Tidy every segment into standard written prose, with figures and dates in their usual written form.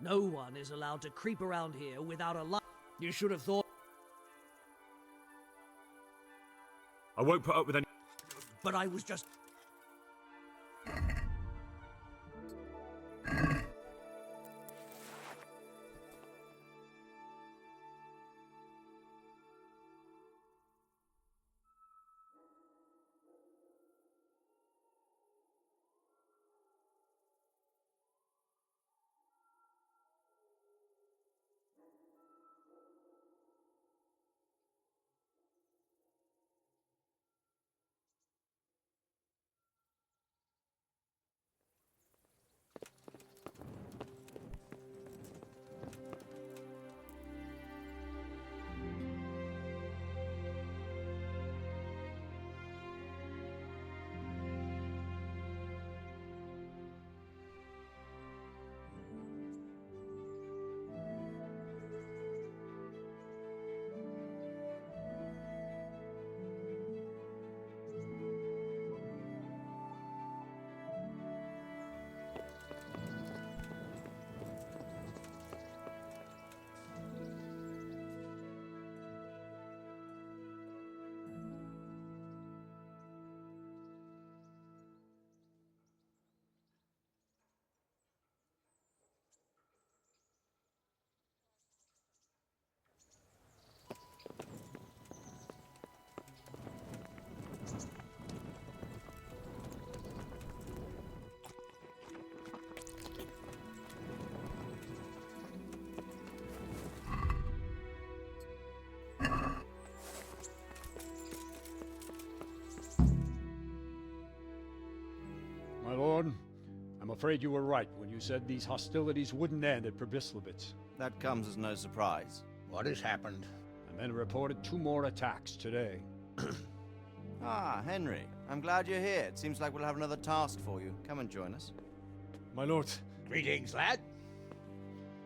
No one is allowed to creep around here without a light. You should have thought. I won't put up with any... But I was just... My lord, I'm afraid you were right when you said these hostilities wouldn't end at Probislavitz. That comes as no surprise. What has happened? The men reported 2 more attacks today. Ah, Henry. I'm glad you're here. It seems like we'll have another task for you. Come and join us. My lord. Greetings, lad.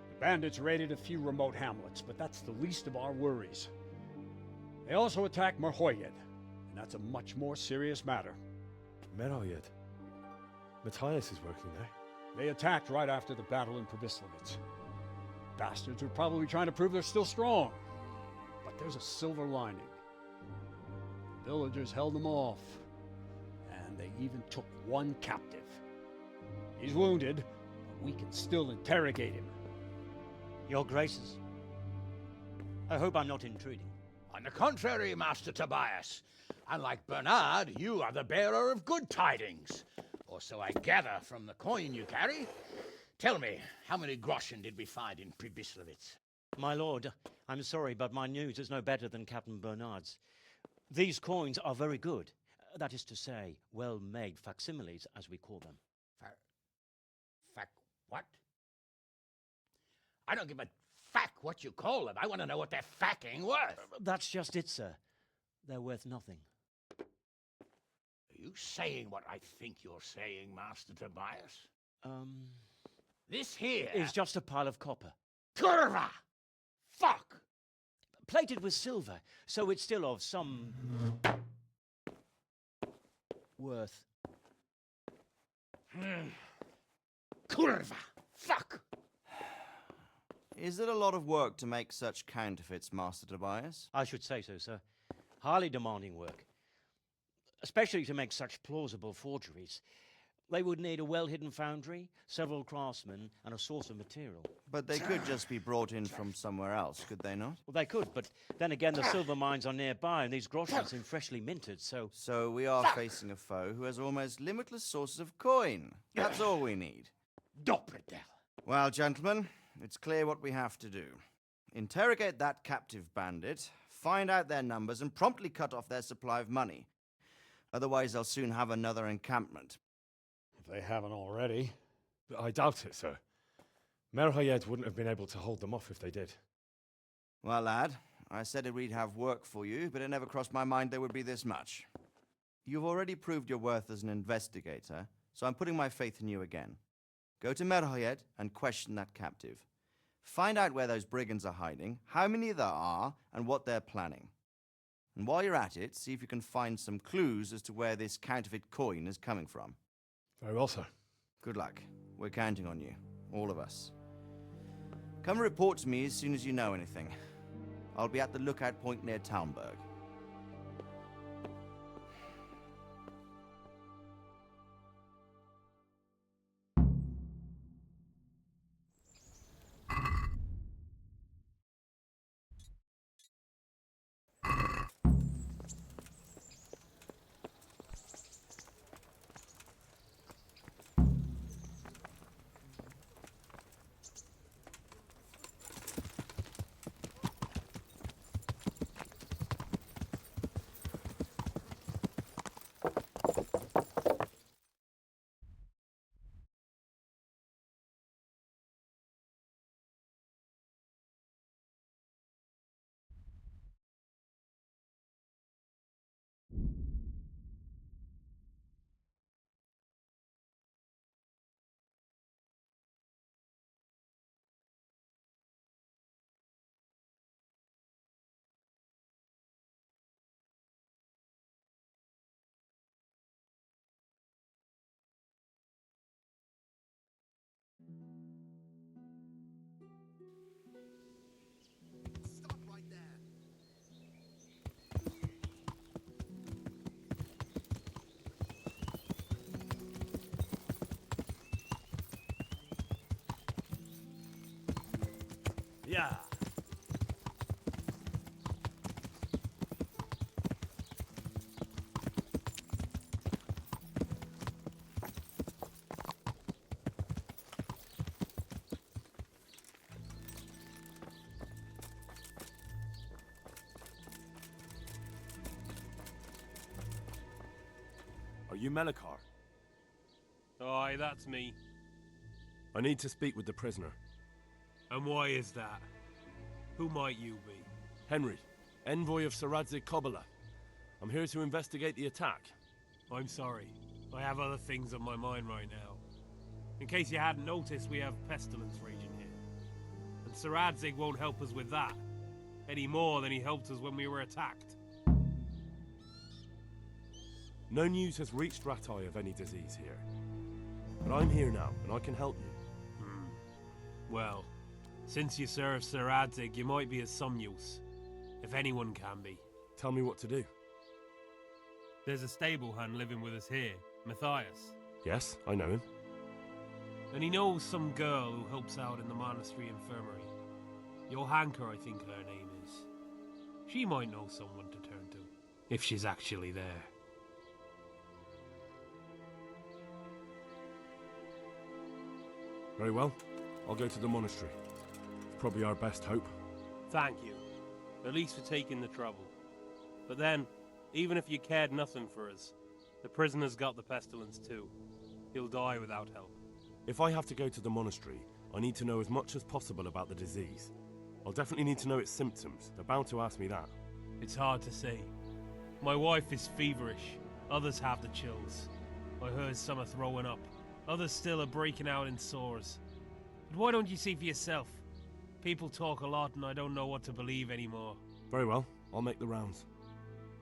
The bandits raided a few remote hamlets, but that's the least of our worries. They also attacked Merhoyed, and that's a much more serious matter. Merhoyed. Matthias is working there. They attacked right after the battle in Probislavitz. Bastards are probably trying to prove they're still strong. But there's a silver lining. The villagers held them off, and they even took 1 captive. He's wounded, but we can still interrogate him. Your Graces, I hope I'm not intruding. On the contrary, Master Tobias. Unlike Bernard, you are the bearer of good tidings. Or so I gather from the coin you carry. Tell me, how many groschen did we find in Probislavitz? My lord, I'm sorry, but my news is no better than Captain Bernard's. These coins are very good. That is to say, well-made facsimiles, as we call them. What? I don't give a fack what you call them. I want to know what they're facking worth. That's just it, sir. They're worth nothing. Are you saying what I think you're saying, Master Tobias? This here is just a pile of copper. Kurva! Fuck! Plated with silver, so it's still of some worth. Kurva! Fuck! Is it a lot of work to make such counterfeits, Master Tobias? I should say so, sir. Highly demanding work. Especially to make such plausible forgeries. They would need a well-hidden foundry, several craftsmen, and a source of material. But they could just be brought in from somewhere else, could they not? Well, they could, but then again, the silver mines are nearby, and these groschen seem freshly minted, so... So we are facing a foe who has almost limitless sources of coin. That's all we need. Dopredel. Well, gentlemen, it's clear what we have to do. Interrogate that captive bandit, find out their numbers, and promptly cut off their supply of money. Otherwise, they'll soon have another encampment. If they haven't already. I doubt it, sir. Merhoyed wouldn't have been able to hold them off if they did. Well, lad, I said we'd have work for you, but it never crossed my mind there would be this much. You've already proved your worth as an investigator, so I'm putting my faith in you again. Go to Merhoyed and question that captive. Find out where those brigands are hiding, how many there are, and what they're planning. And while you're at it, see if you can find some clues as to where this counterfeit coin is coming from. Very well, sir. Good luck. We're counting on you. All of us. Come report to me as soon as you know anything. I'll be at the lookout point near Townburg. Yeah. Are you Melikar? Aye, that's me. I need to speak with the prisoner. And why is that? Who might you be? Henry, envoy of Saradze Kobola. I'm here to investigate the attack. I'm sorry. I have other things on my mind right now. In case you hadn't noticed, we have pestilence raging here. And Saradzig won't help us with that, any more than he helped us when we were attacked. No news has reached Ratai of any disease here. But I'm here now, and I can help you. Well, since you serve Saradzig, you might be of some use. If anyone can be. Tell me what to do. There's a stable hand living with us here, Matthias. Yes, I know him. And he knows some girl who helps out in the monastery infirmary. Johanka, I think her name is. She might know someone to turn to, if she's actually there. Very well. I'll go to the monastery. It's probably our best hope. Thank you. At least for taking the trouble. But then, even if you cared nothing for us, the prisoner's got the pestilence too. He'll die without help. If I have to go to the monastery, I need to know as much as possible about the disease. I'll definitely need to know its symptoms. They're bound to ask me that. It's hard to say. My wife is feverish. Others have the chills. I heard some are throwing up. Others still are breaking out in sores. But why don't you see for yourself? People talk a lot and I don't know what to believe anymore. Very well. I'll make the rounds.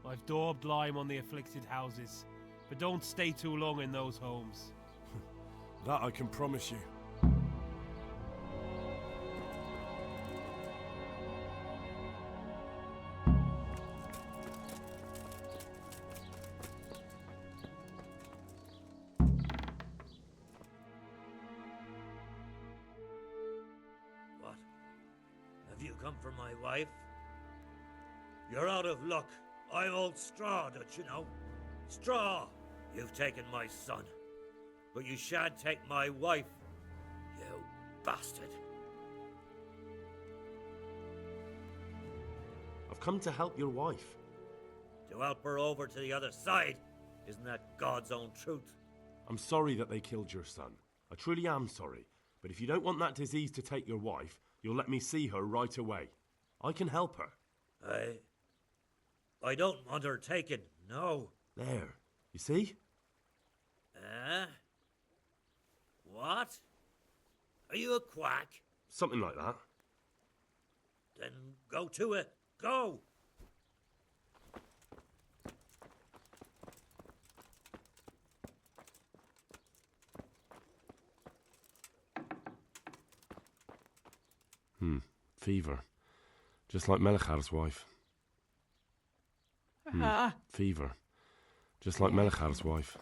I've daubed lime on the afflicted houses, but don't stay too long in those homes. That I can promise you. What? Have you come for my wife? You're out of luck. I'm old Straw, don't you know? Straw! You've taken my son. But you shan't take my wife, you bastard. I've come to help your wife. To help her over to the other side, isn't that God's own truth? I'm sorry that they killed your son. I truly am sorry. But if you don't want that disease to take your wife, you'll let me see her right away. I can help her. I don't want her taken, no. There. You see? What? Are you a quack? Something like that. Then go to it. Go! Fever. Just like Melchar's wife. Fever. Just like Melchar's wife.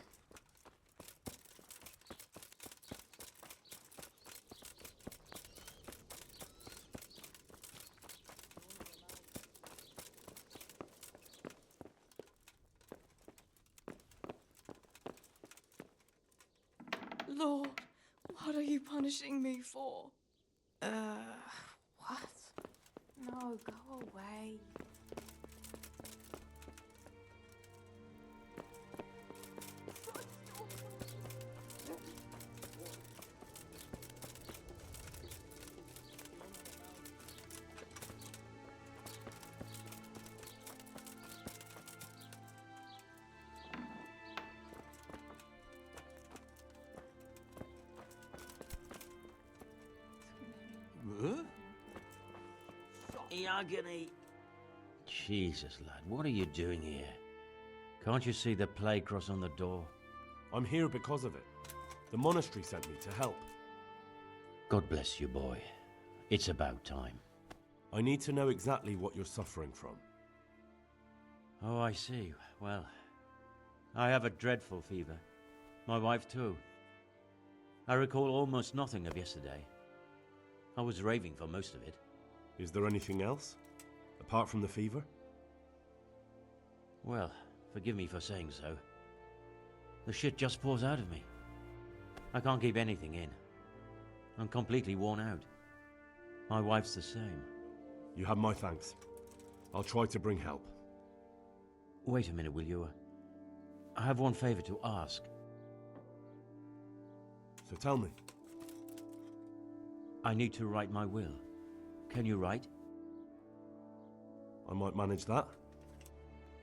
Lord, what are you punishing me for? What? No, go away. Agony. Jesus, lad, what are you doing here? Can't you see the plague cross on the door? I'm here because of it. The monastery sent me to help. God bless you, boy. It's about time. I need to know exactly what you're suffering from. Oh, I see. Well, I have a dreadful fever. My wife, too. I recall almost nothing of yesterday. I was raving for most of it. Is there anything else? Apart from the fever? Well, forgive me for saying so. The shit just pours out of me. I can't keep anything in. I'm completely worn out. My wife's the same. You have my thanks. I'll try to bring help. Wait a minute, will you? I have one favor to ask. So tell me. I need to write my will. Can you write? I might manage that.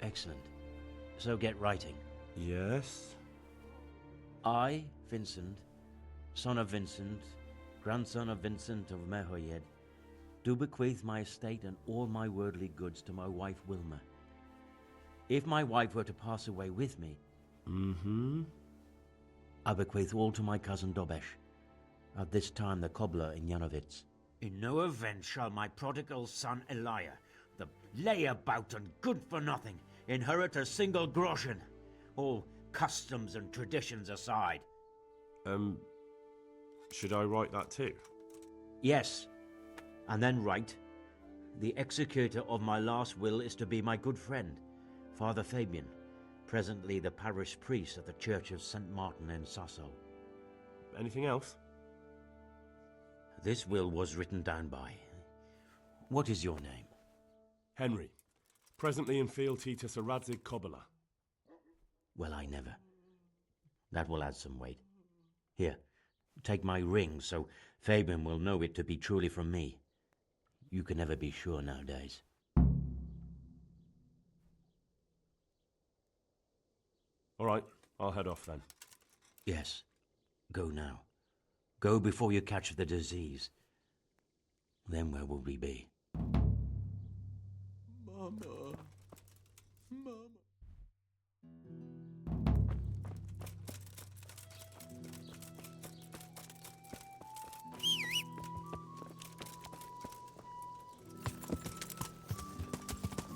Excellent. So get writing. Yes? I, Vincent, son of Vincent, grandson of Vincent of Mehoyed, do bequeath my estate and all my worldly goods to my wife Wilma. If my wife were to pass away with me, I bequeath all to my cousin Dobesh, at this time the cobbler in Janovitz. In no event shall my prodigal son Elia, the layabout and good-for-nothing, inherit a single groschen, all customs and traditions aside. Should I write that too? Yes, and then write, the executor of my last will is to be my good friend, Father Fabian, presently the parish priest at the Church of St. Martin in Sasso. Anything else? This will was written down by. What is your name? Henry. Presently in fealty to Sir Radzig Kobyla. Well, I never. That will add some weight. Here, take my ring so Fabian will know it to be truly from me. You can never be sure nowadays. All right, I'll head off then. Yes, go now. Go before you catch the disease. Then where will we be? Mama. Mama.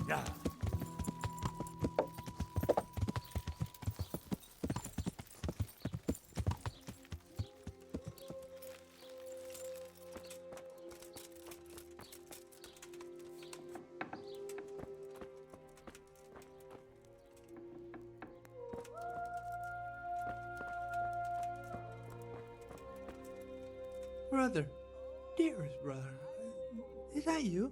Yeah. Brother, dearest brother, is that you?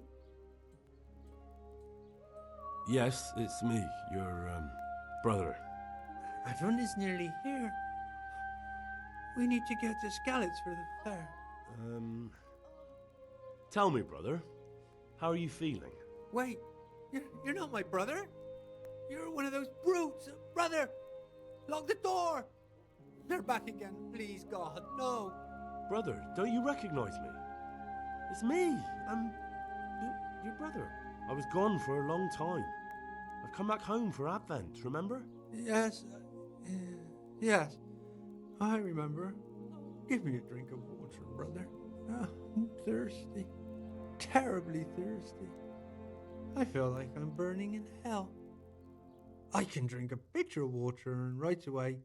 Yes, it's me, your, brother. Everyone is nearly here. We need to get the skallets for the fair. Tell me, brother, how are you feeling? Wait, you're not my brother? You're one of those brutes! Brother! Lock the door! They're back again, please, God, no! Brother, don't you recognize me? It's me. I'm your brother. I was gone for a long time. I've come back home for Advent, remember? Yes, yes, I remember. Give me a drink of water, brother. I'm thirsty. terribly thirsty. I feel like I'm burning in hell. I can drink a pitcher of water and right away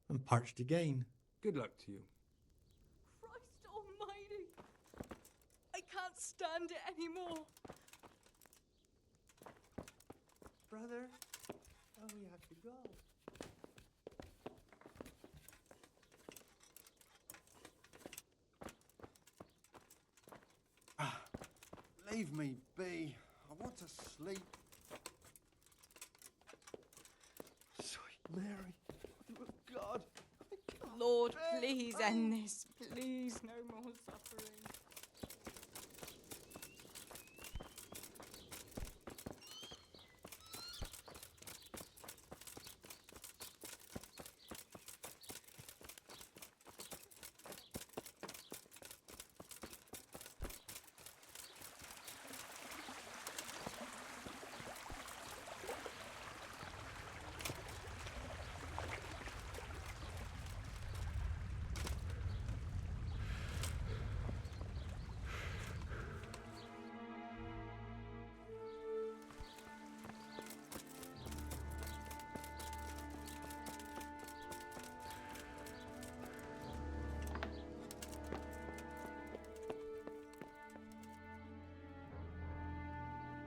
I'm parched again. Good luck to you. Christ almighty! I can't stand it anymore. Brother, oh, we have to go. Leave me be. I want to sleep. Sweet Mary. Oh, God. Lord, please end this. Please, no more suffering.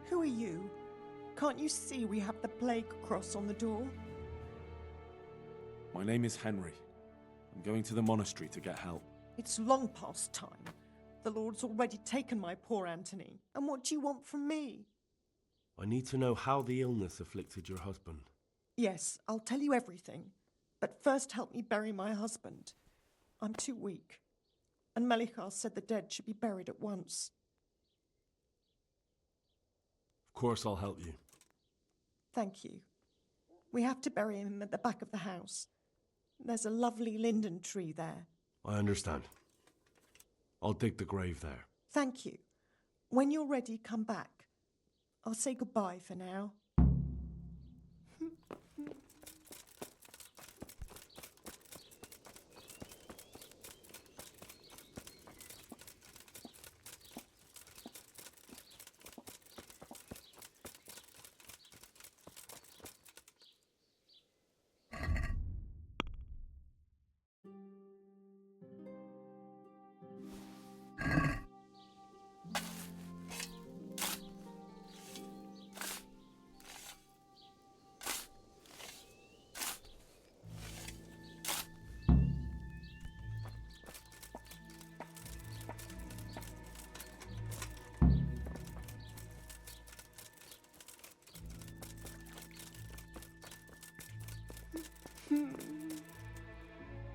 Who are you? Can't you see we have the plague cross on the door? My name is Henry. I'm going to the monastery to get help. It's long past time. The Lord's already taken my poor Anthony. And what do you want from me? I need to know how the illness afflicted your husband. Yes, I'll tell you everything. But first help me bury my husband. I'm too weak. And Melichar said the dead should be buried at once. Of course I'll help you. Thank you. We have to bury him at the back of the house. There's a lovely linden tree there. I understand. I'll dig the grave there. Thank you. When you're ready, come back. I'll say goodbye for now.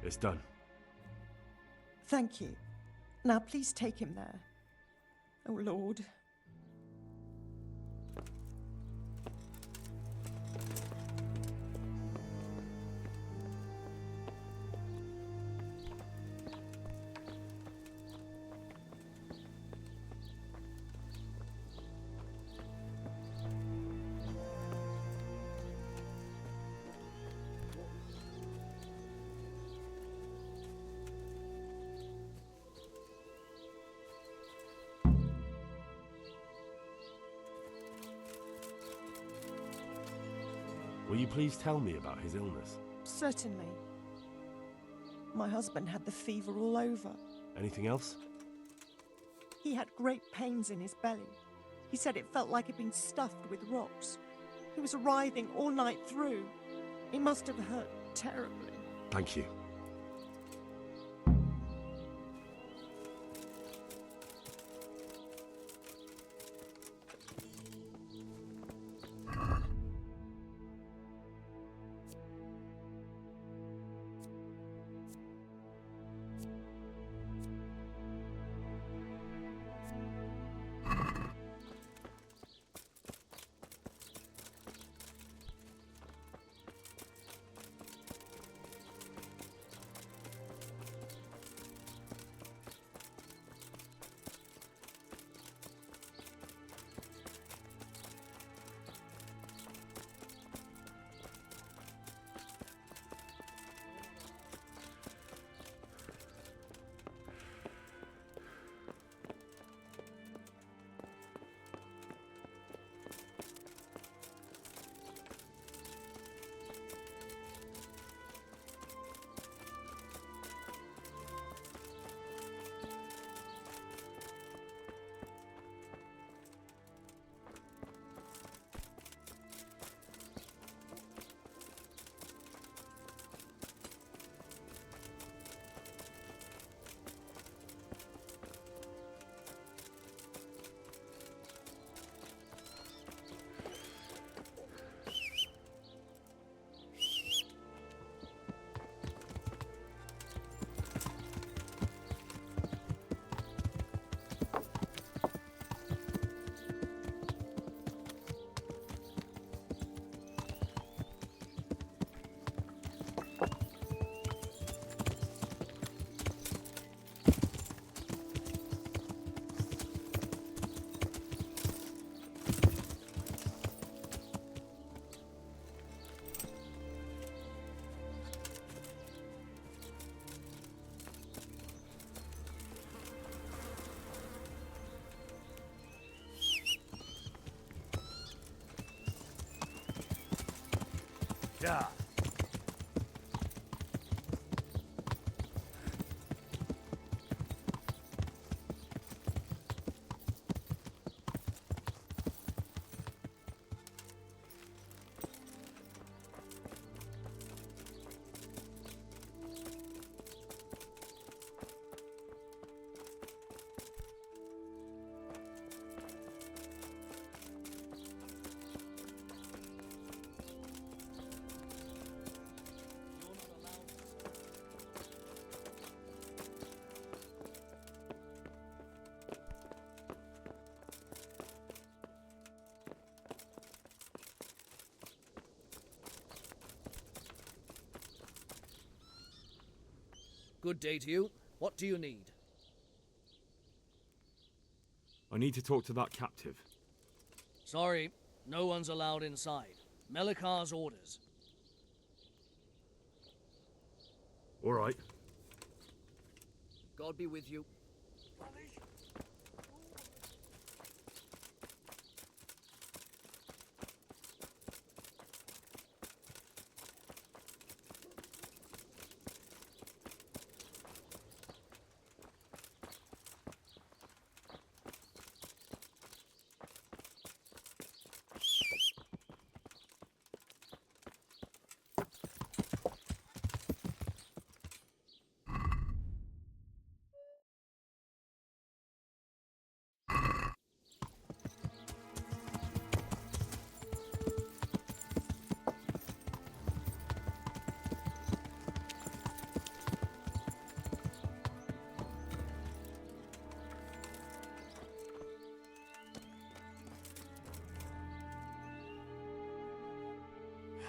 It's done. Thank you. Now please take him there. Oh, Lord. Will you please tell me about his illness? Certainly. My husband had the fever all over. Anything else? He had great pains in his belly. He said it felt like it'd been stuffed with rocks. He was writhing all night through. It must have hurt terribly. Thank you. Duh. Good day to you. What do you need? I need to talk to that captive. Sorry, no one's allowed inside. Melikar's orders. All right. God be with you.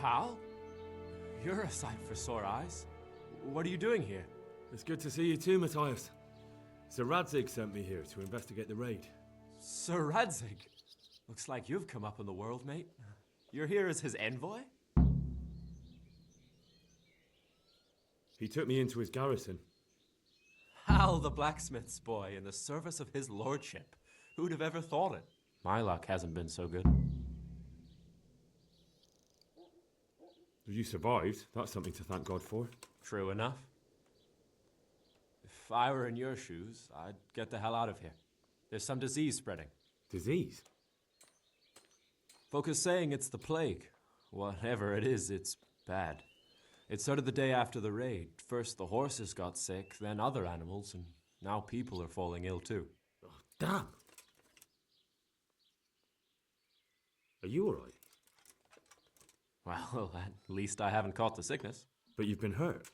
Hal? You're a sight for sore eyes. What are you doing here? It's good to see you too, Matthias. Sir Radzig sent me here to investigate the raid. Sir Radzig? Looks like you've come up in the world, mate. You're here as his envoy? He took me into his garrison. Hal the blacksmith's boy in the service of his lordship. Who'd have ever thought it? My luck hasn't been so good. You survived. That's something to thank God for. True enough. If I were in your shoes, I'd get the hell out of here. There's some disease spreading. Disease? Folk are saying it's the plague. Whatever it is, it's bad. It started the day after the raid. First the horses got sick, then other animals, and now people are falling ill too. Oh, damn! Are you alright? Well, at least I haven't caught the sickness. But you've been hurt?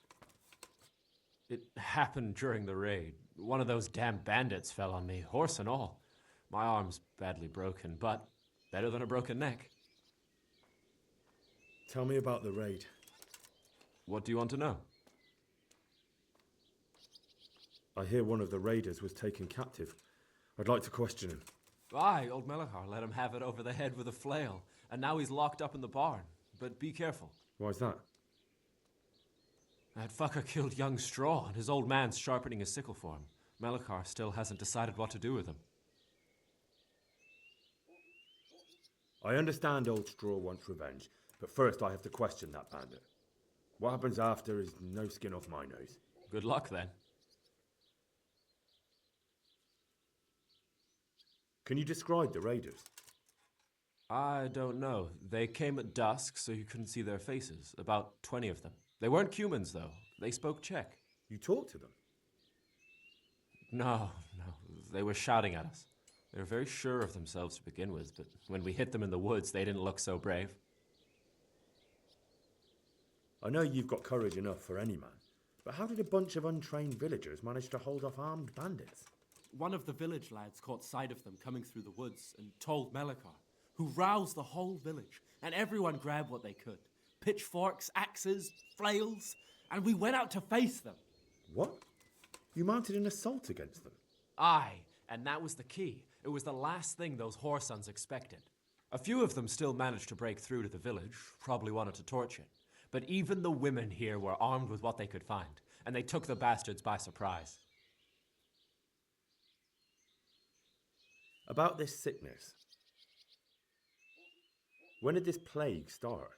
It happened during the raid. One of those damn bandits fell on me, horse and all. My arm's badly broken, but better than a broken neck. Tell me about the raid. What do you want to know? I hear one of the raiders was taken captive. I'd like to question him. Aye, old Melikar let him have it over the head with a flail, and now he's locked up in the barn. But be careful. Why's that? That fucker killed young Straw, and his old man's sharpening his sickle for him. Melikar still hasn't decided what to do with him. I understand old Straw wants revenge, but first I have to question that bandit. What happens after is no skin off my nose. Good luck, then. Can you describe the raiders? I don't know. They came at dusk, so you couldn't see their faces. About 20 of them. They weren't humans, though. They spoke Czech. You talked to them? No. They were shouting at us. They were very sure of themselves to begin with, but when we hit them in the woods, they didn't look so brave. I know you've got courage enough for any man, but how did a bunch of untrained villagers manage to hold off armed bandits? One of the village lads caught sight of them coming through the woods and told Melikar, who roused the whole village, and everyone grabbed what they could. Pitchforks, axes, flails, and we went out to face them. What? You mounted an assault against them? Aye, and that was the key. It was the last thing those whoresons expected. A few of them still managed to break through to the village, probably wanted to torch it. But even the women here were armed with what they could find, and they took the bastards by surprise. About this sickness. When did this plague start?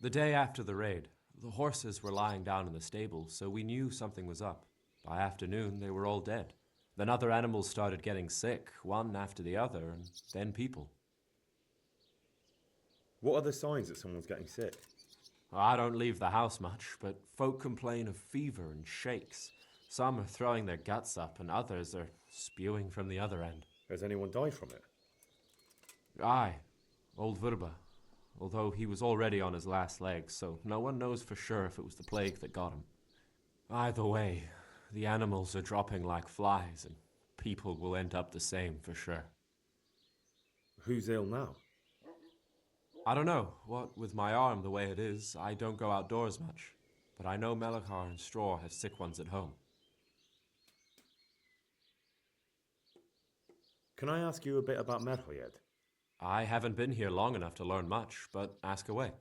The day after the raid, the horses were lying down in the stable, so we knew something was up. By afternoon, they were all dead. Then other animals started getting sick, one after the other, and then people. What are the signs that someone's getting sick? I don't leave the house much, but folk complain of fever and shakes. Some are throwing their guts up, and others are spewing from the other end. Has anyone died from it? Aye, old Verba. Although he was already on his last legs, so no one knows for sure if it was the plague that got him. Either way, the animals are dropping like flies, and people will end up the same for sure. Who's ill now? I don't know. What with my arm the way it is, I don't go outdoors much. But I know Melikar and Straw have sick ones at home. Can I ask you a bit about Merhoyed? I haven't been here long enough to learn much, but ask away.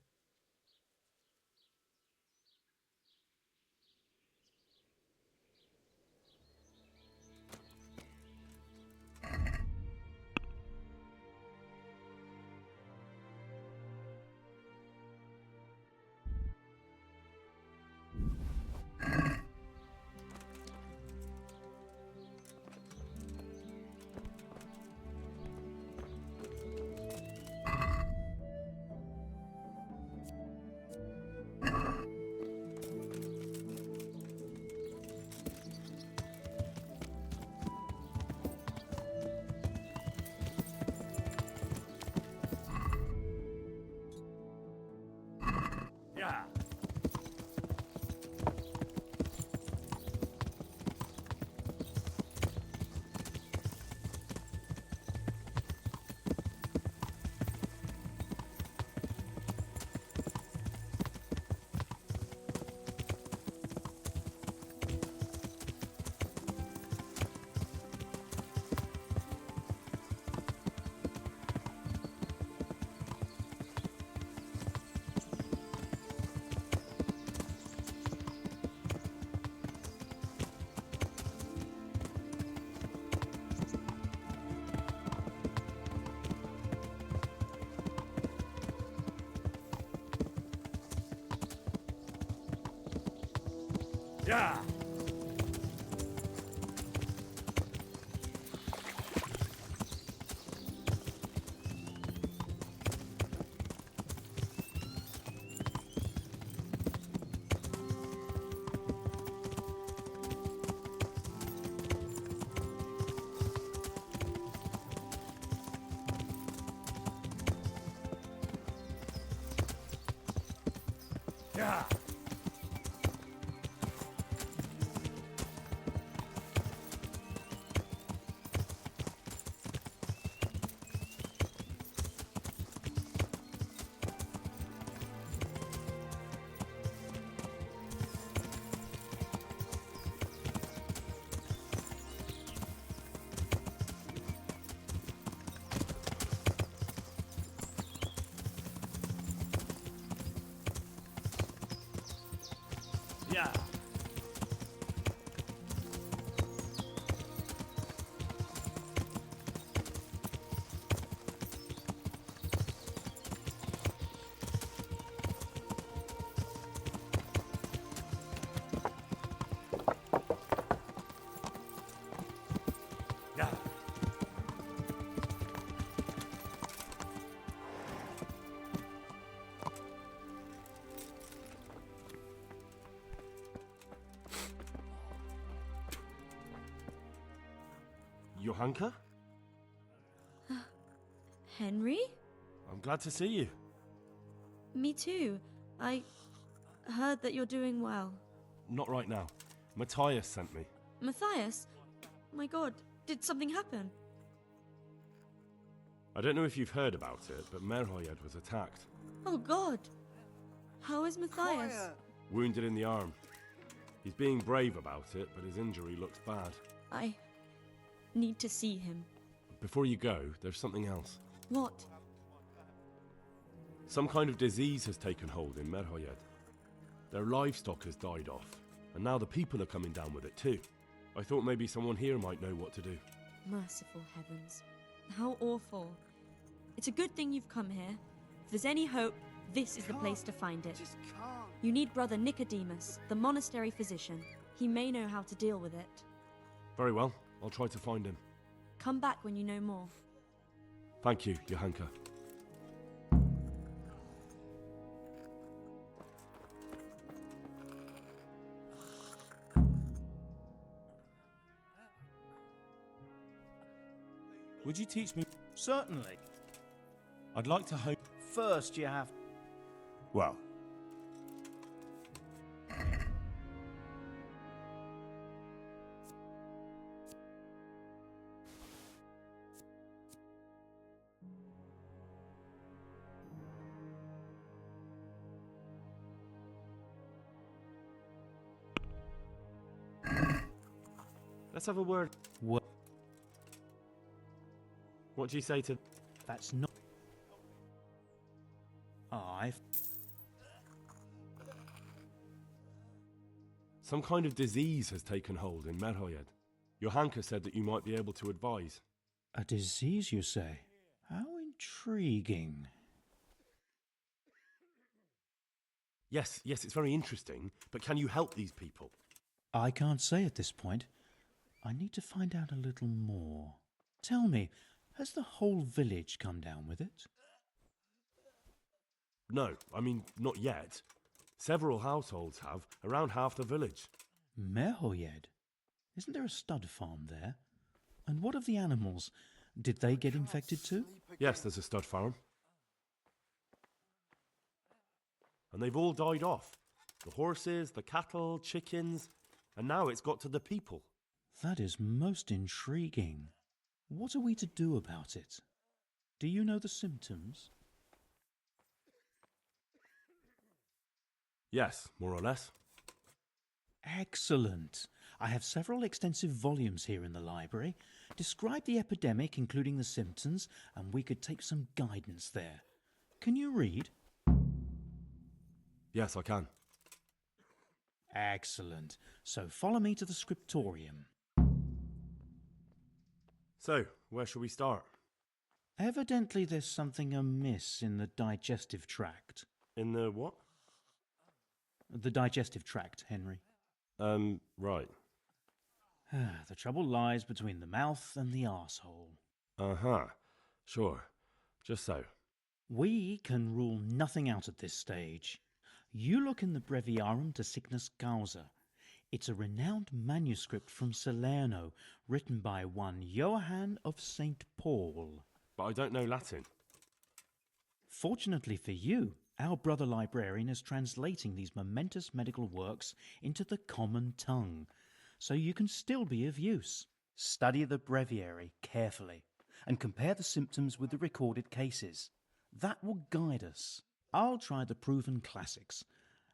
Yeah. Yeah. Yeah. Yeah. Yeah. Johanka? Henry? I'm glad to see you. Me too. I heard that you're doing well. Not right now. Matthias sent me. Matthias? My god, did something happen? I don't know if you've heard about it, but Merhoyed was attacked. Oh god. How is Matthias? Quiet. Wounded in the arm. He's being brave about it, but his injury looks bad. I need to see him. Before you go, there's something else. What? Some kind of disease has taken hold in Merhoyed. Their livestock has died off, and now the people are coming down with it too. I thought maybe someone here might know what to do. Merciful heavens. How awful. It's a good thing you've come here. If there's any hope, This is the place to find it. You need Brother Nicodemus, the monastery physician. He may know how to deal with it. Very well. I'll try to find him. Come back when you know more. Thank you, Johanka. Would you teach me? Certainly. I'd like to hope. First, you have. Well. Let's have a word. What? What do you say to... That's not... Some kind of disease has taken hold in Merhoyed. Johanka said that you might be able to advise. A disease, you say? How intriguing. Yes, it's very interesting, but can you help these people? I can't say at this point. I need to find out a little more. Tell me, has the whole village come down with it? No, I mean, not yet. Several households have, around half the village. Merhoyed? Isn't there a stud farm there? And what of the animals? Did they get infected too? Yes, there's a stud farm. And they've all died off. The horses, the cattle, chickens, and now it's got to the people. That is most intriguing. What are we to do about it? Do you know the symptoms? Yes, more or less. Excellent. I have several extensive volumes here in the library. Describe the epidemic, including the symptoms, and we could take some guidance there. Can you read? Yes, I can. Excellent. So follow me to the scriptorium. So, where shall we start? Evidently there's something amiss in the digestive tract. In the what? The digestive tract, Henry. Right. The trouble lies between the mouth and the arsehole. Uh-huh. Sure. Just so. We can rule nothing out at this stage. You look in the Breviarum de Sickness Causa. It's a renowned manuscript from Salerno, written by one Johann of St. Paul. But I don't know Latin. Fortunately for you, our brother librarian is translating these momentous medical works into the common tongue, so you can still be of use. Study the breviary carefully and compare the symptoms with the recorded cases. That will guide us. I'll try the proven classics,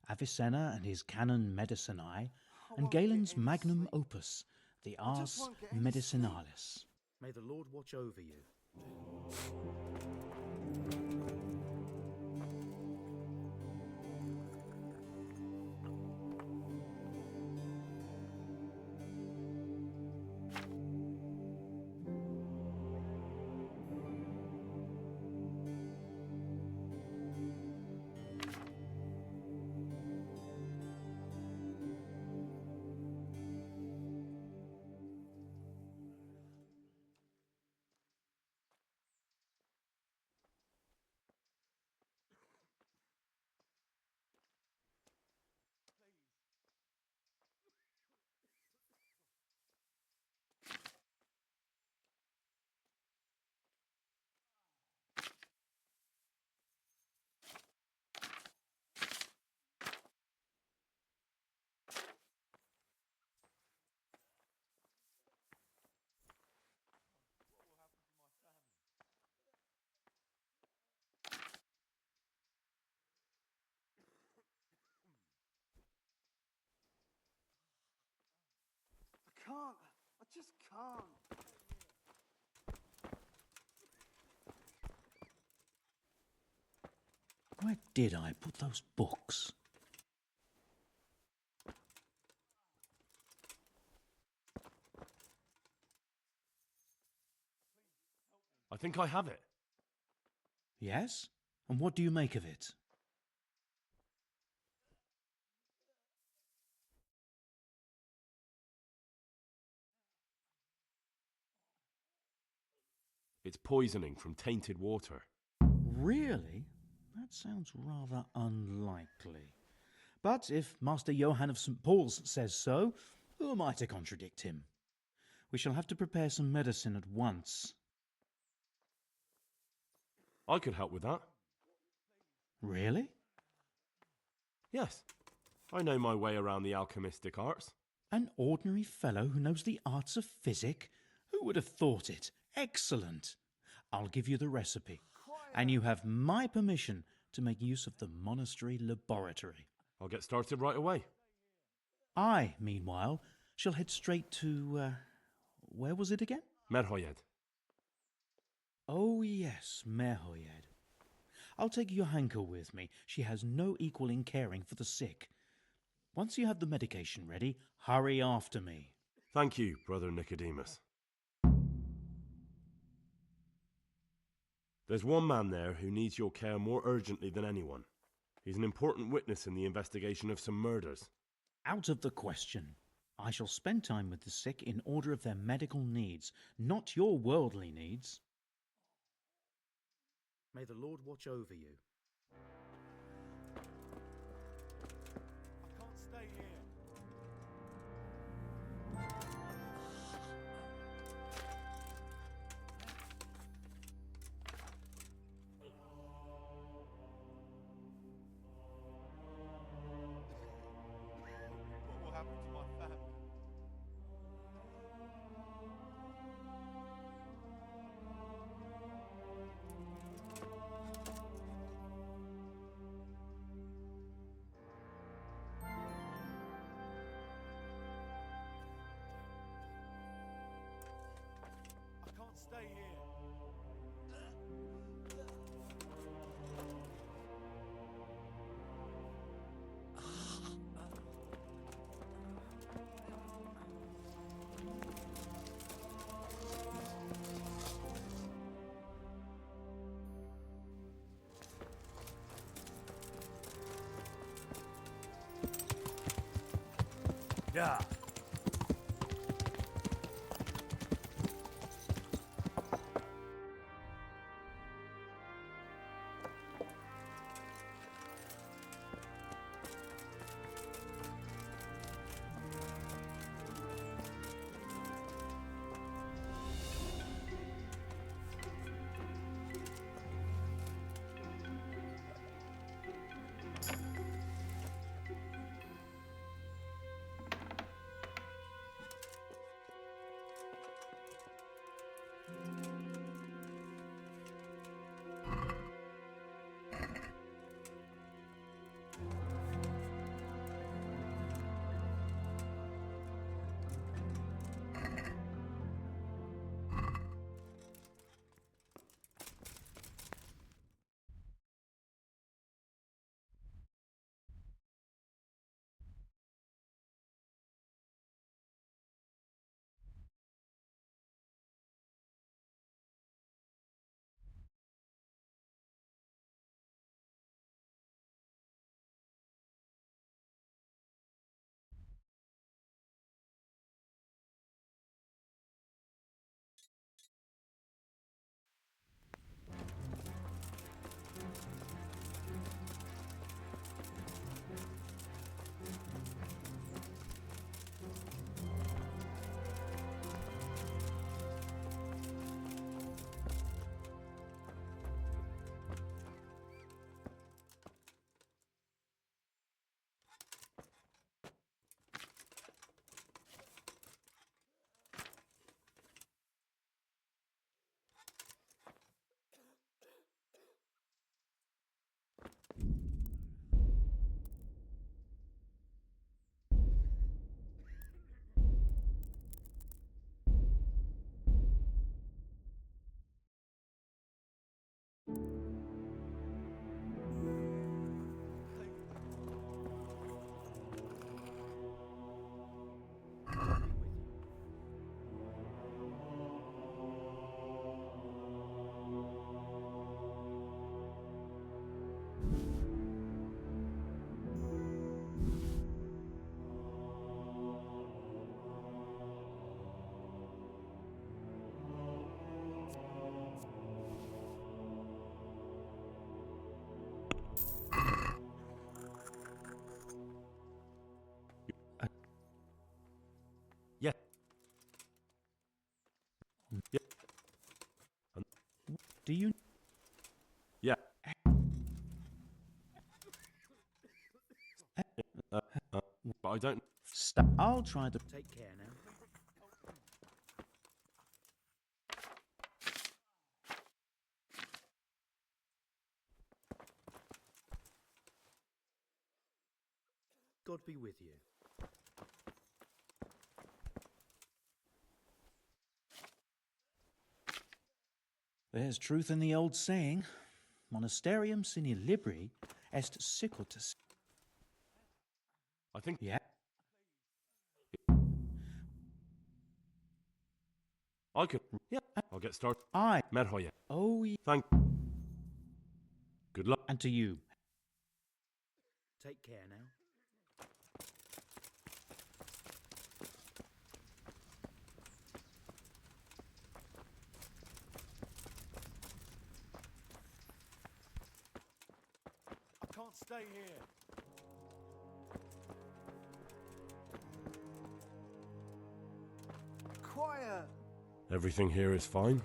Avicenna and his Canon Medicinae, and Galen's magnum opus, the Ars Medicinalis. May the Lord watch over you. Can't. I just can't. Where did I put those books? I think I have it. Yes? And what do you make of it? It's poisoning from tainted water. Really? That sounds rather unlikely. But if Master Johann of St. Paul's says so, who am I to contradict him? We shall have to prepare some medicine at once. I could help with that. Really? Yes. I know my way around the alchemistic arts. An ordinary fellow who knows the arts of physic? Who would have thought it? Excellent. I'll give you the recipe, and you have my permission to make use of the monastery laboratory. I'll get started right away. I, meanwhile, shall head straight to, where was it again? Merhoyed. Oh yes, Merhoyed. I'll take Johanka with me. She has no equal in caring for the sick. Once you have the medication ready, hurry after me. Thank you, Brother Nicodemus. There's one man there who needs your care more urgently than anyone. He's an important witness in the investigation of some murders. Out of the question. I shall spend time with the sick in order of their medical needs, not your worldly needs. May the Lord watch over you. I can't stay here. What will happen to my family? I can't stay here. Yeah. Do you... Yeah. But I don't... Stop. I'll try to... Take care now. God be with you. There's truth in the old saying, Monasterium sine libri est sicultus. I think... Yeah. I could... Yeah. I'll get started. Merhoya. Oh, yeah. Thank... Good luck. And to you. Take care now. I can't stay here. Quiet. Everything here is fine.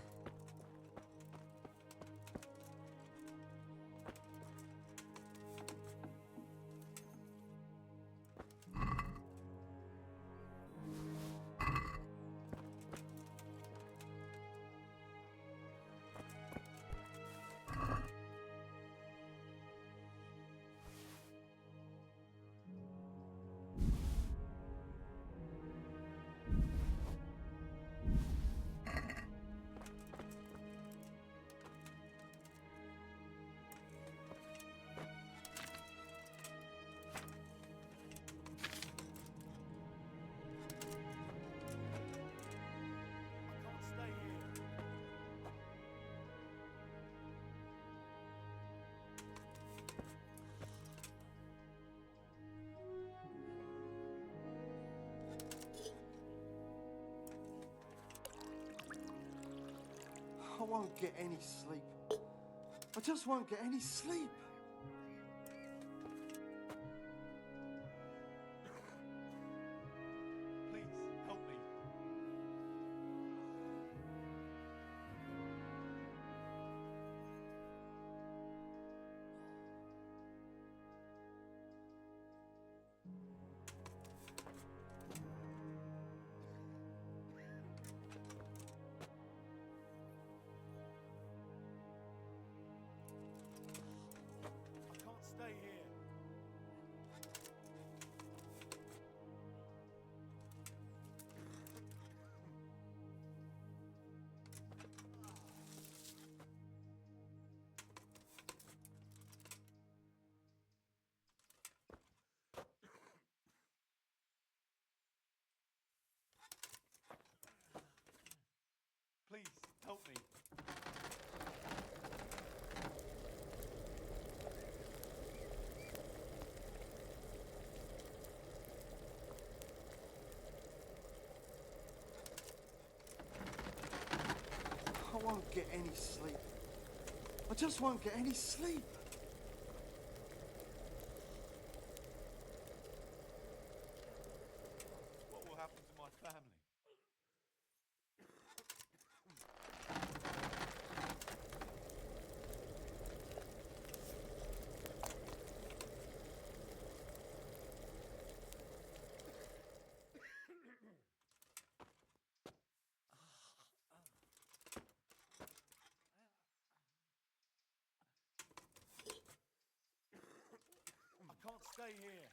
I won't get any sleep. I just won't get any sleep. Please, help me. Stay here. Please, help me. I won't get any sleep. I just won't get any sleep. What will happen to my family? I can't stay here.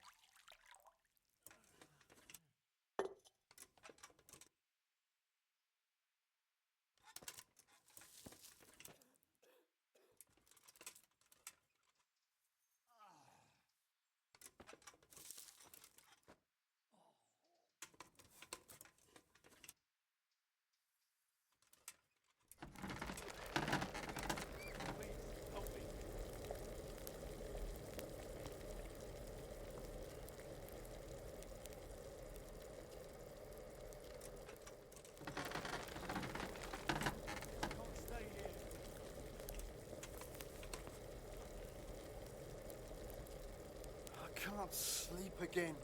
I can't sleep again.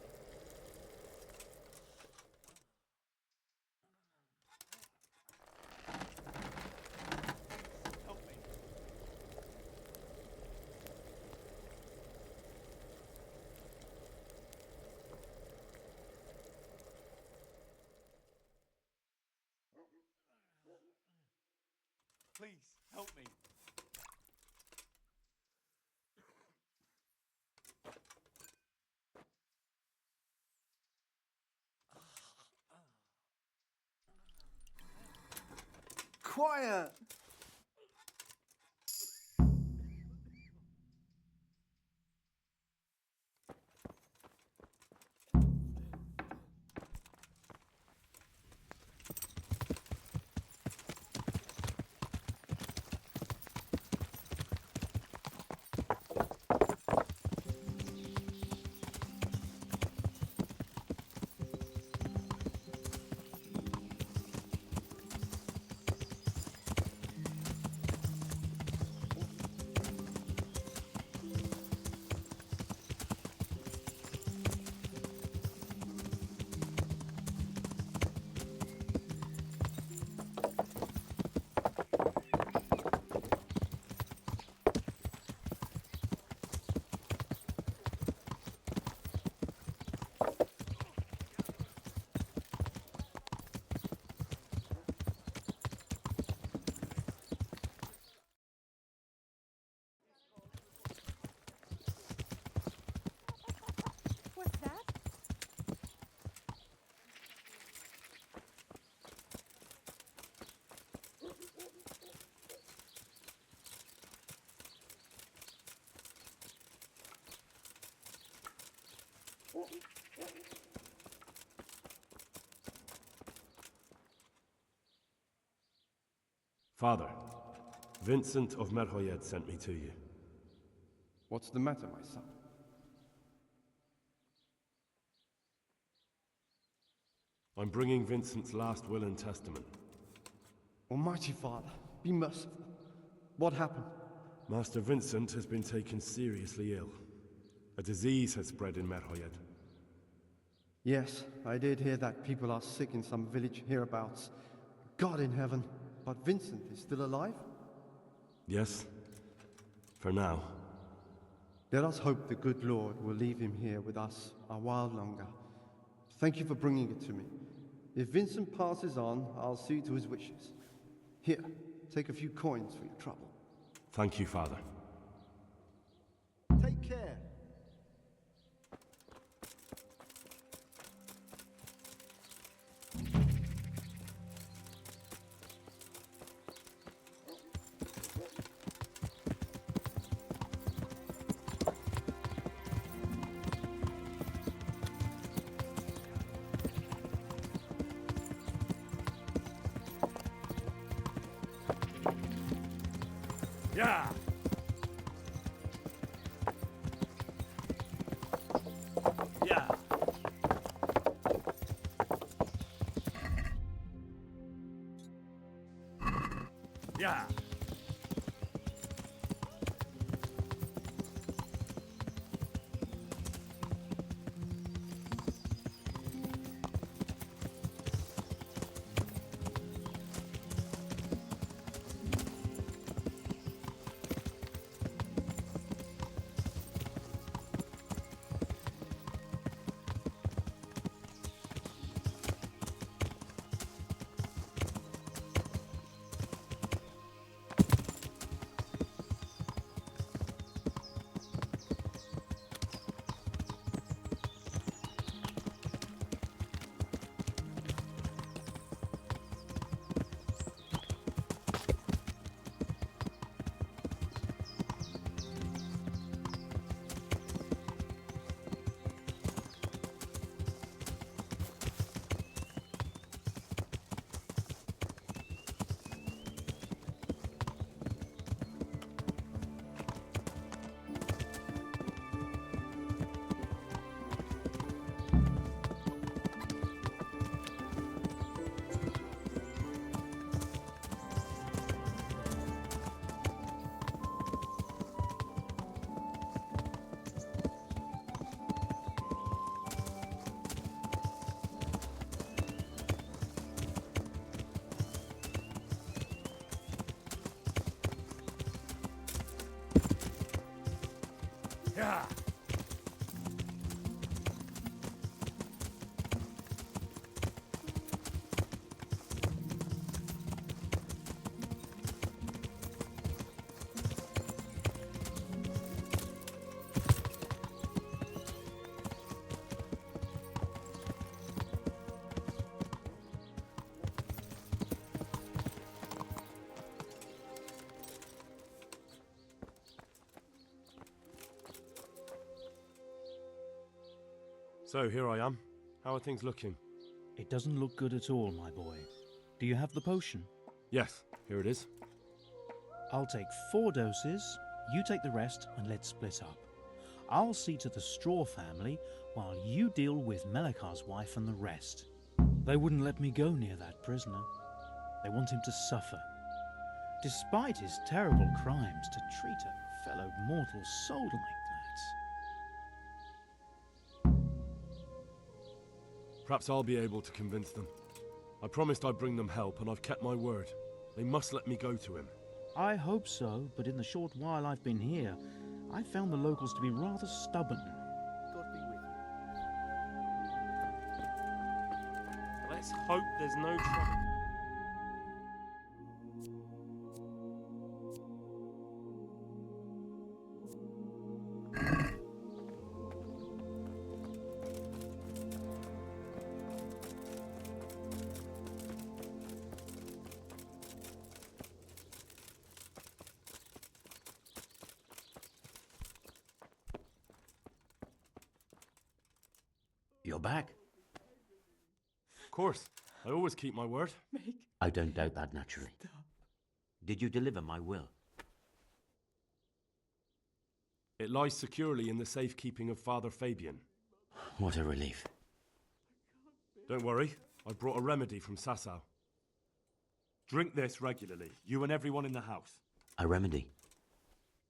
Help me. Please, help me. Quiet! What's that? Father, Vincent of Merhoyed sent me to you. What's the matter, my son? I'm bringing Vincent's last will and testament. Almighty Father, be merciful. What happened? Master Vincent has been taken seriously ill. A disease has spread in Merhoyed. Yes, I did hear that people are sick in some village hereabouts. God in heaven, but Vincent is still alive? Yes, for now. Let us hope the good Lord will leave him here with us a while longer. Thank you for bringing it to me. If Vincent passes on, I'll see to his wishes. Here, take a few coins for your trouble. Thank you, Father. Take care. Yeah! Yeah! Yeah! So here I am. How are things looking? It doesn't look good at all, my boy. Do you have the potion? Yes, here it is. I'll take 4 doses, you take the rest, and let's split up. I'll see to the Straw family while you deal with Melikar's wife and the rest. They wouldn't let me go near that prisoner. They want him to suffer. Despite his terrible crimes, to treat a fellow mortal soul like that. Perhaps I'll be able to convince them. I promised I'd bring them help, and I've kept my word. They must let me go to him. I hope so, but in the short while I've been here, I've found the locals to be rather stubborn. God be with you. Let's hope there's no trouble. You're back? Of course. I always keep my word. I don't doubt that, naturally. Did you deliver my will? It lies securely in the safekeeping of Father Fabian. What a relief. Don't worry. I brought a remedy from Sasau. Drink this regularly, you and everyone in the house. A remedy?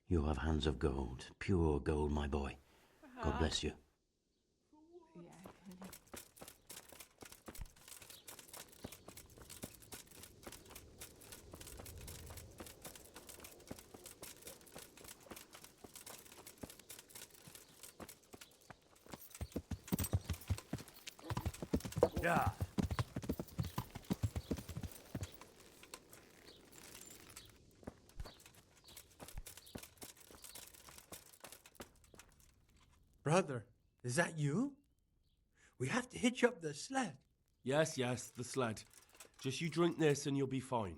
You have hands of gold, pure gold, my boy. God bless you. Yeah. Brother, is that you? We have to hitch up the sled. Yes, the sled. Just you drink this and you'll be fine.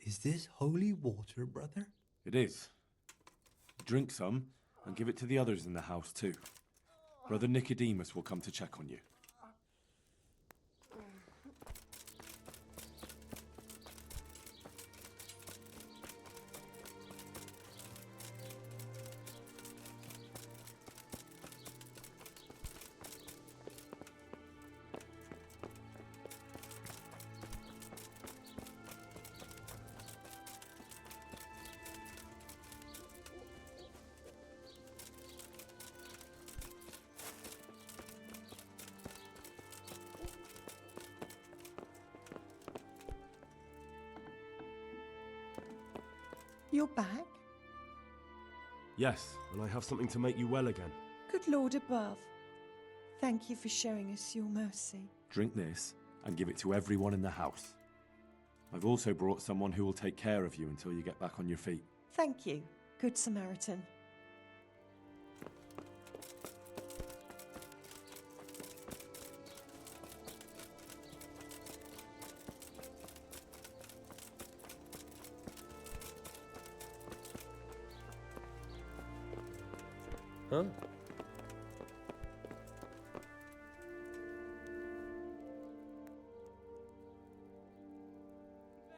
Is this holy water, brother? It is. Drink some and give it to the others in the house too. Brother Nicodemus will come to check on you. You're back? Yes, and I have something to make you well again. Good Lord above. Thank you for showing us your mercy. Drink this and give it to everyone in the house. I've also brought someone who will take care of you until you get back on your feet. Thank you, Good Samaritan. Huh?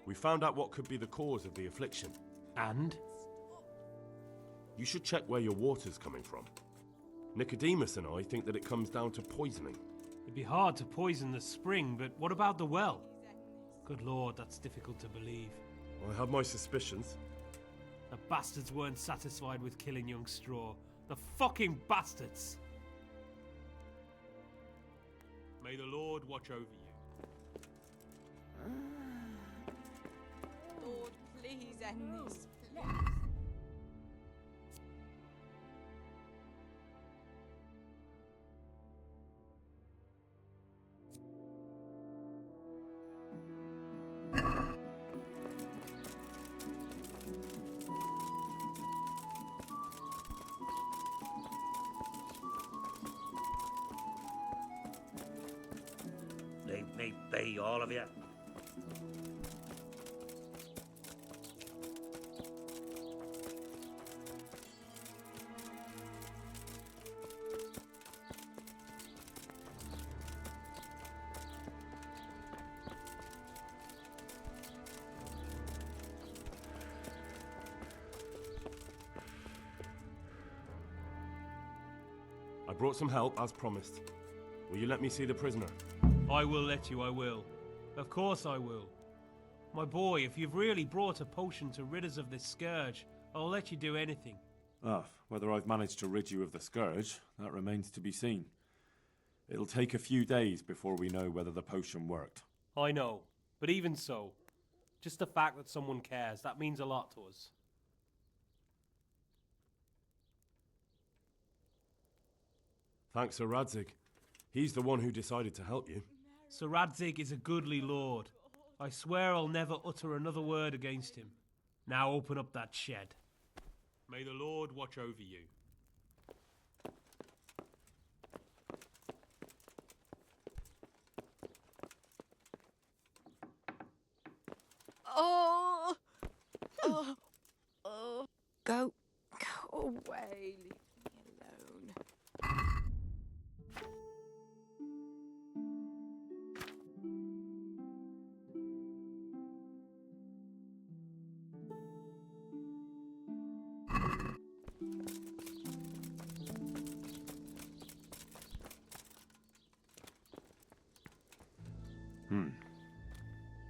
We found out what could be the cause of the affliction. And? You should check where your water's coming from. Nicodemus and I think that it comes down to poisoning. It'd be hard to poison the spring, but what about the well? Good Lord, that's difficult to believe. I have my suspicions. The bastards weren't satisfied with killing young Straw. The fucking bastards! May the Lord watch over you. Lord, please end this. Please. Leave me be, all of you. brought some help, as promised. Will you let me see the prisoner? I will let you, I will. Of course I will. My boy, if you've really brought a potion to rid us of this scourge, I'll let you do anything. Ah, whether I've managed to rid you of the scourge, that remains to be seen. It'll take a few days before we know whether the potion worked. I know, but even so, just the fact that someone cares, that means a lot to us. Thanks, Sir Radzig. He's the one who decided to help you. Sir Radzig is a goodly lord. I swear I'll never utter another word against him. Now open up that shed. May the Lord watch over you. Oh! Oh! Oh! Go away. Leave me alone.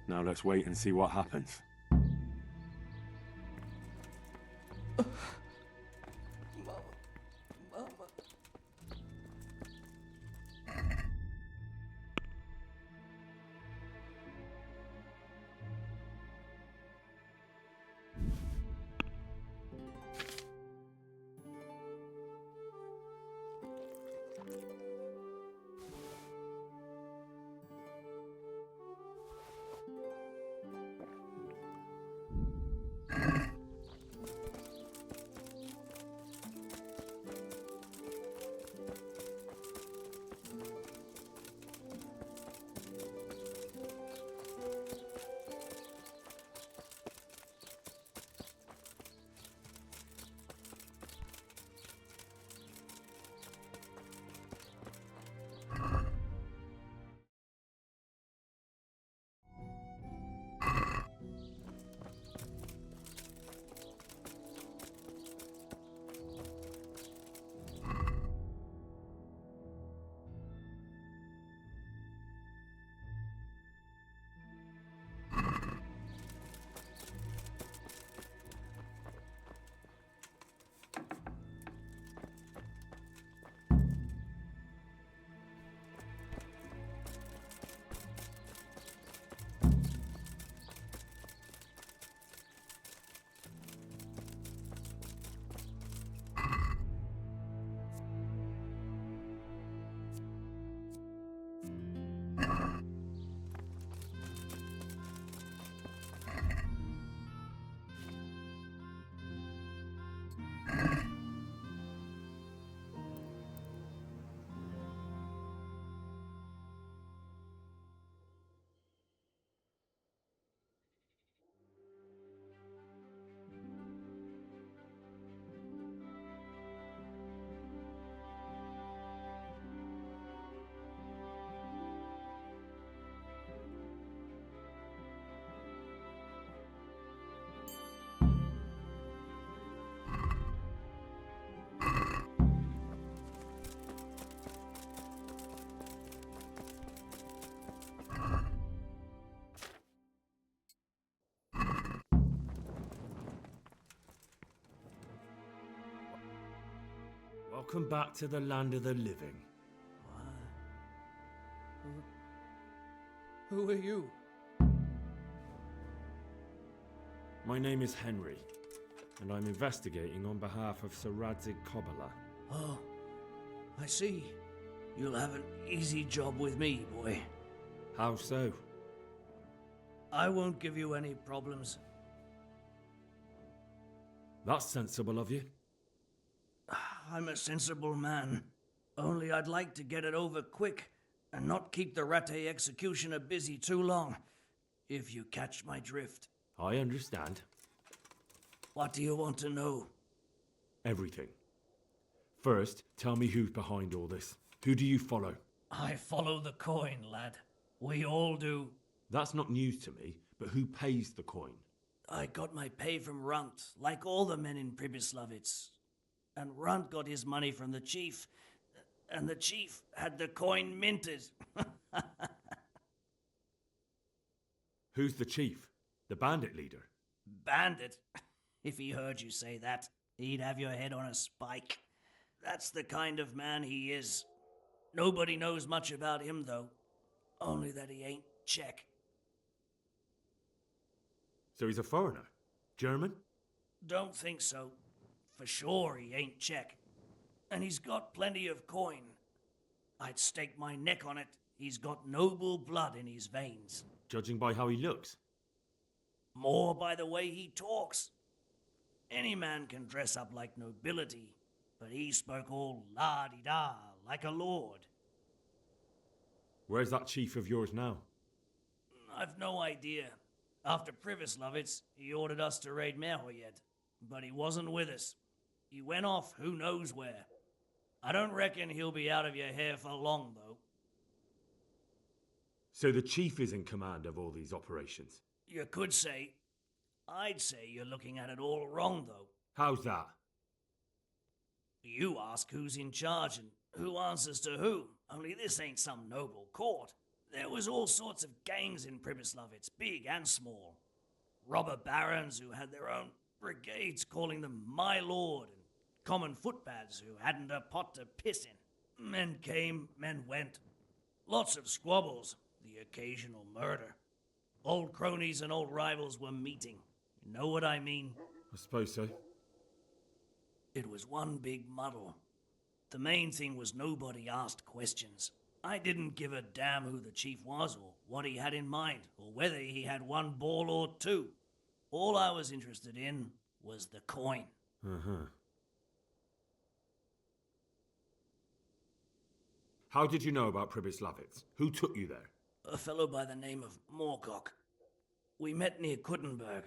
Now let's wait and see what happens. Mama. Welcome back to the land of the living. Who are you? My name is Henry, and I'm investigating on behalf of Sir Radzig Kobyla. Oh, I see. You'll have an easy job with me, boy. How so? I won't give you any problems. That's sensible of you. I'm a sensible man. Only I'd like to get it over quick and not keep the Rattay executioner busy too long, if you catch my drift. I understand. What do you want to know? Everything. First, tell me who's behind all this. Who do you follow? I follow the coin, lad. We all do. That's not news to me, but who pays the coin? I got my pay from Runt, like all the men in Pribyslavitz. And Runt got his money from the chief. and the chief had the coin minted. Who's the chief? The bandit leader? Bandit? If he heard you say that, he'd have your head on a spike. That's the kind of man he is. Nobody knows much about him, though. Only that he ain't Czech. So he's a foreigner? German? Don't think so. For sure he ain't Czech. And he's got plenty of coin. I'd stake my neck on it. He's got noble blood in his veins. Judging by how he looks? More by the way he talks. Any man can dress up like nobility, but he spoke all la-di-da, like a lord. Where's that chief of yours now? I've no idea. After Privislovitz, he ordered us to raid Merhoyed, but he wasn't with us. He went off who knows where. I don't reckon he'll be out of your hair for long, though. So the chief is in command of all these operations? You could say. I'd say you're looking at it all wrong, though. How's that? You ask who's in charge and who answers to who, only this ain't some noble court. There was all sorts of gangs in Privislovitz, big and small. Robber barons who had their own brigades calling them my lord, and common footpads who hadn't a pot to piss in. Men came, men went. Lots of squabbles, the occasional murder. Old cronies and old rivals were meeting. You know what I mean? I suppose so. It was one big muddle. The main thing was nobody asked questions. I didn't give a damn who the chief was or what he had in mind or whether he had one ball or two. All I was interested in was the coin. How did you know about Privislavitz? Who took you there? A fellow by the name of Moorcock. We met near Kuttenberg.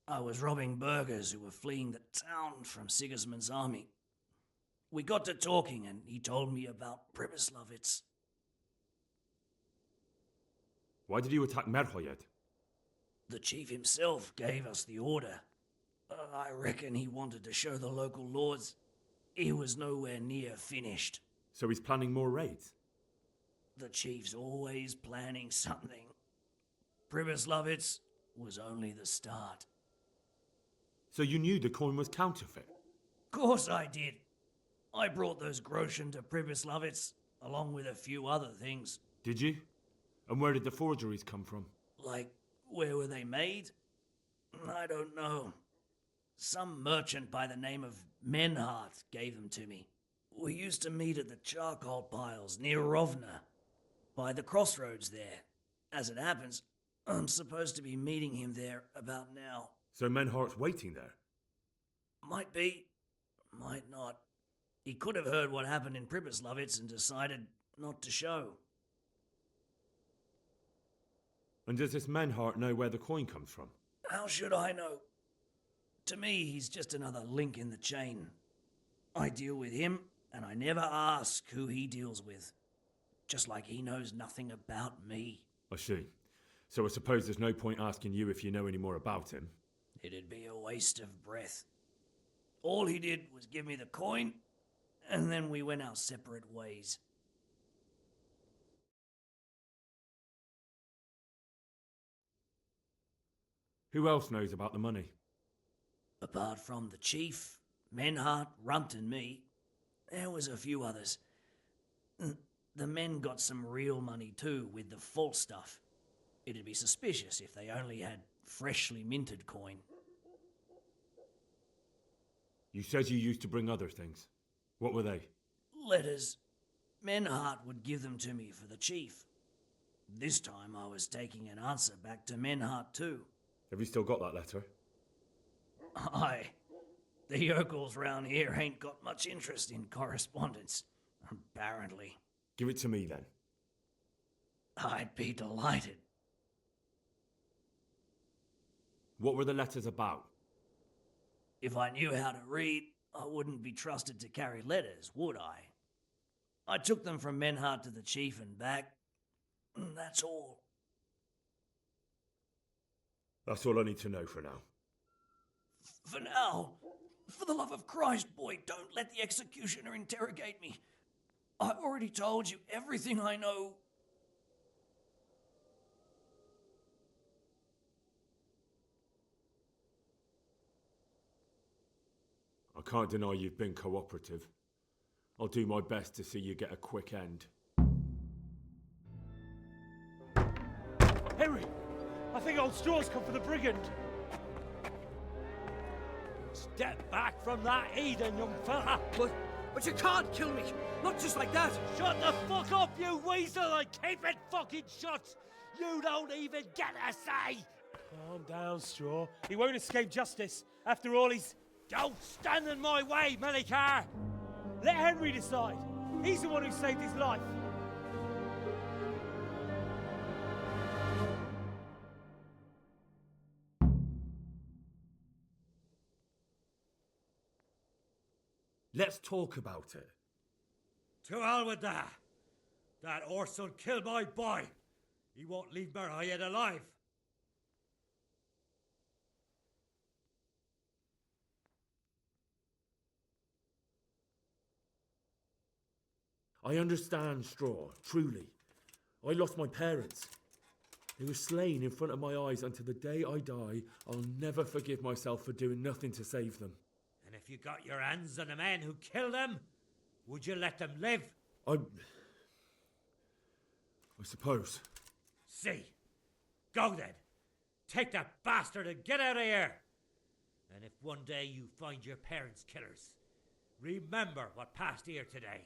I was robbing burghers who were fleeing the town from Sigismund's army. We got to talking and he told me about Privislavitz. Why did you attack Merhoyed? The chief himself gave us the order. I reckon he wanted to show the local lords he was nowhere near finished. So he's planning more raids? The chief's always planning something. Privislavitz was only the start. So you knew the coin was counterfeit? Course I did. I brought those groschen to Privislavitz, along with a few other things. Did you? And where did the forgeries come from? Like, where were they made? I don't know. Some merchant by the name of Menhart gave them to me. We used to meet at the charcoal piles near Rovna, by the crossroads there. As it happens, I'm supposed to be meeting him there about now. So Menhart's waiting there? Might be, might not. He could have heard what happened in Privislavitz and decided not to show. And does this Menhart know where the coin comes from? How should I know? To me, he's just another link in the chain. I deal with him, and I never ask who he deals with. Just like he knows nothing about me. I see. So I suppose there's no point asking you if you know any more about him. It'd be a waste of breath. All he did was give me the coin, and then we went our separate ways. Who else knows about the money? Apart from the chief, Menhart, Runt and me, there was a few others. The men got some real money too, with the false stuff. It'd be suspicious if they only had freshly minted coin. You said you used to bring other things. What were they? Letters. Menhart would give them to me for the chief. This time I was taking an answer back to Menhart too. Have you still got that letter? Aye. The yokels round here ain't got much interest in correspondence, apparently. Give it to me then. I'd be delighted. What were the letters about? If I knew how to read, I wouldn't be trusted to carry letters, would I? I took them from Menhart to the chief and back. That's all. That's all I need to know for now. For now, for the love of Christ, boy, don't let the executioner interrogate me. I already told you everything I know. I can't deny you've been cooperative. I'll do my best to see you get a quick end. Henry! I think old Straw's come for the brigand! Step back from that Eden, young fella! But you can't kill me! Not just like that! Shut the fuck up, you weasel, and keep it fucking shut! You don't even get a say! Calm down, Straw. He won't escape justice. After all, he's... Don't stand in my way, Melikar! Let Henry decide. He's the one who saved his life. Let's talk about it. To hell with that! That horse'll kill my boy! He won't leave Merhayed alive! I understand, Straw, truly. I lost my parents. They were slain in front of my eyes until the day I die. I'll never forgive myself for doing nothing to save them. And if you got your hands on the men who killed them, would you let them live? I suppose. See. Go then. Take that bastard and get out of here. And if one day you find your parents' killers, remember what passed here today.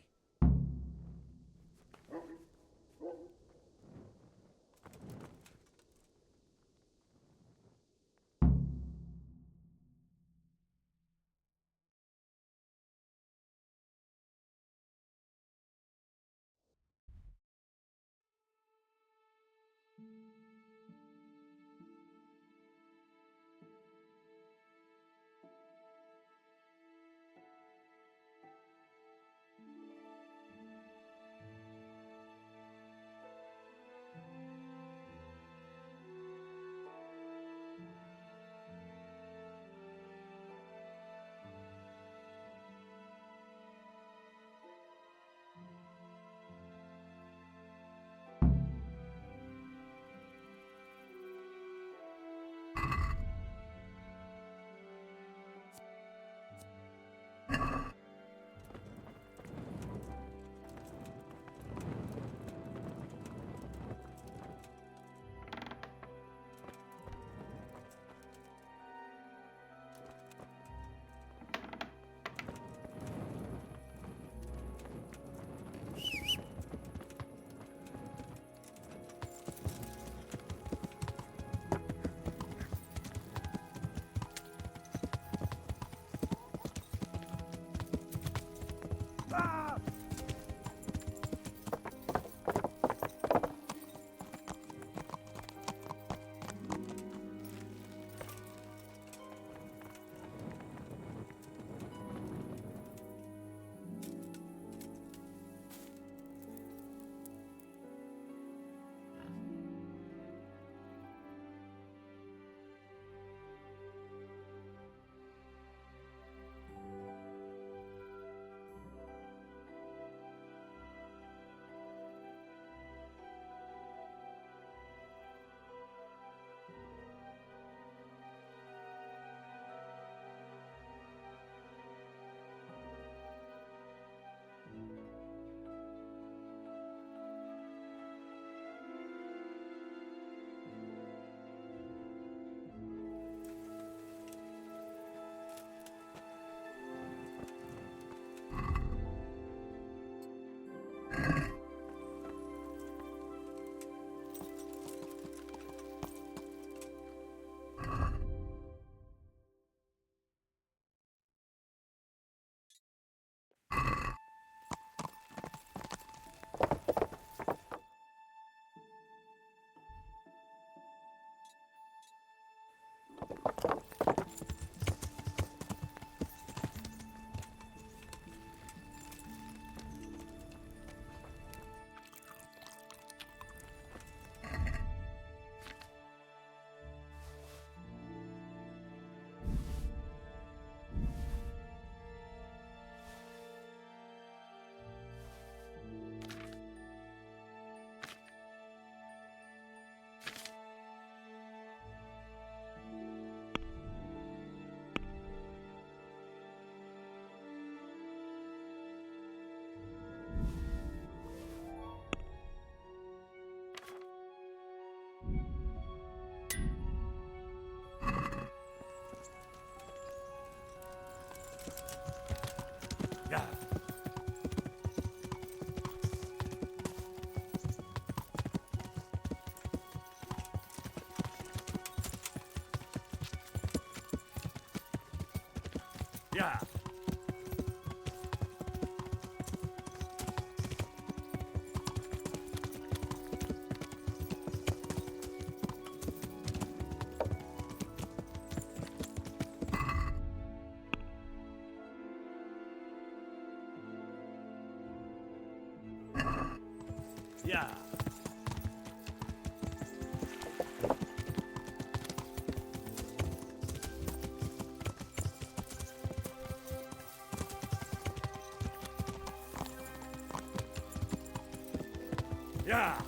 Yeah.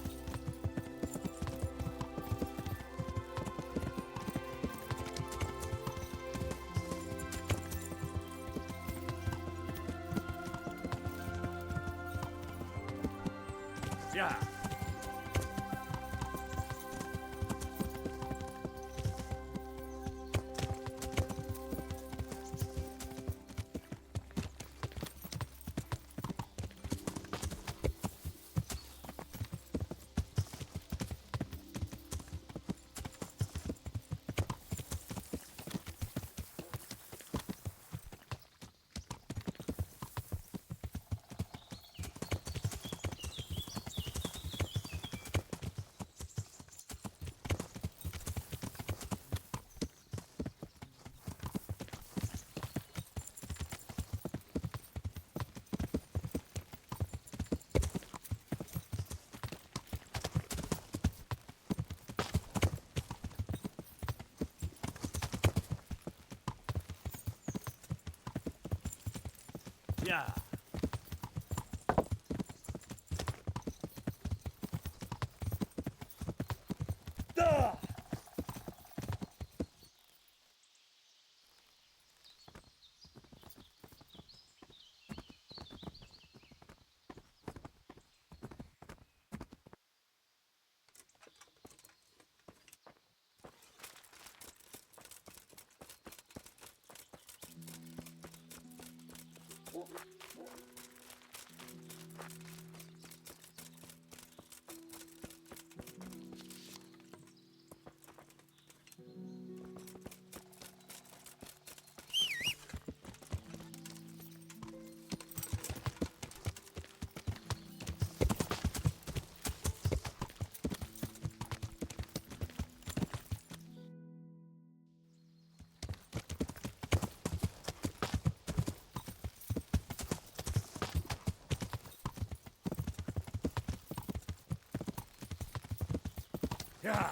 Yeah. Yeah. Duh! Yeah.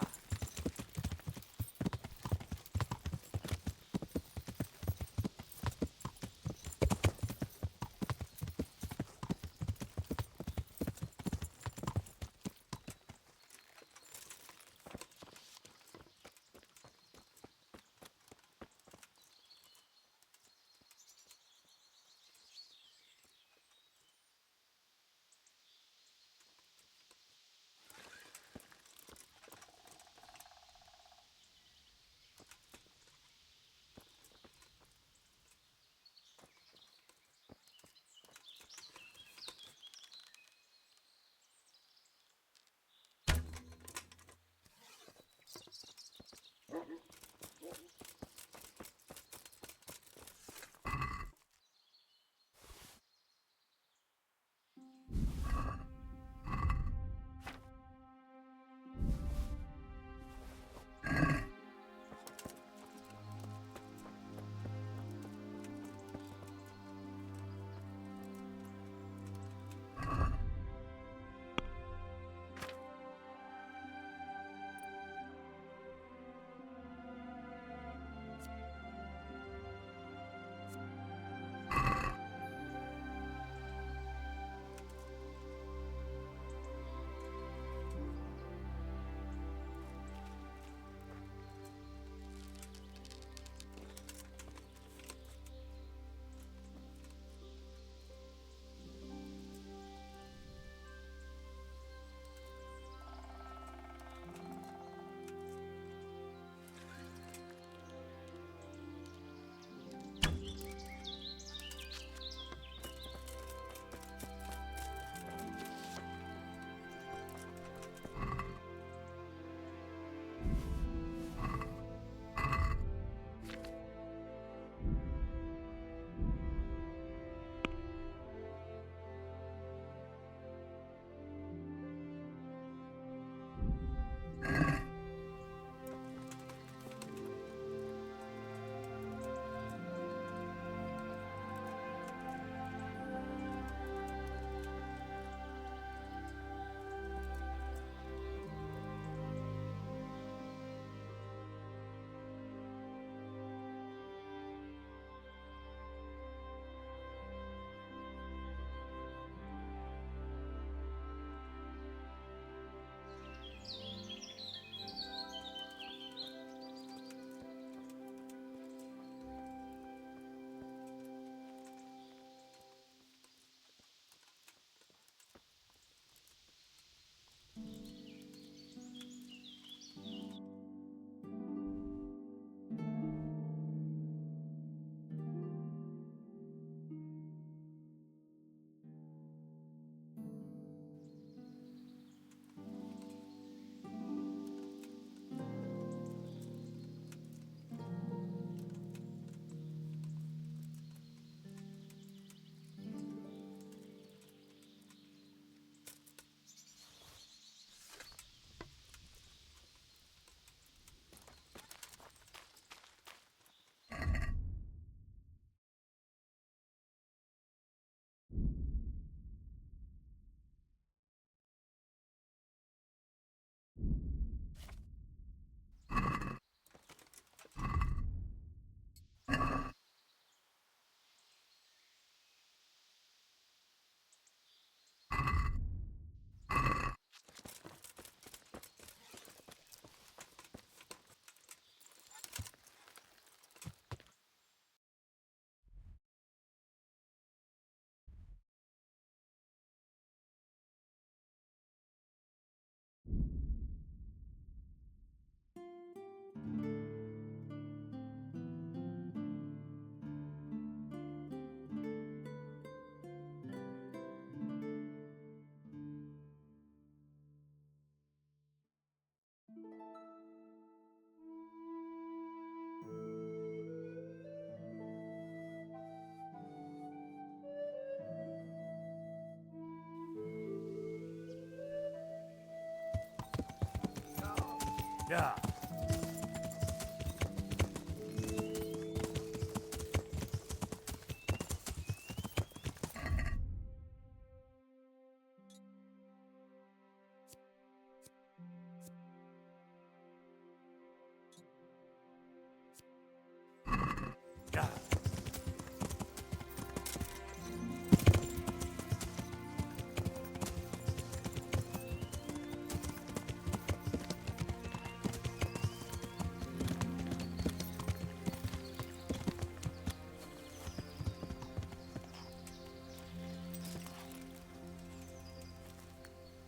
Yeah.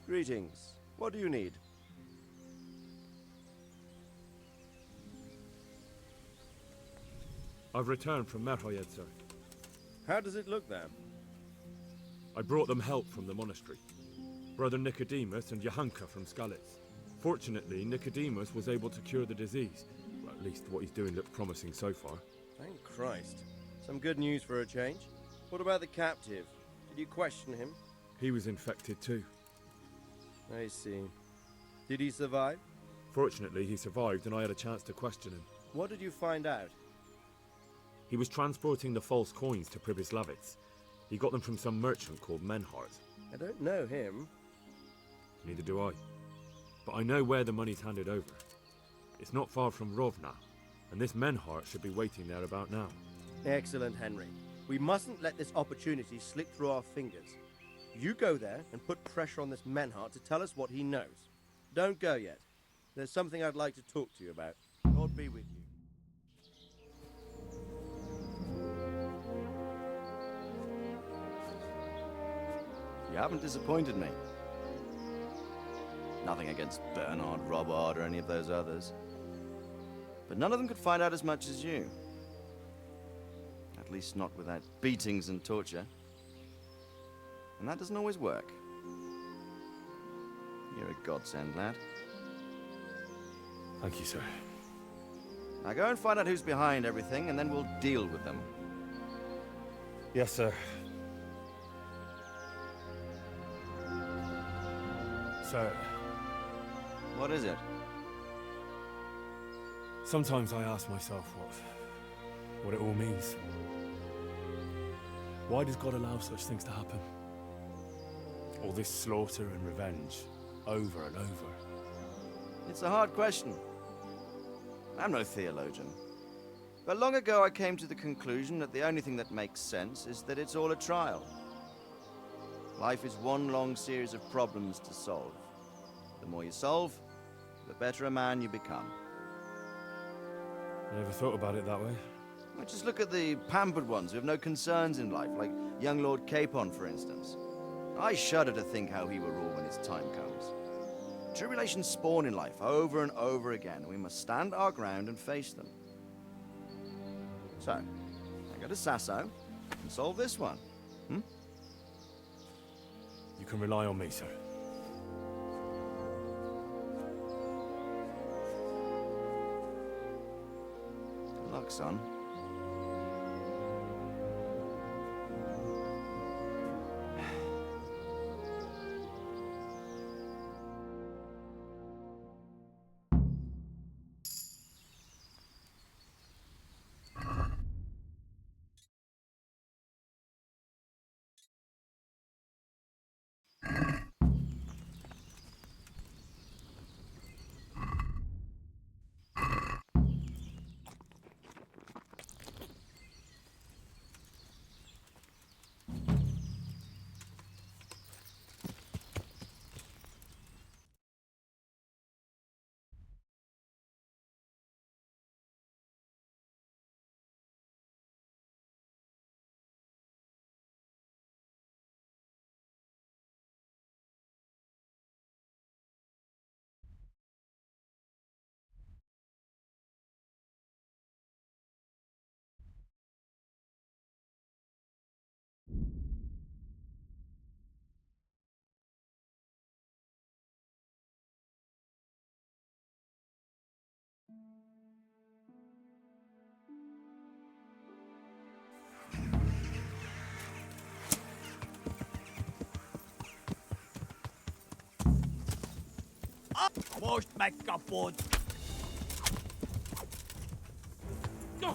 Greetings. What do you need? I've returned from Merhoyed, sir. How does it look there? I brought them help from the monastery. Brother Nicodemus and Johanka from Skalitz. Fortunately, Nicodemus was able to cure the disease. Well, at least what he's doing looked promising so far. Thank Christ. Some good news for a change. What about the captive? Did you question him? He was infected too. I see. Did he survive? Fortunately, he survived and I had a chance to question him. What did you find out? He was transporting the false coins to Pribyslavitz. He got them from some merchant called Menhart. I don't know him. Neither do I. But I know where the money's handed over. It's not far from Rovna, and this Menhart should be waiting there about now. Excellent, Henry. We mustn't let this opportunity slip through our fingers. You go there and put pressure on this Menhart to tell us what he knows. Don't go yet. There's something I'd like to talk to you about. God be with you. You haven't disappointed me. Nothing against Bernard, Robert, or any of those others. But none of them could find out as much as you. At least not without beatings and torture. And that doesn't always work. You're a godsend, lad. Thank you, sir. Now go and find out who's behind everything, and then we'll deal with them. Yes, sir. Sir. What is it? Sometimes I ask myself what it all means. Why does God allow such things to happen? All this slaughter and revenge, over and over. It's a hard question. I'm no theologian. But long ago I came to the conclusion that the only thing that makes sense is that it's all a trial. Life is one long series of problems to solve. The more you solve, the better a man you become. I never thought about it that way. Well, just look at the pampered ones who have no concerns in life, like young Lord Capon, for instance. I shudder to think how he will rule when his time comes. Tribulations spawn in life over and over again, and we must stand our ground and face them. So, I go to Sasso and solve this one. You can rely on me, sir. Good luck, son. Most make kapot. A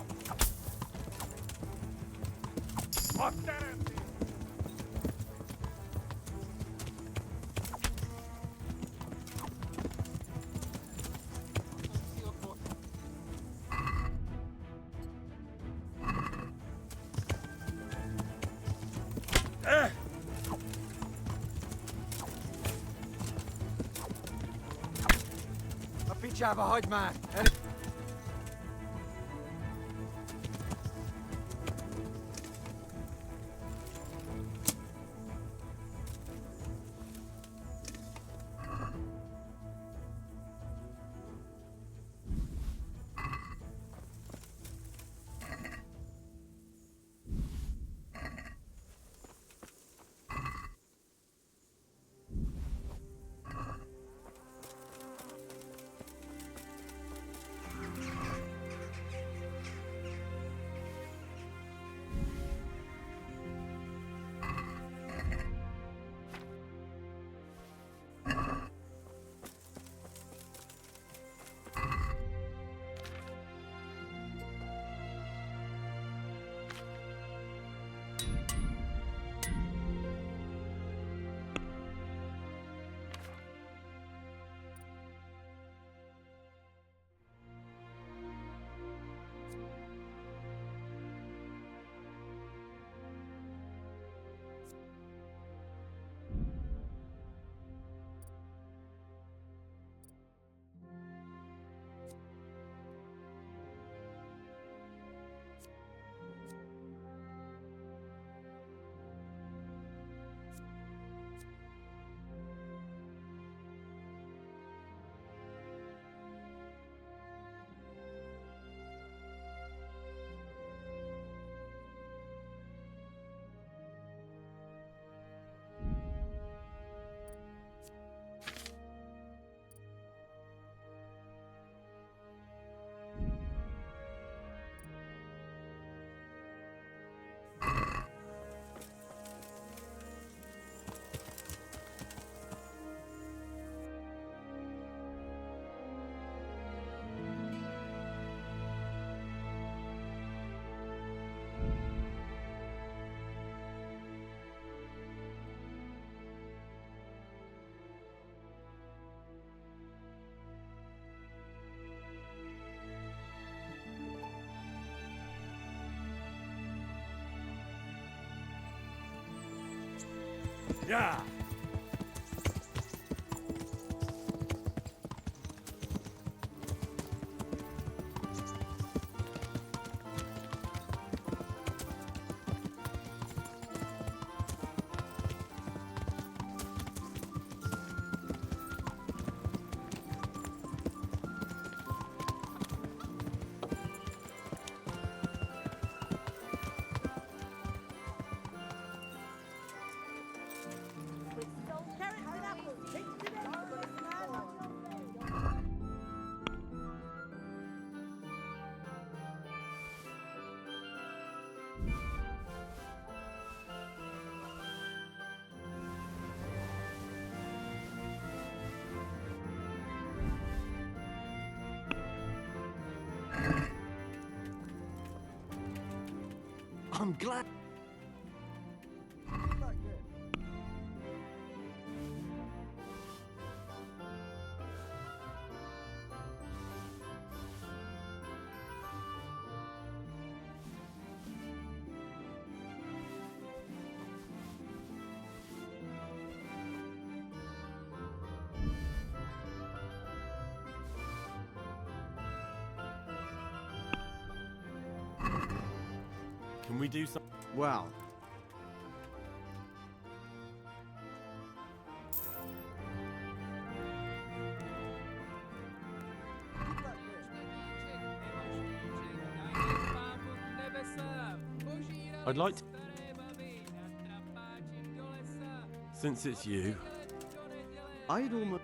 pitch have a hide man. Yeah. I'm glad. Can we do something? Well, I'd like to... Since it's you, I'd almost...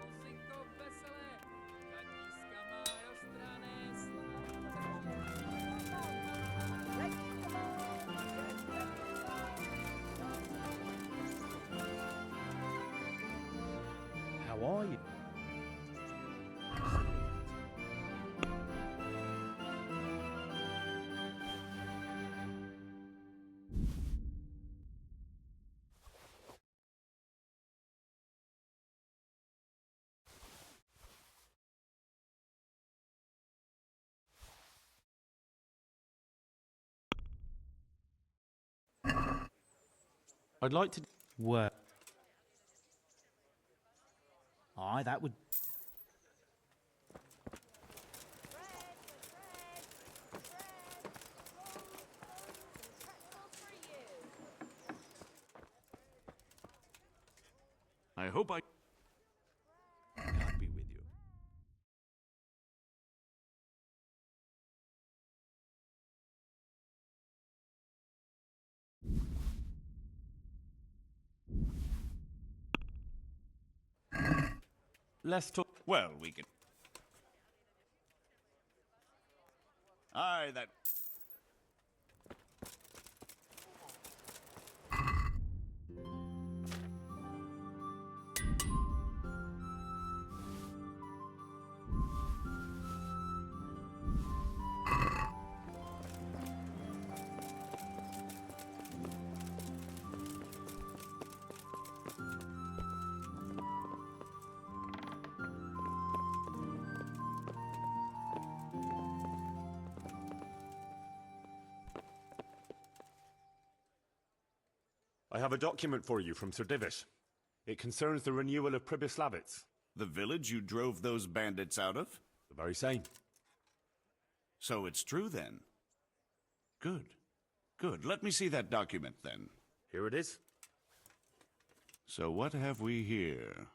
how are you? I'd like to... Well... Aye, that would... I hope I can't be with you. Let's talk... Well, we can... Aye, that... I have a document for you from Sir Divish. It concerns the renewal of Pribyslavitz. The village you drove those bandits out of? The very same. So it's true, then? Good. Good. Let me see that document, then. Here it is. So what have we here?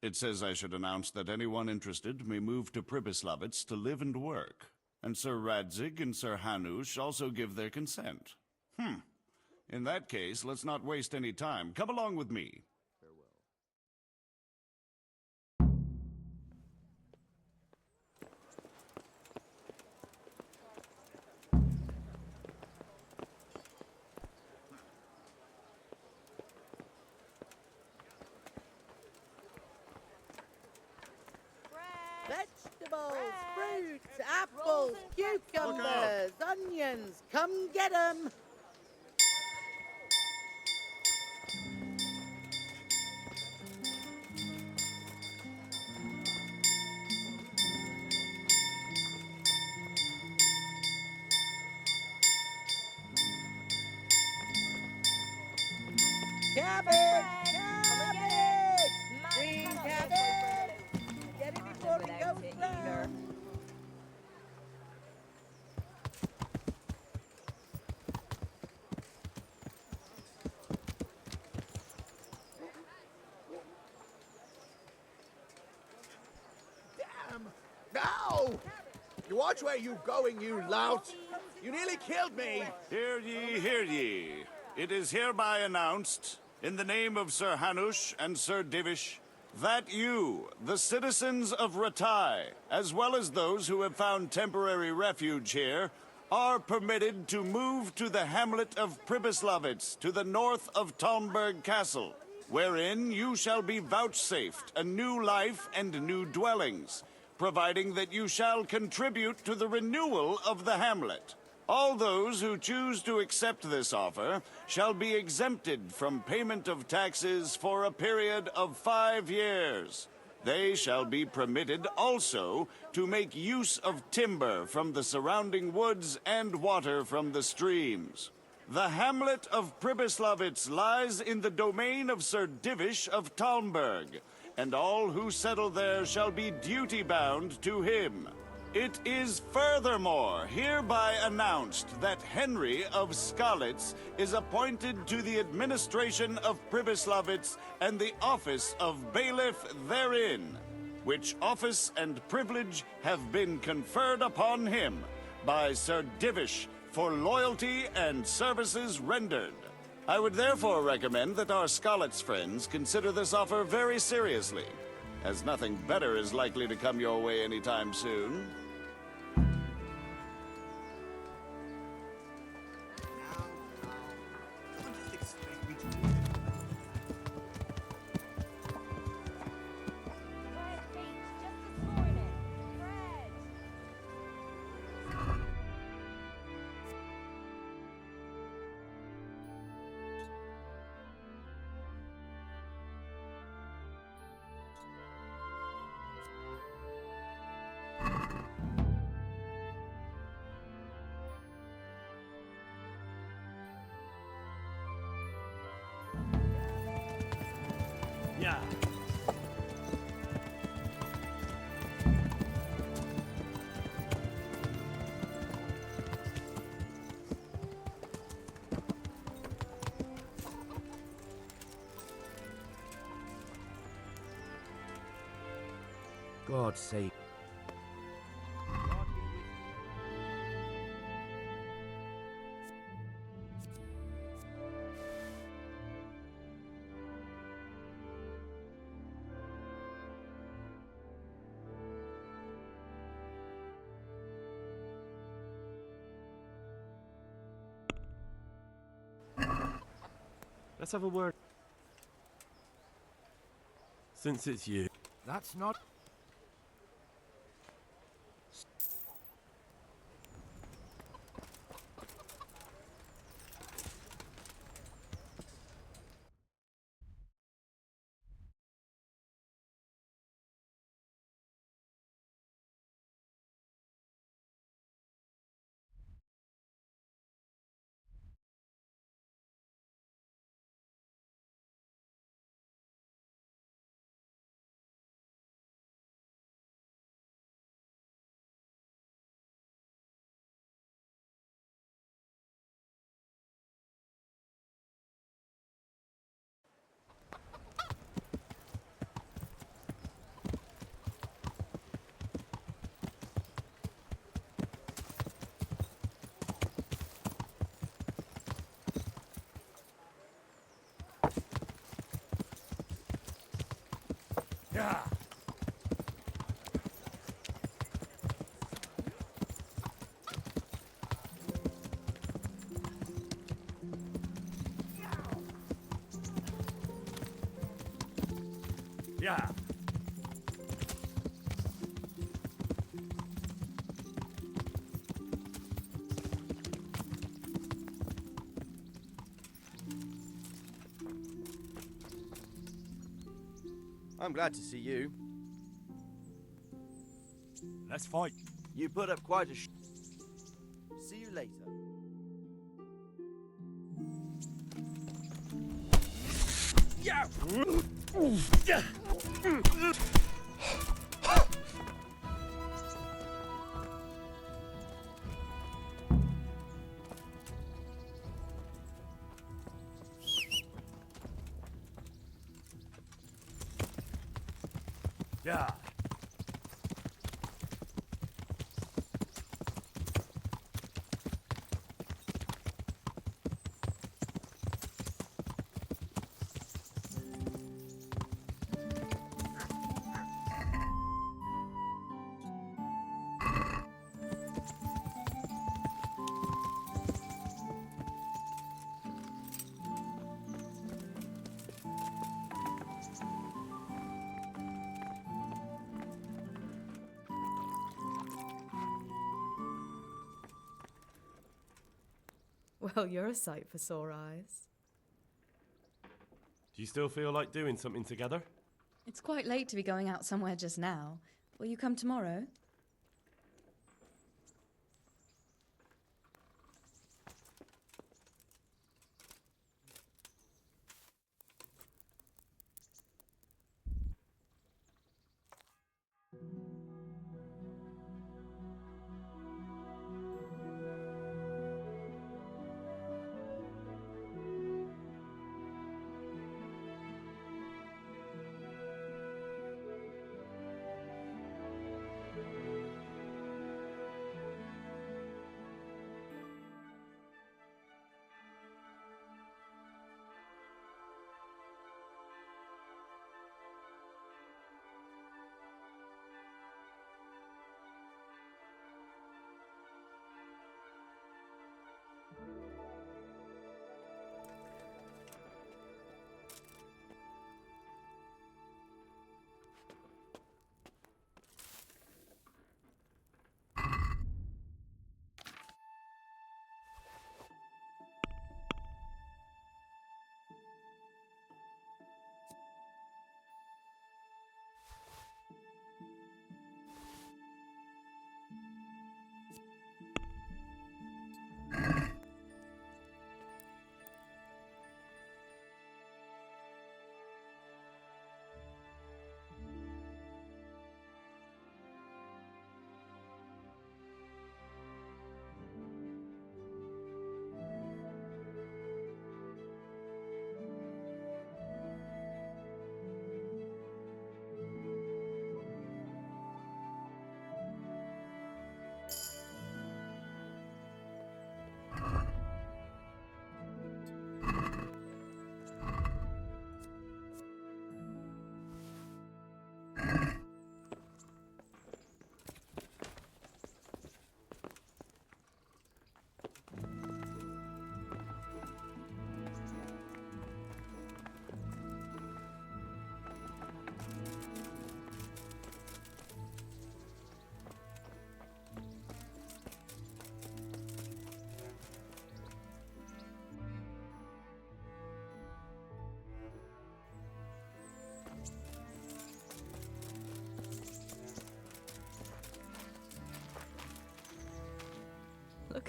It says I should announce that anyone interested may move to Pribyslavitz to live and work. And Sir Radzig and Sir Hanush also give their consent. In that case, let's not waste any time. Come along with me. Vegetables, fruits, apples, cucumbers, onions. Come get 'em. Cabbage! Cabbage! Green cabbage! Get it before it goes brown. Damn! No! You watch where you going, you lout! You nearly killed me! Hear ye, hear ye. It is hereby announced, in the name of Sir Hanush and Sir Divish, that you, the citizens of Ratai, as well as those who have found temporary refuge here, are permitted to move to the hamlet of Pribyslavitz to the north of Talmberg Castle, wherein you shall be vouchsafed a new life and new dwellings, providing that you shall contribute to the renewal of the hamlet. All those who choose to accept this offer shall be exempted from payment of taxes for a period of 5 years. They shall be permitted also to make use of timber from the surrounding woods and water from the streams. The hamlet of Pribyslavitz lies in the domain of Sir Divish of Talmberg, and all who settle there shall be duty-bound to him. It is furthermore hereby announced that Henry of Skalitz is appointed to the administration of Pribyslavitz and the office of bailiff therein, which office and privilege have been conferred upon him by Sir Divish for loyalty and services rendered. I would therefore recommend that our Skalitz friends consider this offer very seriously, as nothing better is likely to come your way anytime soon. God save. Let's have a word. Since it's you. That's not... Yeah. Yeah. I'm glad to see you. Let's fight. You put up quite a See you later. Yeah. Yeah. Well, you're a sight for sore eyes. Do you still feel like doing something together? It's quite late to be going out somewhere just now. Will you come tomorrow?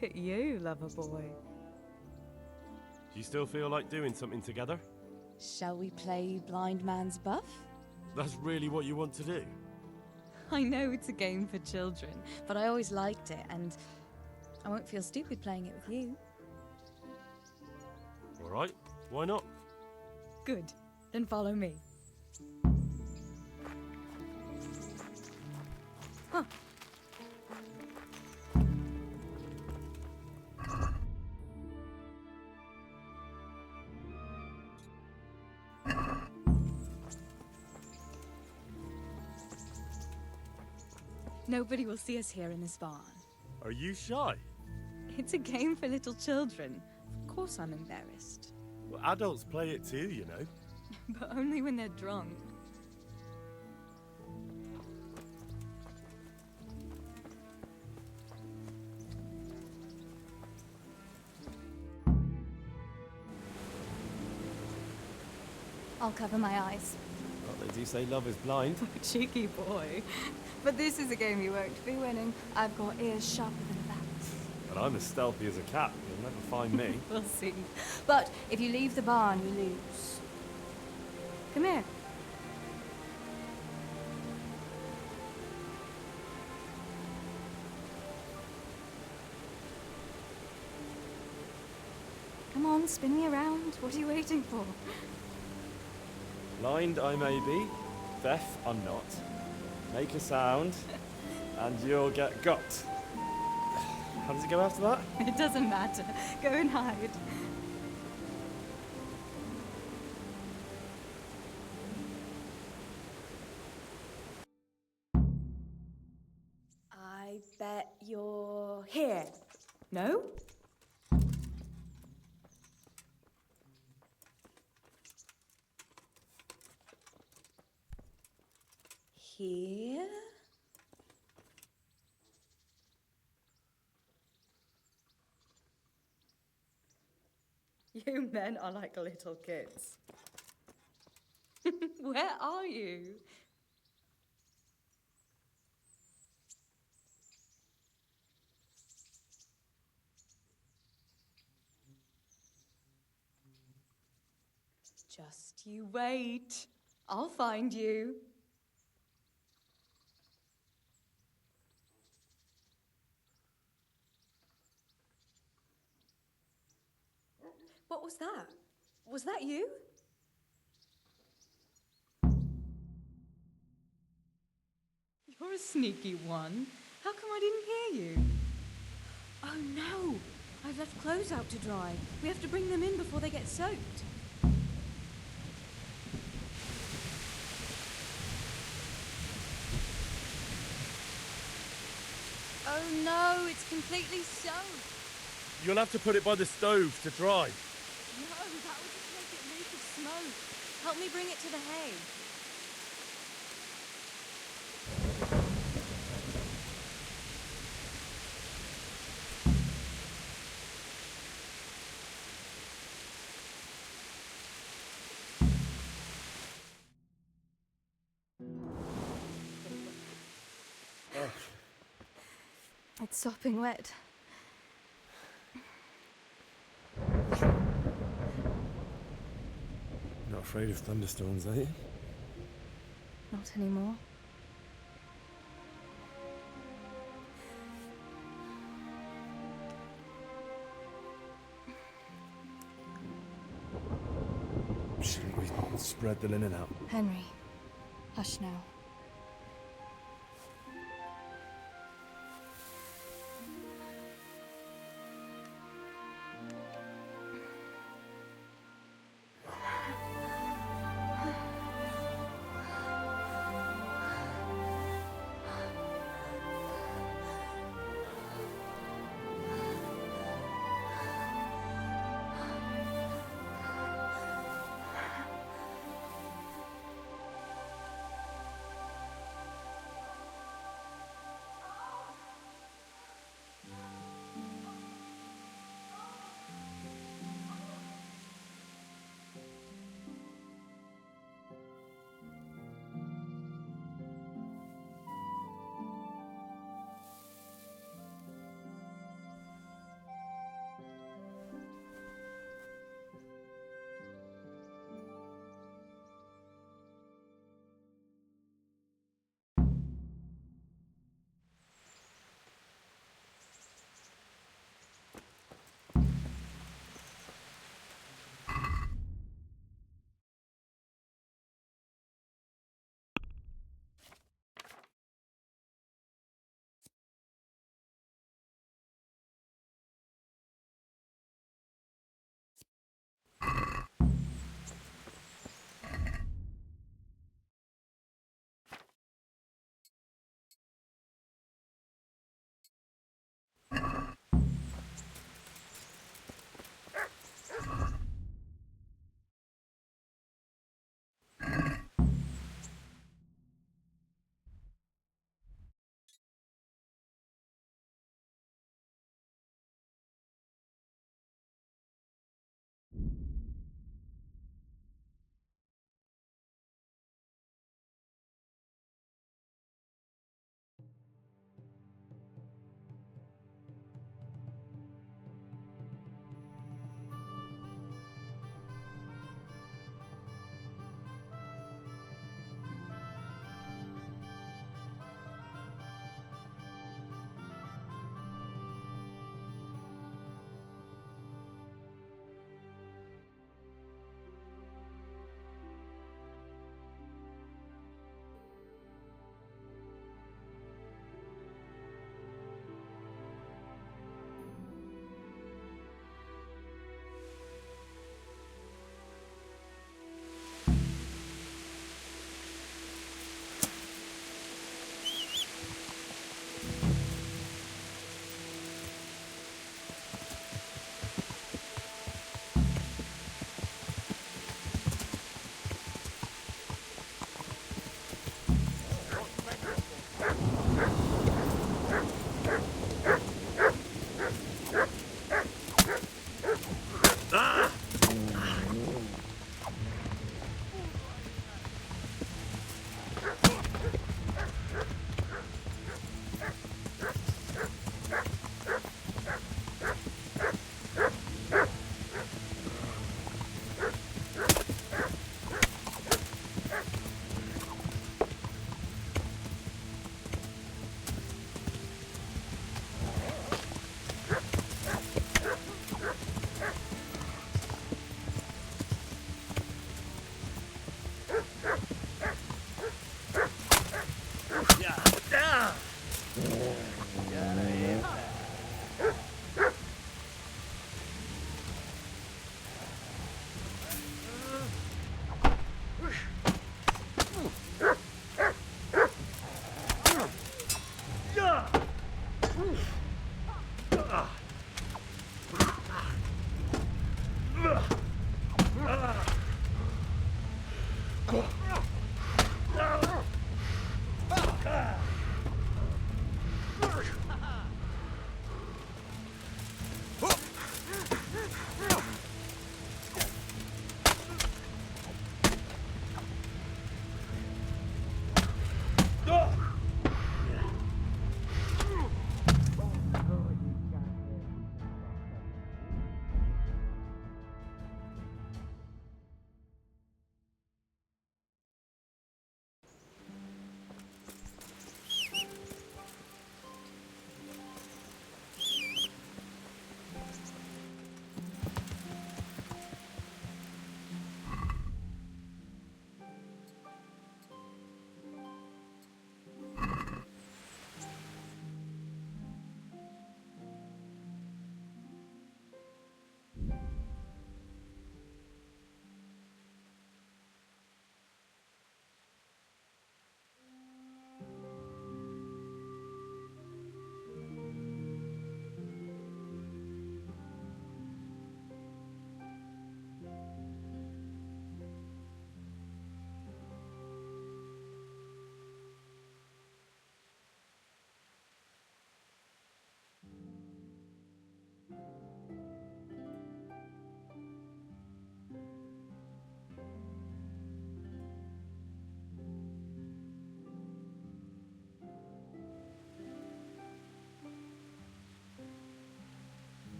Look at you, lover boy. Do you still feel like doing something together? Shall we play Blind Man's Buff? That's really what you want to do? I know it's a game for children, but I always liked it, and I won't feel stupid playing it with you. All right, why not? Good. Then follow me. Huh. Nobody will see us here in this barn. Are you shy? It's a game for little children. Of course I'm embarrassed. Well, adults play it too, you know. But only when they're drunk. I'll cover my eyes. Well, they do say love is blind. Cheeky boy. But this is a game you won't be winning. I've got ears sharper than a bat's. But I'm as stealthy as a cat. You'll never find me. We'll see. But if you leave the barn, you lose. Come here. Come on, spin me around. What are you waiting for? Blind I may be, deaf I'm not. Make a sound, and you'll get got. How does it go after that? It doesn't matter. Go and hide. I bet you're here. No? Here? You men are like little kids. Where are you? Just you wait. I'll find you. What was that? Was that you? You're a sneaky one. How come I didn't hear you? Oh no! I've left clothes out to dry. We have to bring them in before they get soaked. Oh no, it's completely soaked. You'll have to put it by the stove to dry. No, that would just make it reek of smoke. Help me bring it to the hay. It's sopping wet. Not afraid of thunderstorms, are you? Not anymore. Shouldn't we spread the linen out? Henry, hush now.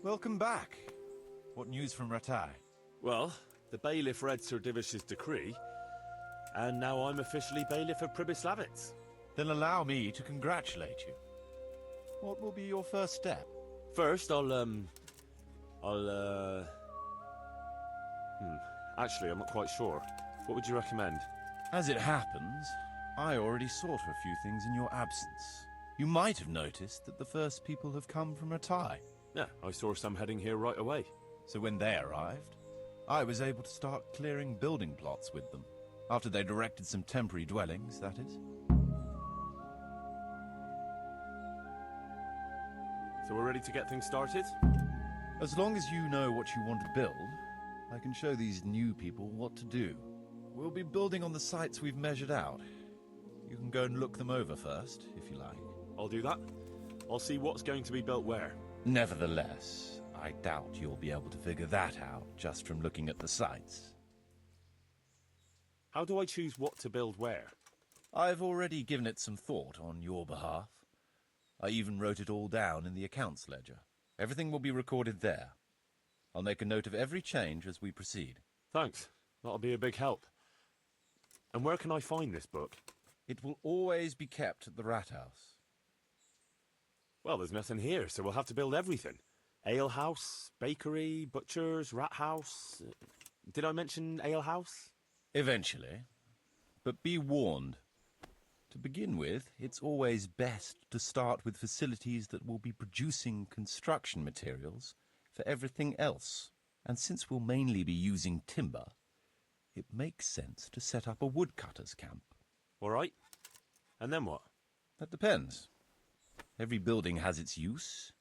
Welcome back. What news from Ratai? Well, the Bailiff read Sir Divish's decree, and now I'm officially Bailiff of Pribyslavitz. Then allow me to congratulate you. What will be your first step? First, actually, I'm not quite sure. What would you recommend? As it happens, I already sought a few things in your absence. You might have noticed that the first people have come from Ratai. Yeah, I saw some heading here right away. So when they arrived, I was able to start clearing building plots with them. After they'd erected some temporary dwellings, that is. So we're ready to get things started? As long as you know what you want to build, I can show these new people what to do. We'll be building on the sites we've measured out. You can go and look them over first, if you like. I'll do that. I'll see what's going to be built where. Nevertheless, I doubt you'll be able to figure that out just from looking at the sites. How do I choose what to build where? I've already given it some thought on your behalf. I even wrote it all down in the accounts ledger. Everything will be recorded there. I'll make a note of every change as we proceed. Thanks. That'll be a big help. And where can I find this book? It will always be kept at the Rat House. Well, there's nothing here, so we'll have to build everything. Ale house, bakery, butchers, rat house. Did I mention ale house? Eventually. But be warned. To begin with, it's always best to start with facilities that will be producing construction materials for everything else. And since we'll mainly be using timber, it makes sense to set up a woodcutter's camp. All right. And then what? That depends. Every building has its use,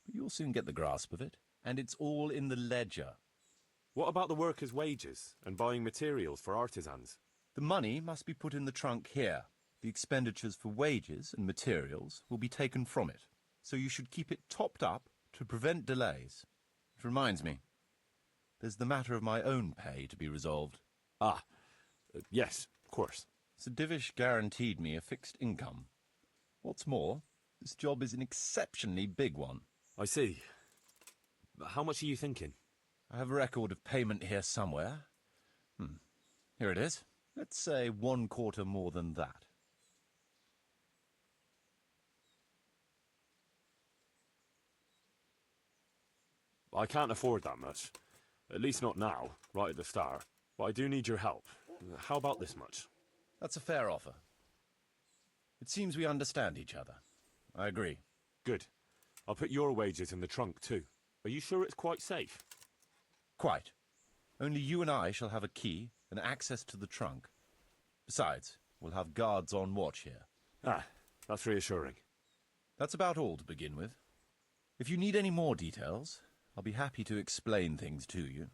but you'll soon get the grasp of it, and it's all in the ledger. What about the workers' wages and buying materials for artisans? The money must be put in the trunk here. The expenditures for wages and materials will be taken from it, so you should keep it topped up to prevent delays. It reminds me, there's the matter of my own pay to be resolved. Yes, of course. Sir Divish guaranteed me a fixed income. What's more, this job is an exceptionally big one. I see. But how much are you thinking? I have a record of payment here somewhere. Here it is. Let's say 1/4 more than that. I can't afford that much. At least not now, right at the start. But I do need your help. How about this much? That's a fair offer. It seems we understand each other. I agree. Good. I'll put your wages in the trunk too. Are you sure it's quite safe? Quite. Only you and I shall have a key and access to the trunk. Besides, we'll have guards on watch here. That's reassuring. That's about all to begin with. If you need any more details, I'll be happy to explain things to you.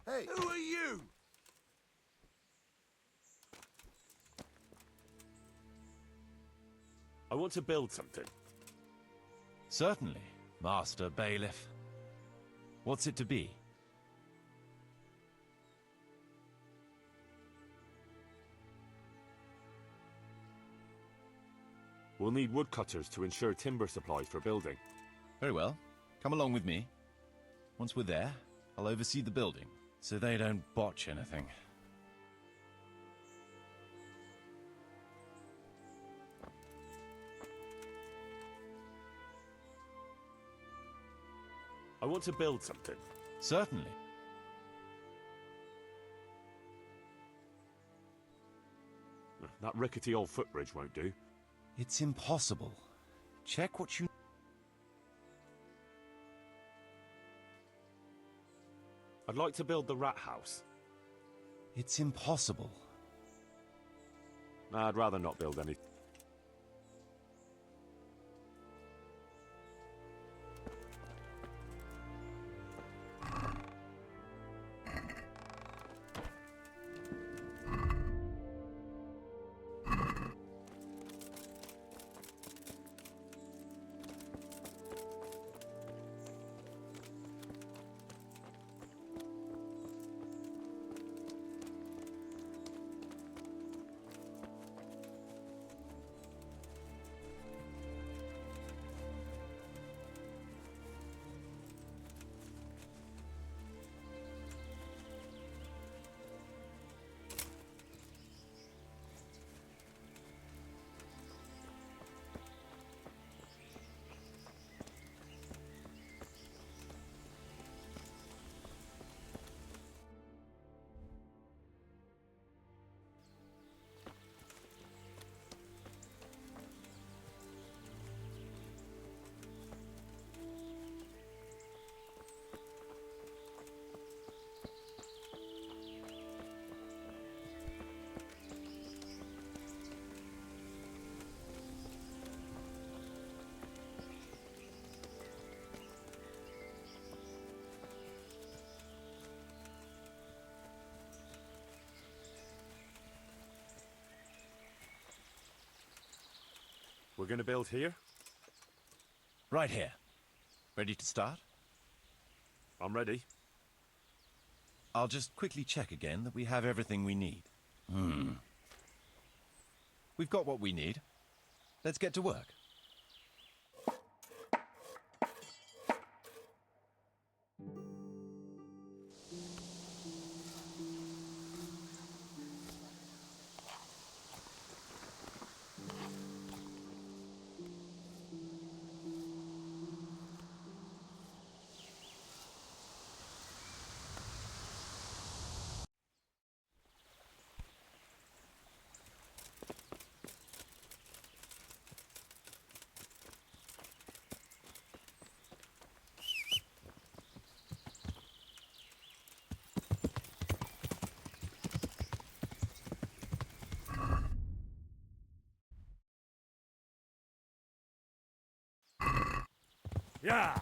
Hey! Who are you? I want to build something. Certainly, Master Bailiff. What's it to be? We'll need woodcutters to ensure timber supplies for building. Very well. Come along with me. Once we're there, I'll oversee the building, so they don't botch anything. I want to build something. Certainly. That rickety old footbridge won't do. It's impossible. Check what you... I'd like to build the rat house. It's impossible. I'd rather not build any. We're going to build here? Right here. Ready to start? I'm ready. I'll just quickly check again that we have everything we need. We've got what we need. Let's get to work. Yeah!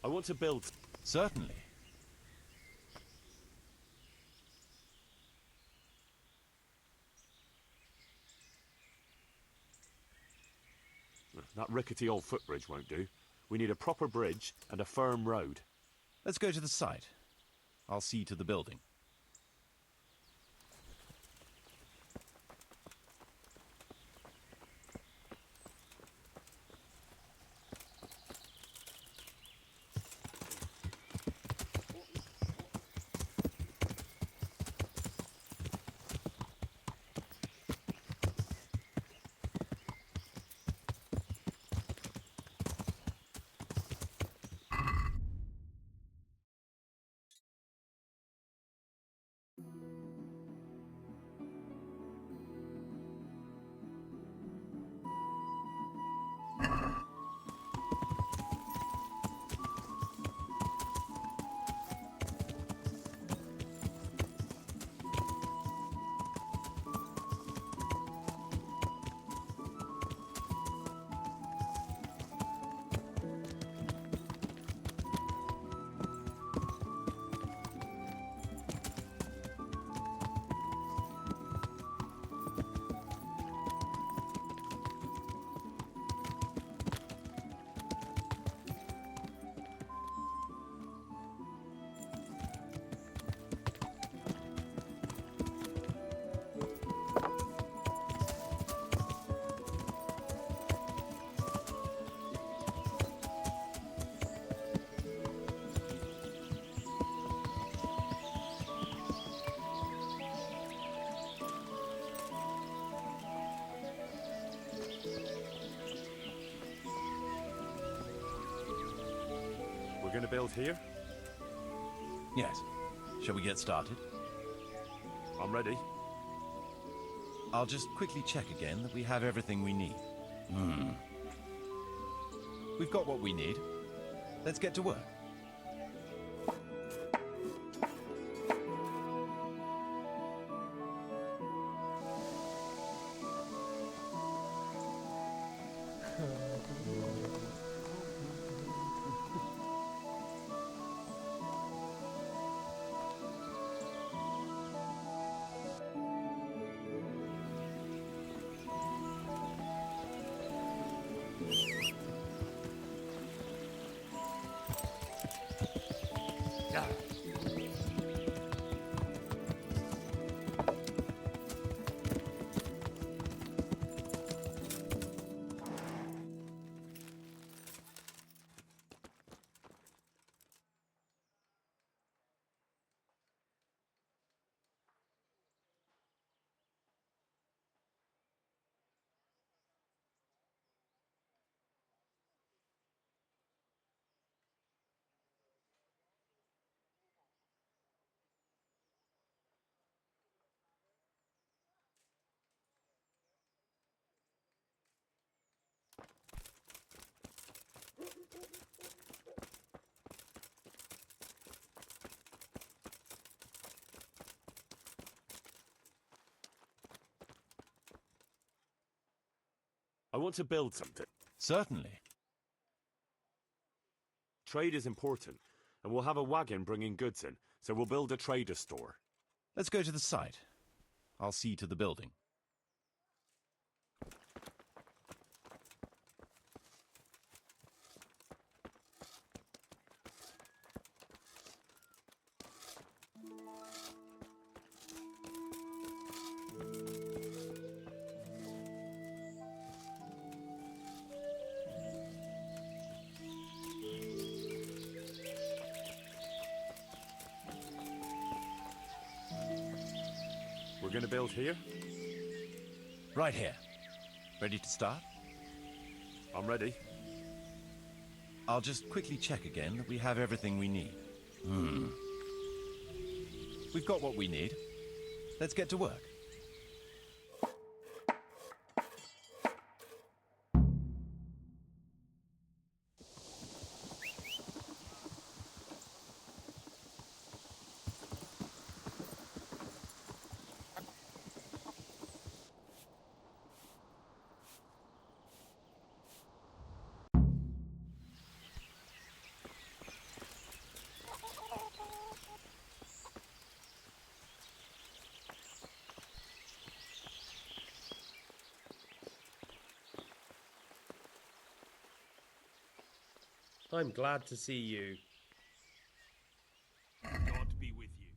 I want to build... Certainly. That rickety old footbridge won't do. We need a proper bridge and a firm road. Let's go to the site. I'll see to the building. We're going to build here? Yes. Shall we get started? I'm ready. I'll just quickly check again that we have everything we need. We've got what we need. Let's get to work. I want to build something. Certainly. Trade is important, and we'll have a wagon bringing goods in, so we'll build a trader store. Let's go to the site. I'll see to the building. We're gonna build here? Right here. Ready to start? I'm ready. I'll just quickly check again that we have everything we need. We've got what we need. Let's get to work. I'm glad to see you. God be with you.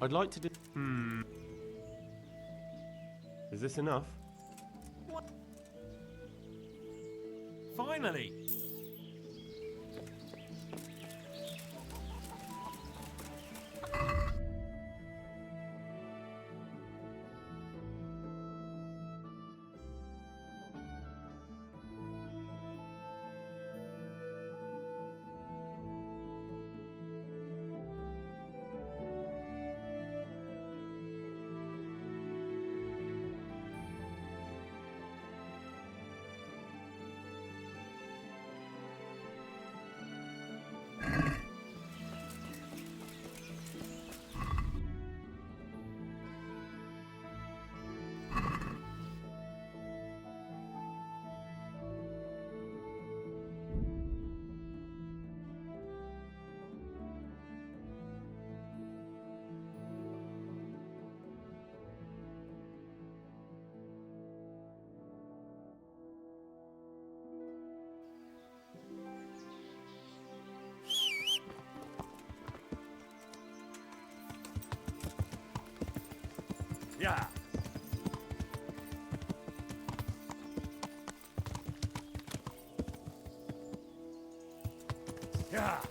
I'd like to do... Is this enough? What? Finally! Yeah. Yeah.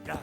Yeah.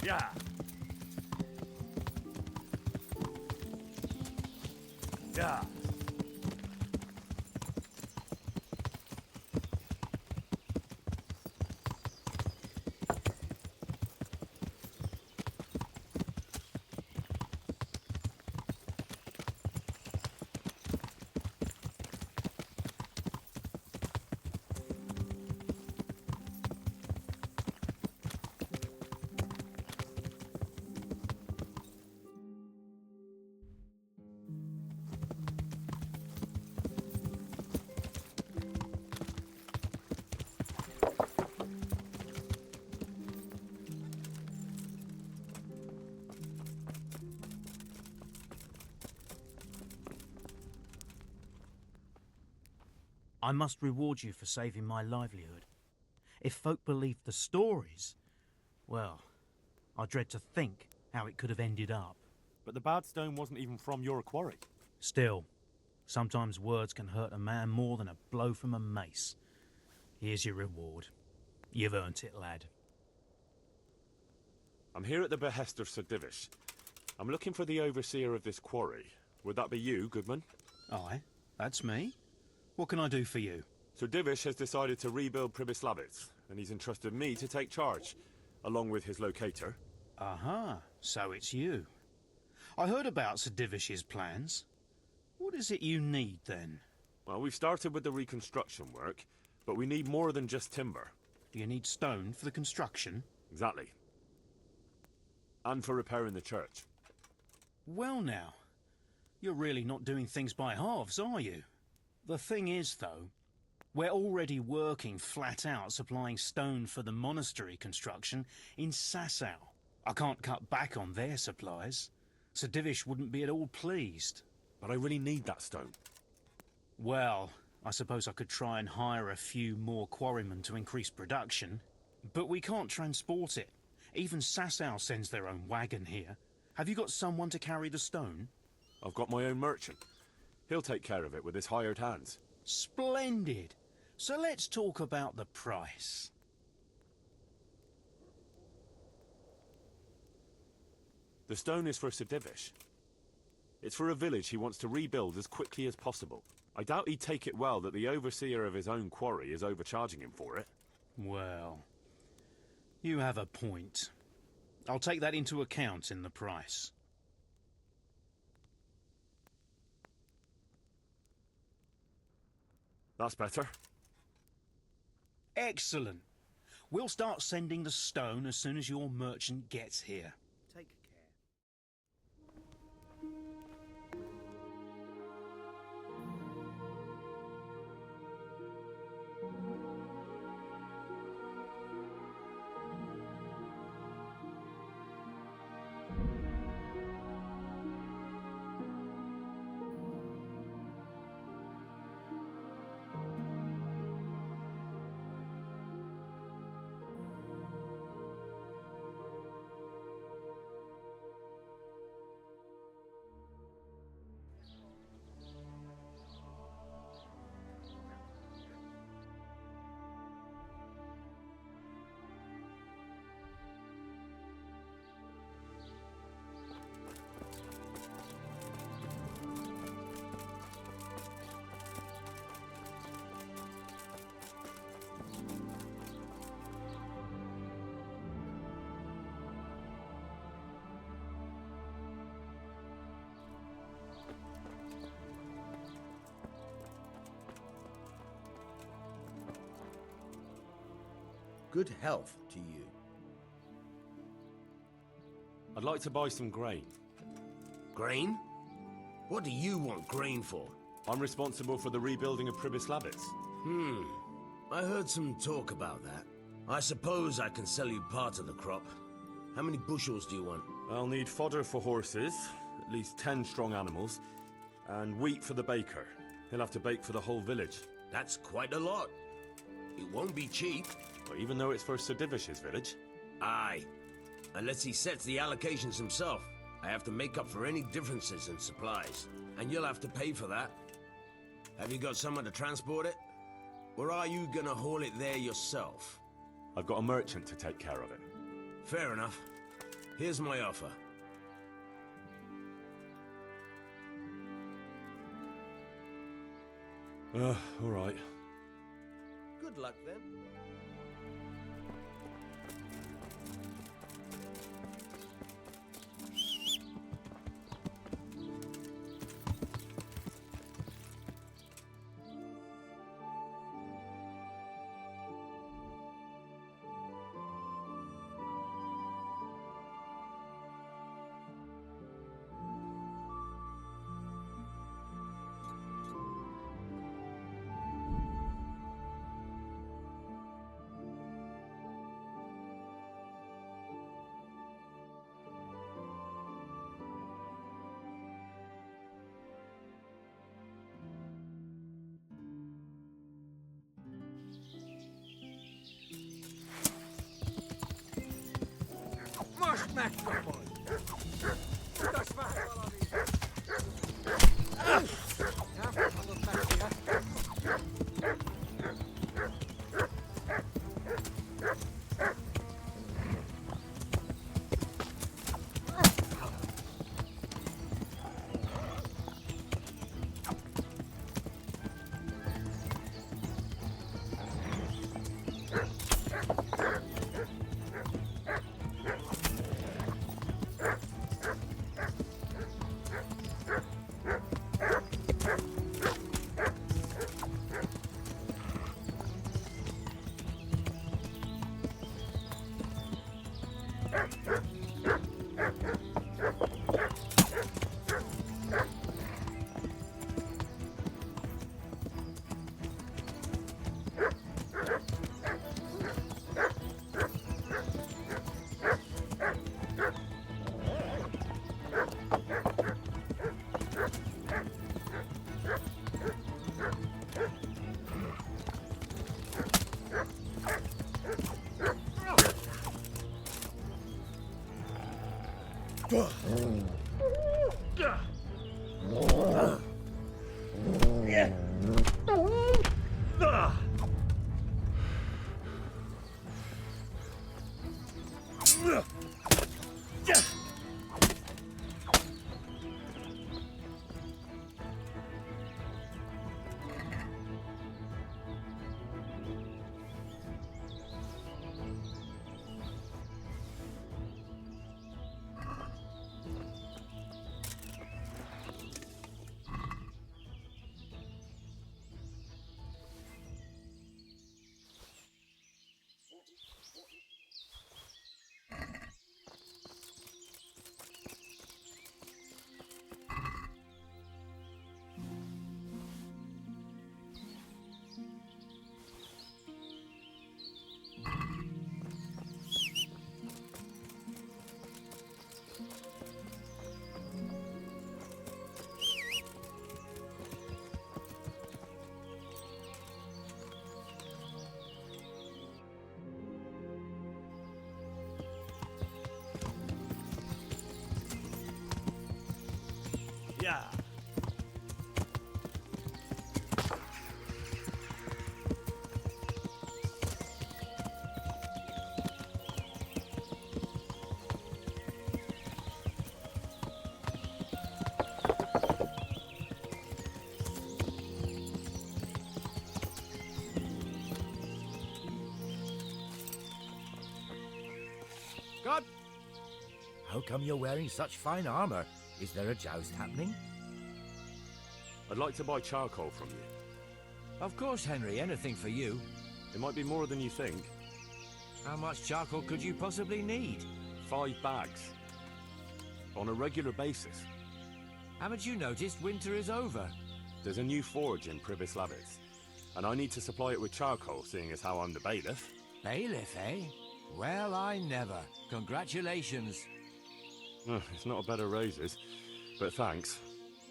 Yeah. Yeah. I must reward you for saving my livelihood. If folk believed the stories, well, I dread to think how it could have ended up. But the bad stone wasn't even from your quarry. Still, sometimes words can hurt a man more than a blow from a mace. Here's your reward. You've earned it, lad. I'm here at the behest of Sir Divish. I'm looking for the overseer of this quarry. Would that be you, Goodman? Aye, that's me. What can I do for you? Sir Divish has decided to rebuild Pribyslavitz, and he's entrusted me to take charge, along with his locator. Aha, so it's you. I heard about Sir Divish's plans. What is it you need, then? Well, we've started with the reconstruction work, but we need more than just timber. You need stone for the construction? Exactly. And for repairing the church. Well now, you're really not doing things by halves, are you? The thing is, though, we're already working flat out supplying stone for the monastery construction in Sasau. I can't cut back on their supplies. Sir Divish wouldn't be at all pleased. But I really need that stone. Well, I suppose I could try and hire a few more quarrymen to increase production. But we can't transport it. Even Sasau sends their own wagon here. Have you got someone to carry the stone? I've got my own merchant. He'll take care of it with his hired hands. Splendid. So let's talk about the price. The stone is for Sir Divish. It's for a village he wants to rebuild as quickly as possible. I doubt he'd take it well that the overseer of his own quarry is overcharging him for it. Well, you have a point. I'll take that into account in the price. That's better. Excellent. We'll start sending the stone as soon as your merchant gets here. Take Good health to you. I'd like to buy some grain. Grain? What do you want grain for? I'm responsible for the rebuilding of Pribyslavitz. I heard some talk about that. I suppose I can sell you part of the crop. How many bushels do you want? I'll need fodder for horses, at least 10 strong animals, and wheat for the baker. He'll have to bake for the whole village. That's quite a lot. It won't be cheap. Well, even though it's for Sir Divish's village. Aye. Unless he sets the allocations himself. I have to make up for any differences in supplies. And you'll have to pay for that. Have you got someone to transport it? Or are you gonna haul it there yourself? I've got a merchant to take care of it. Fair enough. Here's my offer. All right. Good luck then. Marsch, Max, boy! Das war Yeah. God! How come you're wearing such fine armor? Is there a joust happening? I'd like to buy charcoal from you. Of course, Henry. Anything for you. It might be more than you think. How much charcoal could you possibly need? 5 bags. On a regular basis. Haven't you noticed winter is over? There's a new forge in Pribyslavitz, and I need to supply it with charcoal, seeing as how I'm the bailiff. Bailiff, eh? Well, I never. Congratulations. It's not a bed of roses, but thanks.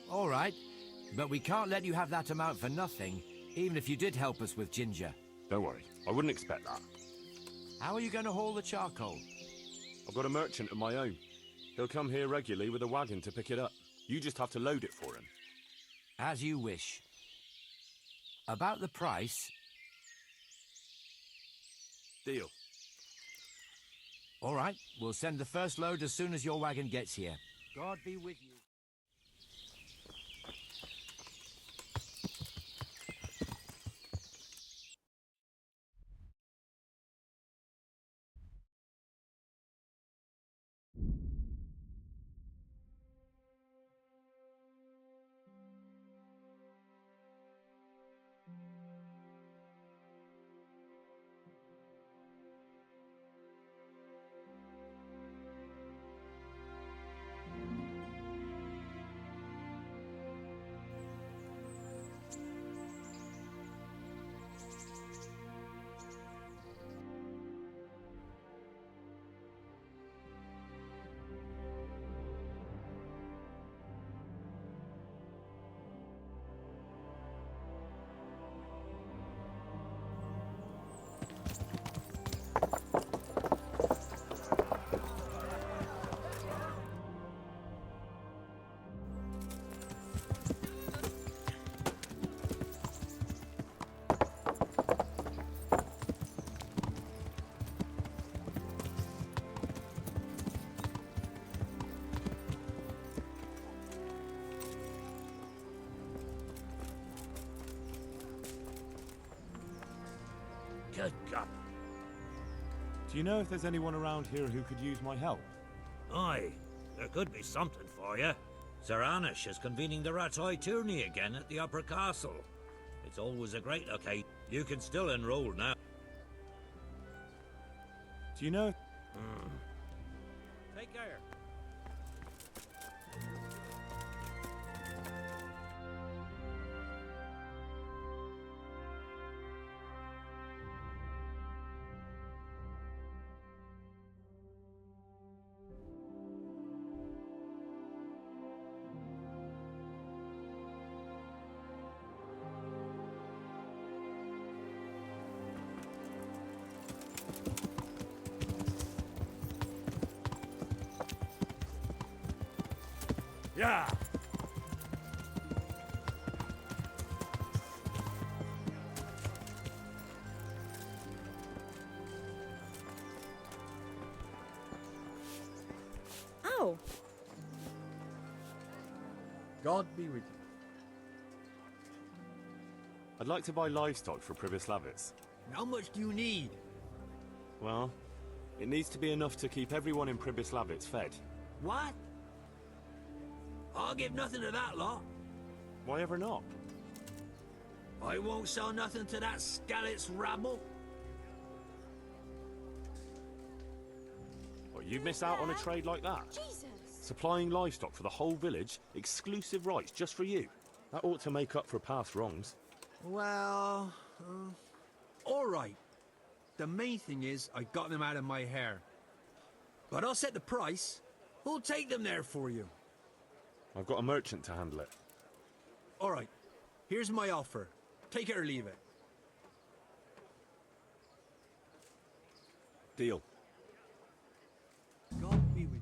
All right, but we can't let you have that amount for nothing, even if you did help us with ginger. Don't worry, I wouldn't expect that. How are you going to haul the charcoal? I've got a merchant of my own. He'll come here regularly with a wagon to pick it up. You just have to load it for him. As you wish. About the price... Deal. All right, we'll send the first load as soon as your wagon gets here. God be with you. Good God. Do you know if there's anyone around here who could use my help? Aye, there could be something for you. Sir Anish is convening the Rattay tourney again at the Upper Castle. It's always a great occasion. You can still enroll now. Do you know? Take care. Yeah. Oh. God be with you. I'd like to buy livestock for Pribyslavitz. How much do you need? Well, it needs to be enough to keep everyone in Pribyslavitz fed. What? I'll give nothing to that lot. Why ever not? I won't sell nothing to that Skalitz rabble. Well, you miss out on a trade like that. Jesus! Supplying livestock for the whole village, exclusive rights just for you. That ought to make up for past wrongs. Well, all right. The main thing is I got them out of my hair. But I'll set the price. Who'll take them there for you? I've got a merchant to handle it. All right. Here's my offer. Take it or leave it. Deal. God be with you.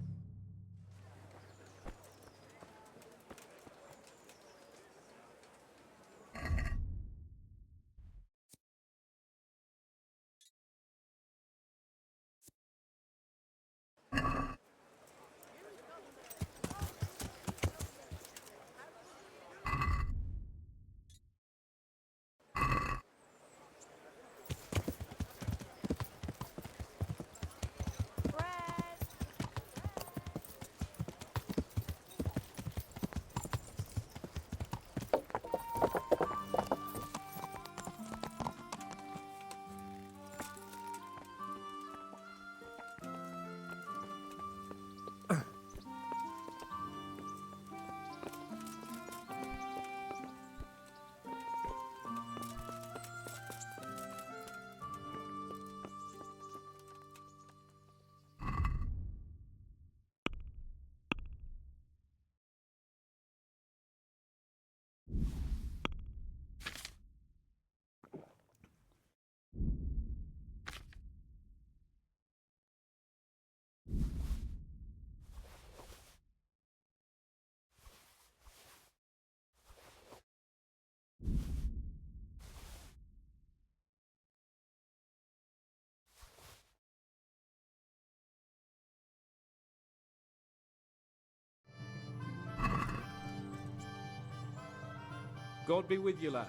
God be with you, lad.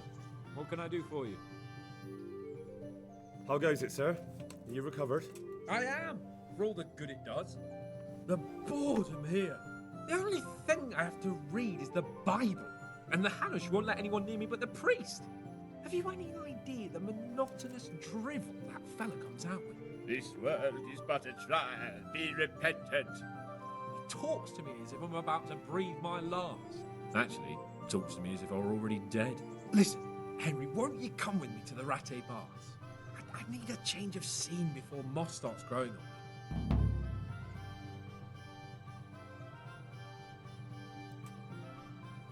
What can I do for you? How goes it, sir? Are you recovered? I am, for all the good it does. The boredom here. The only thing I have to read is the Bible, and the Hanush won't let anyone near me but the priest. Have you any idea the monotonous drivel that fella comes out with? This world is but a trial. Be repentant. He talks to me as if I'm about to breathe my last. Actually, he talks to me as if I were already dead. Listen, Henry, won't you come with me to the Rattay Bars? I need a change of scene before moss starts growing on me.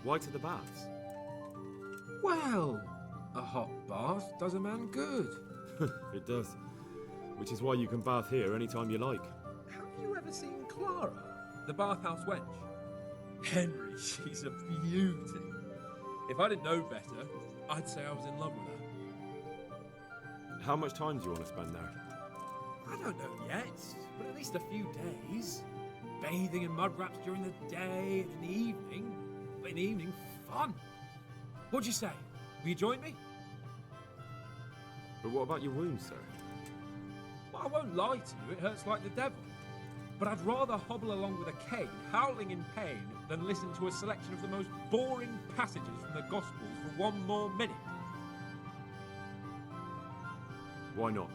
Why to the baths? Well, a hot bath does a man good. It does. Which is why you can bath here anytime you like. Have you ever seen Clara, the bathhouse wench? Henry, she's a beauty. If I didn't know better, I'd say I was in love with her. How much time do you want to spend there? I don't know yet, but at least a few days. Bathing in mud wraps during the day, and in the evening. But in the evening, fun. What'd you say? Will you join me? But what about your wounds, sir? Well, I won't lie to you, it hurts like the devil. But I'd rather hobble along with a cane, howling in pain, than listen to a selection of the most boring passages from the Gospels for one more minute. Why not?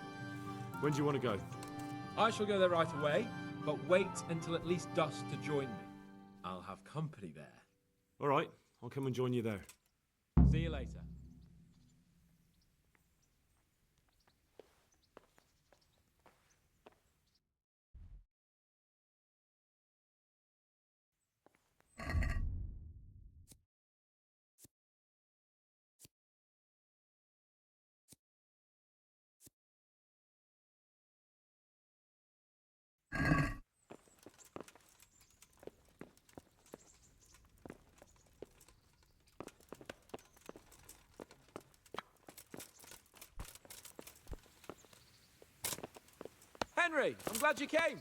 When do you want to go? I shall go there right away, but wait until at least dusk to join me. I'll have company there. All right, I'll come and join you there. See you later. Henry, I'm glad you came.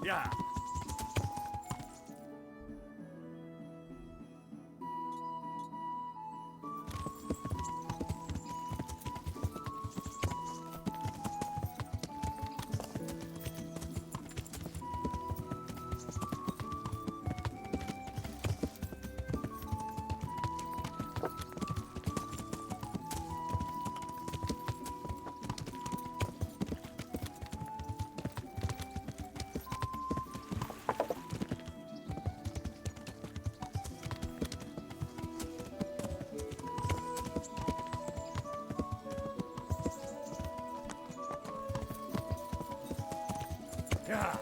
Yeah. Yeah.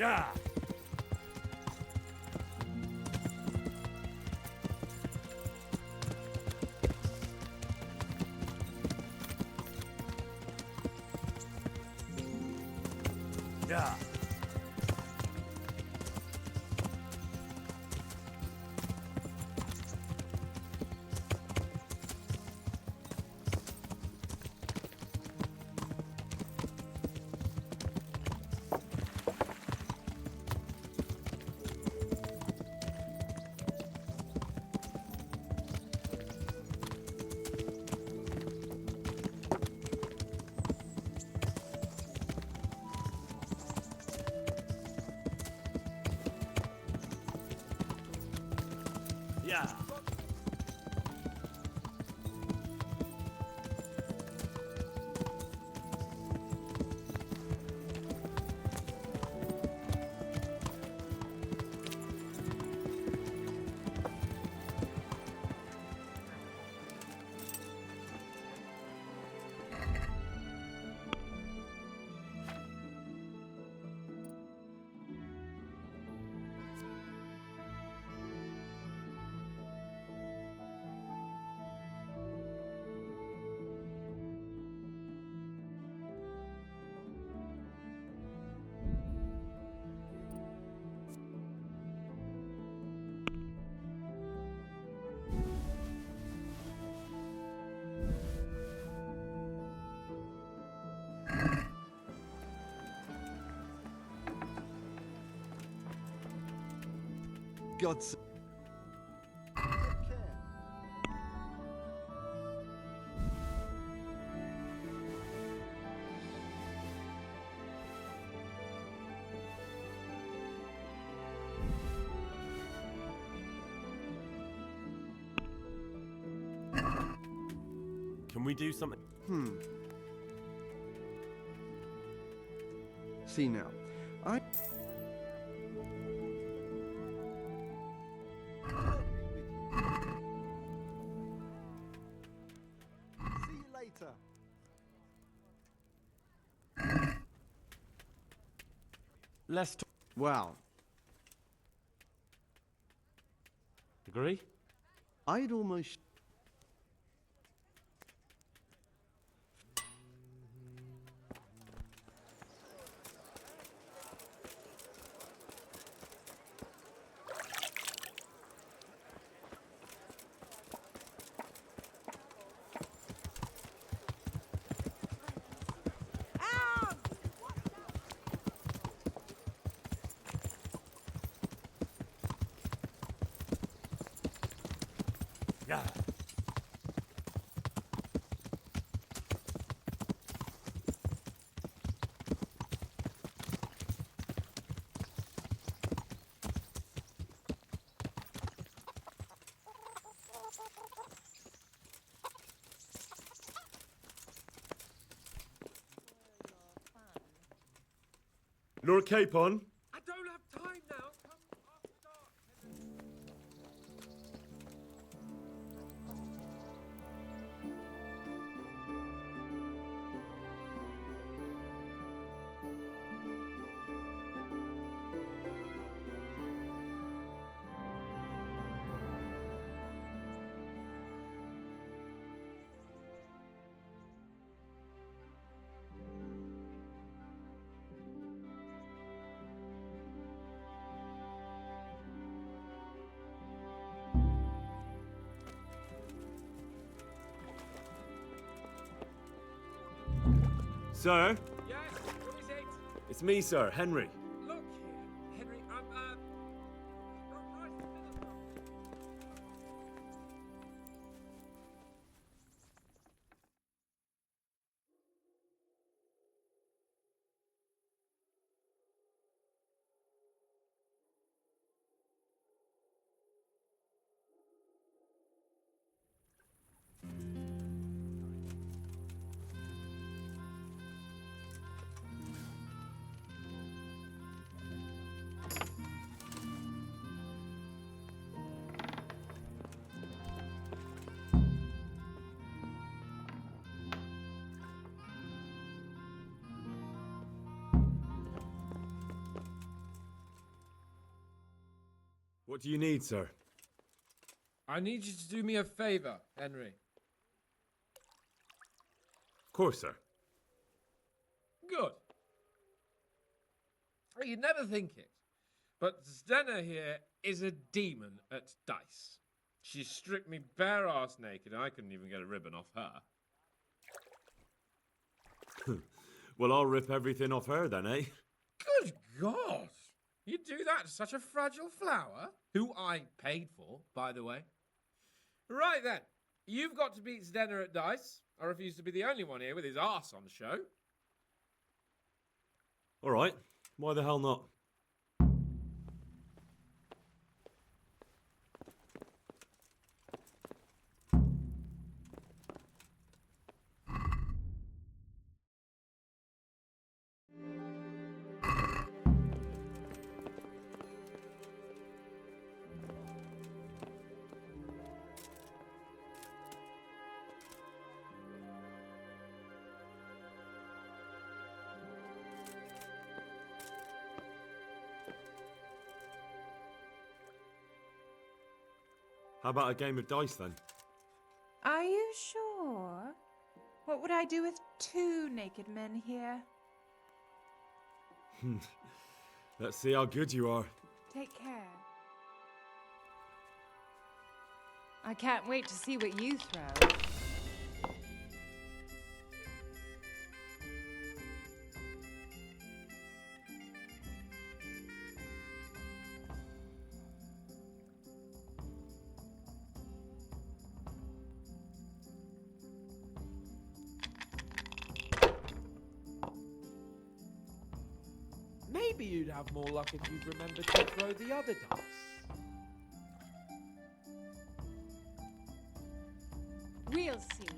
Yeah. Yeah. Yeah. God's. Can we do something? See now, I. See you later. Let's talk. Well, Agree? I'd almost. Yeah. Lord Capon? I don't have time now. Sir? Yes, what is it? It's me, sir, Henry. Look here, Henry, What do you need, sir? I need you to do me a favor, Henry. Of course, sir. Good. You'd never think it. But Zdenna here is a demon at dice. She stripped me bare ass naked and I couldn't even get a ribbon off her. Well, I'll rip everything off her then, eh? Good God! You'd do that to such a fragile flower? Who I paid for, by the way. Right then, you've got to beat Zdenna at dice. I refuse to be the only one here with his arse on show. All right. Why the hell not? How about a game of dice then? Are you sure? What would I do with 2 naked men here? Let's see how good you are. Take care. I can't wait to see what you throw. Maybe you'd have more luck if you'd remembered to throw the other dice. We'll see.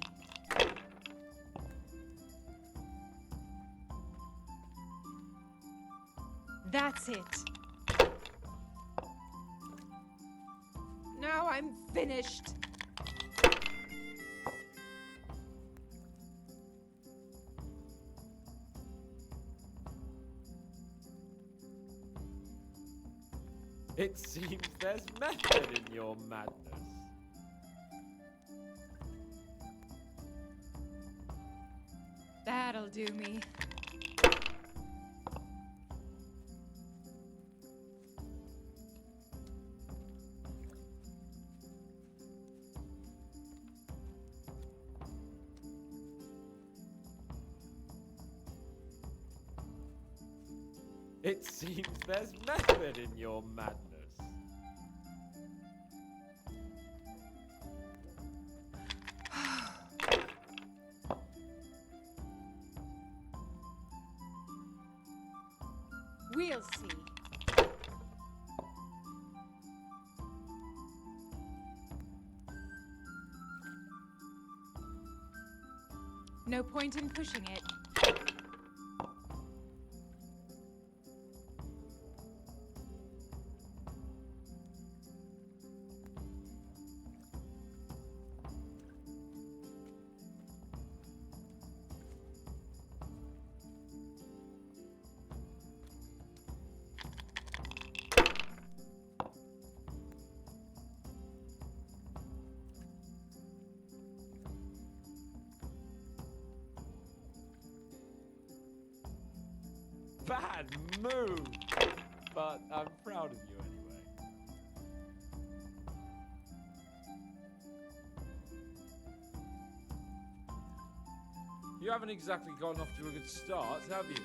That's it. Now I'm finished. It seems there's method in your madness. That'll do me. It seems there's method in your madness. We'll see. No point in pushing it. Bad move! But I'm proud of you anyway. You haven't exactly gotten off to a good start, have you?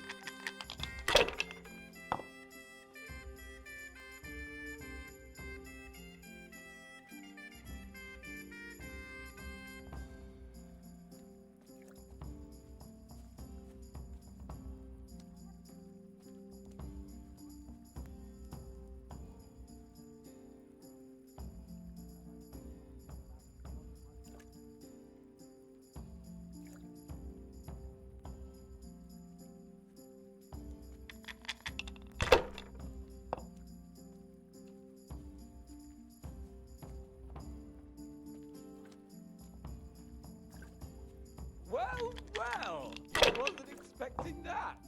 Well, well, I wasn't expecting that.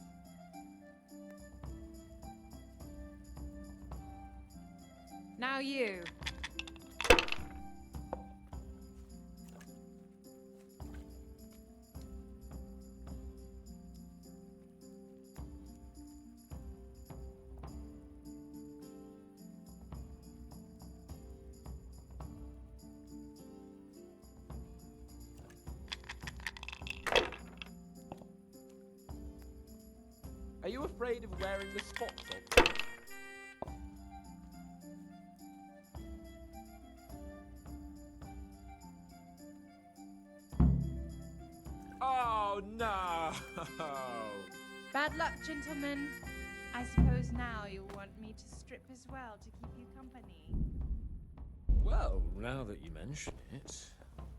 Now you. you afraid of wearing the spots off? Oh no! Bad luck, gentlemen. I suppose now you'll want me to strip as well to keep you company. Well, now that you mention it.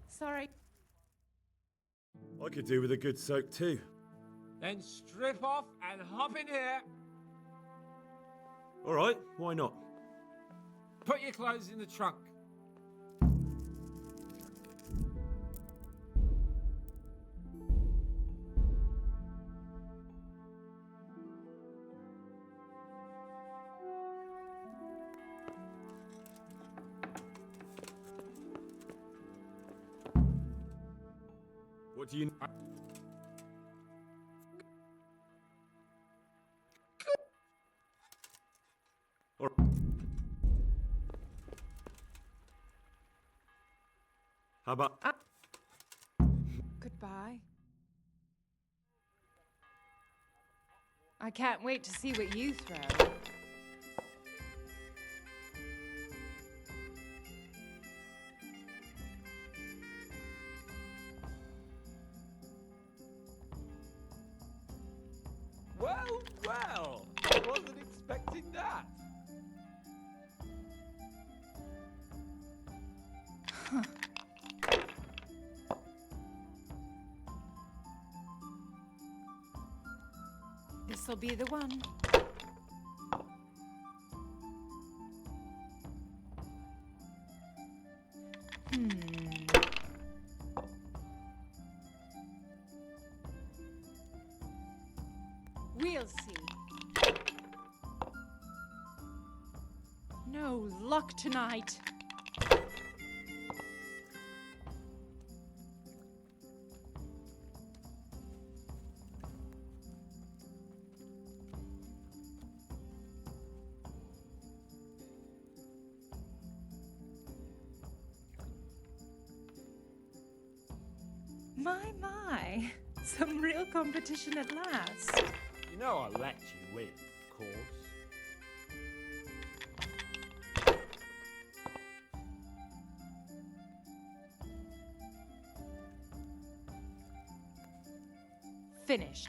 Sorry. I could do with a good soak too. Then strip off and hop in here. All right, why not? Put your clothes in the trunk. What do you... Or... How about... Goodbye. I can't wait to see what you throw. Well, well, I wasn't expecting that. Huh. This'll be the one. We'll see. No luck tonight. My. Some real competition at last. You know I'll let you win, of course. Finished.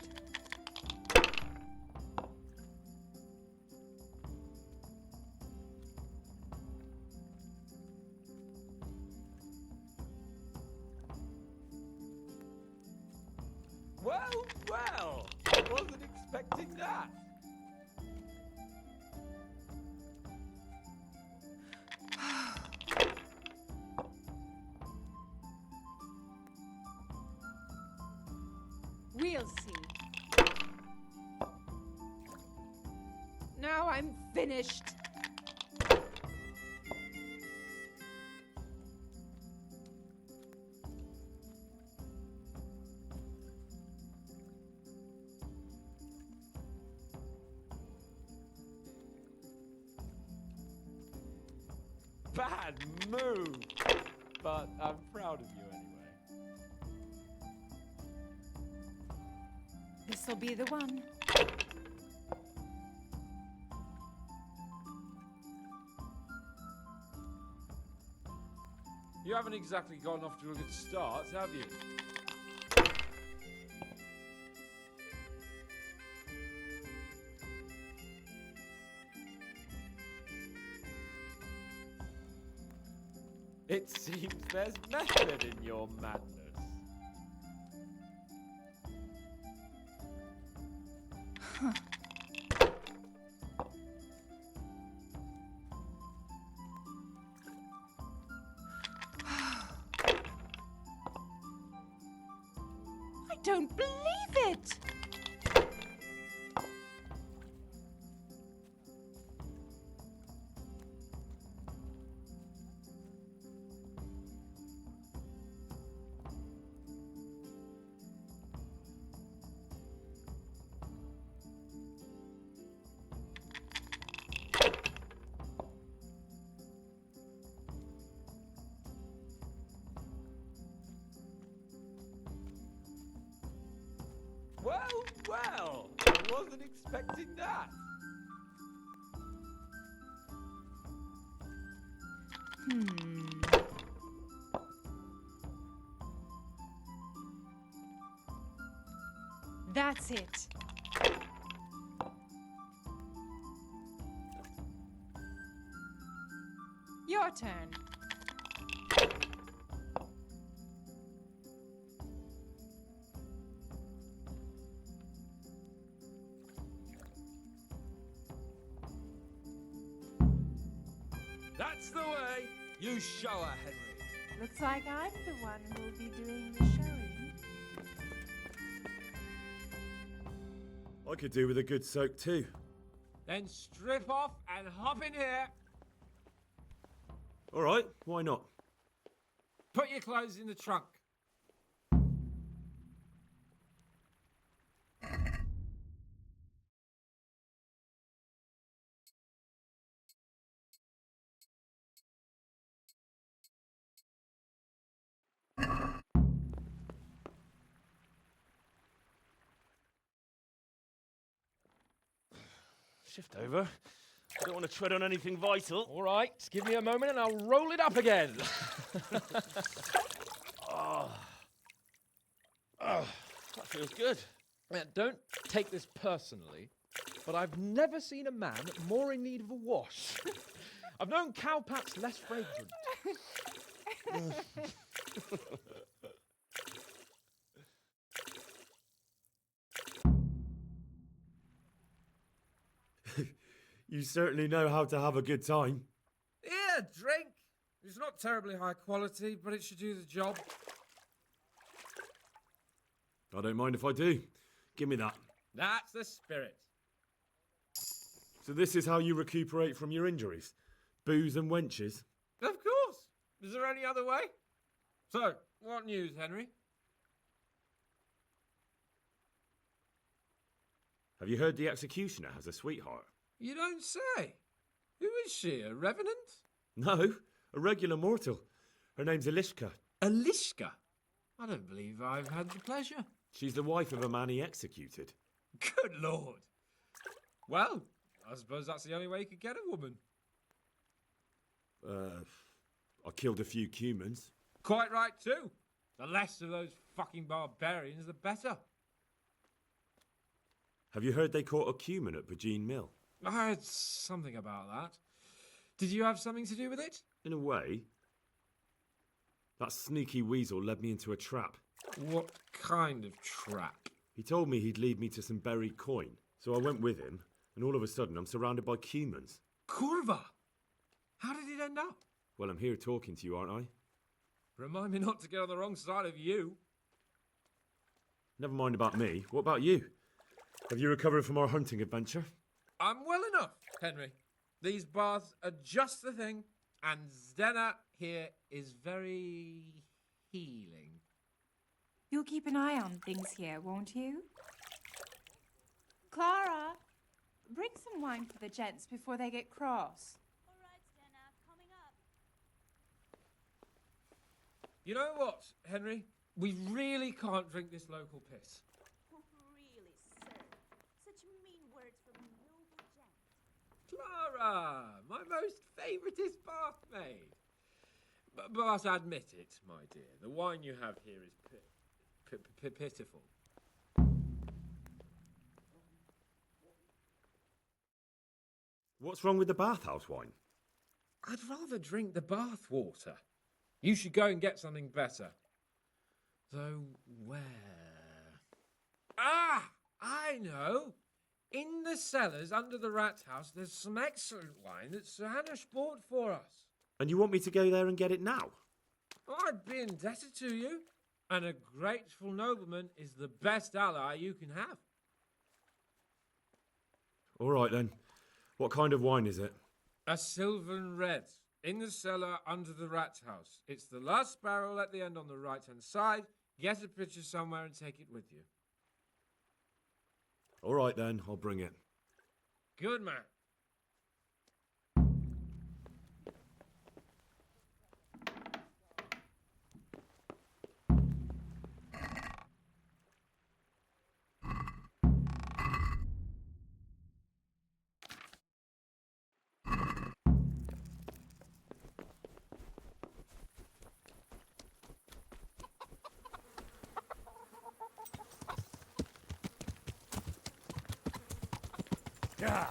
Well, well, I wasn't expecting that. We'll see. Now I'm finished. Bad move, but I'm proud of you anyway. This'll be the one. You haven't exactly gotten off to a good start, have you? It seems there's method in your madness. Huh. I don't believe it! Well, well, wasn't expecting that. That's it. Your turn. That's the way. You show her, Henry. Looks like I'm the one who'll be doing the showing. I could do with a good soak too. Then strip off and hop in here. All right, why not? Put your clothes in the trunk. Shift over. I don't want to tread on anything vital. All right, just give me a moment and I'll roll it up again. Oh, that feels good. Now, don't take this personally, but I've never seen a man more in need of a wash. I've known cowpats less fragrant. You certainly know how to have a good time. Here, drink. It's not terribly high quality, but it should do the job. I don't mind if I do. Give me that. That's the spirit. So this is how you recuperate from your injuries? Booze and wenches? Of course. Is there any other way? So, what news, Henry? Have you heard the executioner has a sweetheart? You don't say. Who is she, a revenant? No, a regular mortal. Her name's Elishka. Elishka? I don't believe I've had the pleasure. She's the wife of a man he executed. Good Lord. Well, I suppose that's the only way you could get a woman. I killed a few humans. Quite right, too. The less of those fucking barbarians, the better. Have you heard they caught a cumin at Virgin Mill? I heard something about that. Did you have something to do with it? In a way. That sneaky weasel led me into a trap. What kind of trap? He told me he'd lead me to some buried coin, so I went with him, and all of a sudden I'm surrounded by cumins. Kurva! How did it end up? Well, I'm here talking to you, aren't I? Remind me not to get on the wrong side of you. Never mind about me. What about you? Have you recovered from our hunting adventure? I'm well enough, Henry. These baths are just the thing, and Zdena here is very healing. You'll keep an eye on things here, won't you? Clara, bring some wine for the gents before they get cross. You know what, Henry? We really can't drink this local piss. Really, sir. Such mean words from a noble gent. Clara, my most favouriteest bathmaid. But admit it, my dear, the wine you have here is pitiful. What's wrong with the bathhouse wine? I'd rather drink the bath water. You should go and get something better. Though where? Ah! I know! In the cellars under the rat house, there's some excellent wine that Sir Hanush bought for us. And you want me to go there and get it now? I'd be indebted to you. And a grateful nobleman is the best ally you can have. All right then. What kind of wine is it? A Sylvan Red. In the cellar under the rat house. It's the last barrel at the end on the right-hand side. Get a picture somewhere and take it with you. All right then, I'll bring it. Good man. Yeah.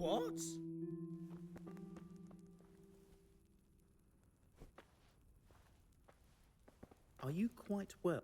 What? Are you quite well?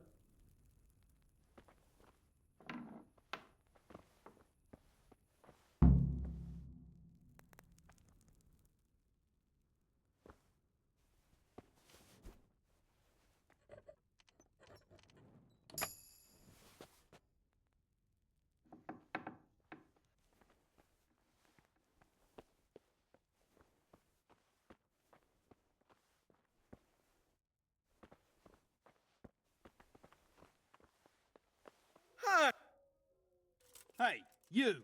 Hey, you!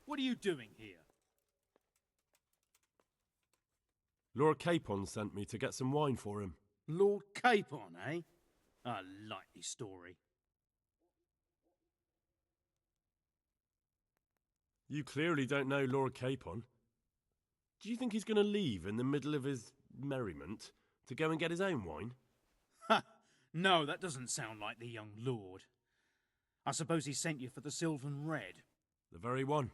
What are you doing here? Lord Capon sent me to get some wine for him. Lord Capon, eh? A likely story. You clearly don't know Lord Capon. Do you think he's going to leave in the middle of his merriment to go and get his own wine? Ha! No, that doesn't sound like the young lord. I suppose he sent you for the Sylvan Red. The very one.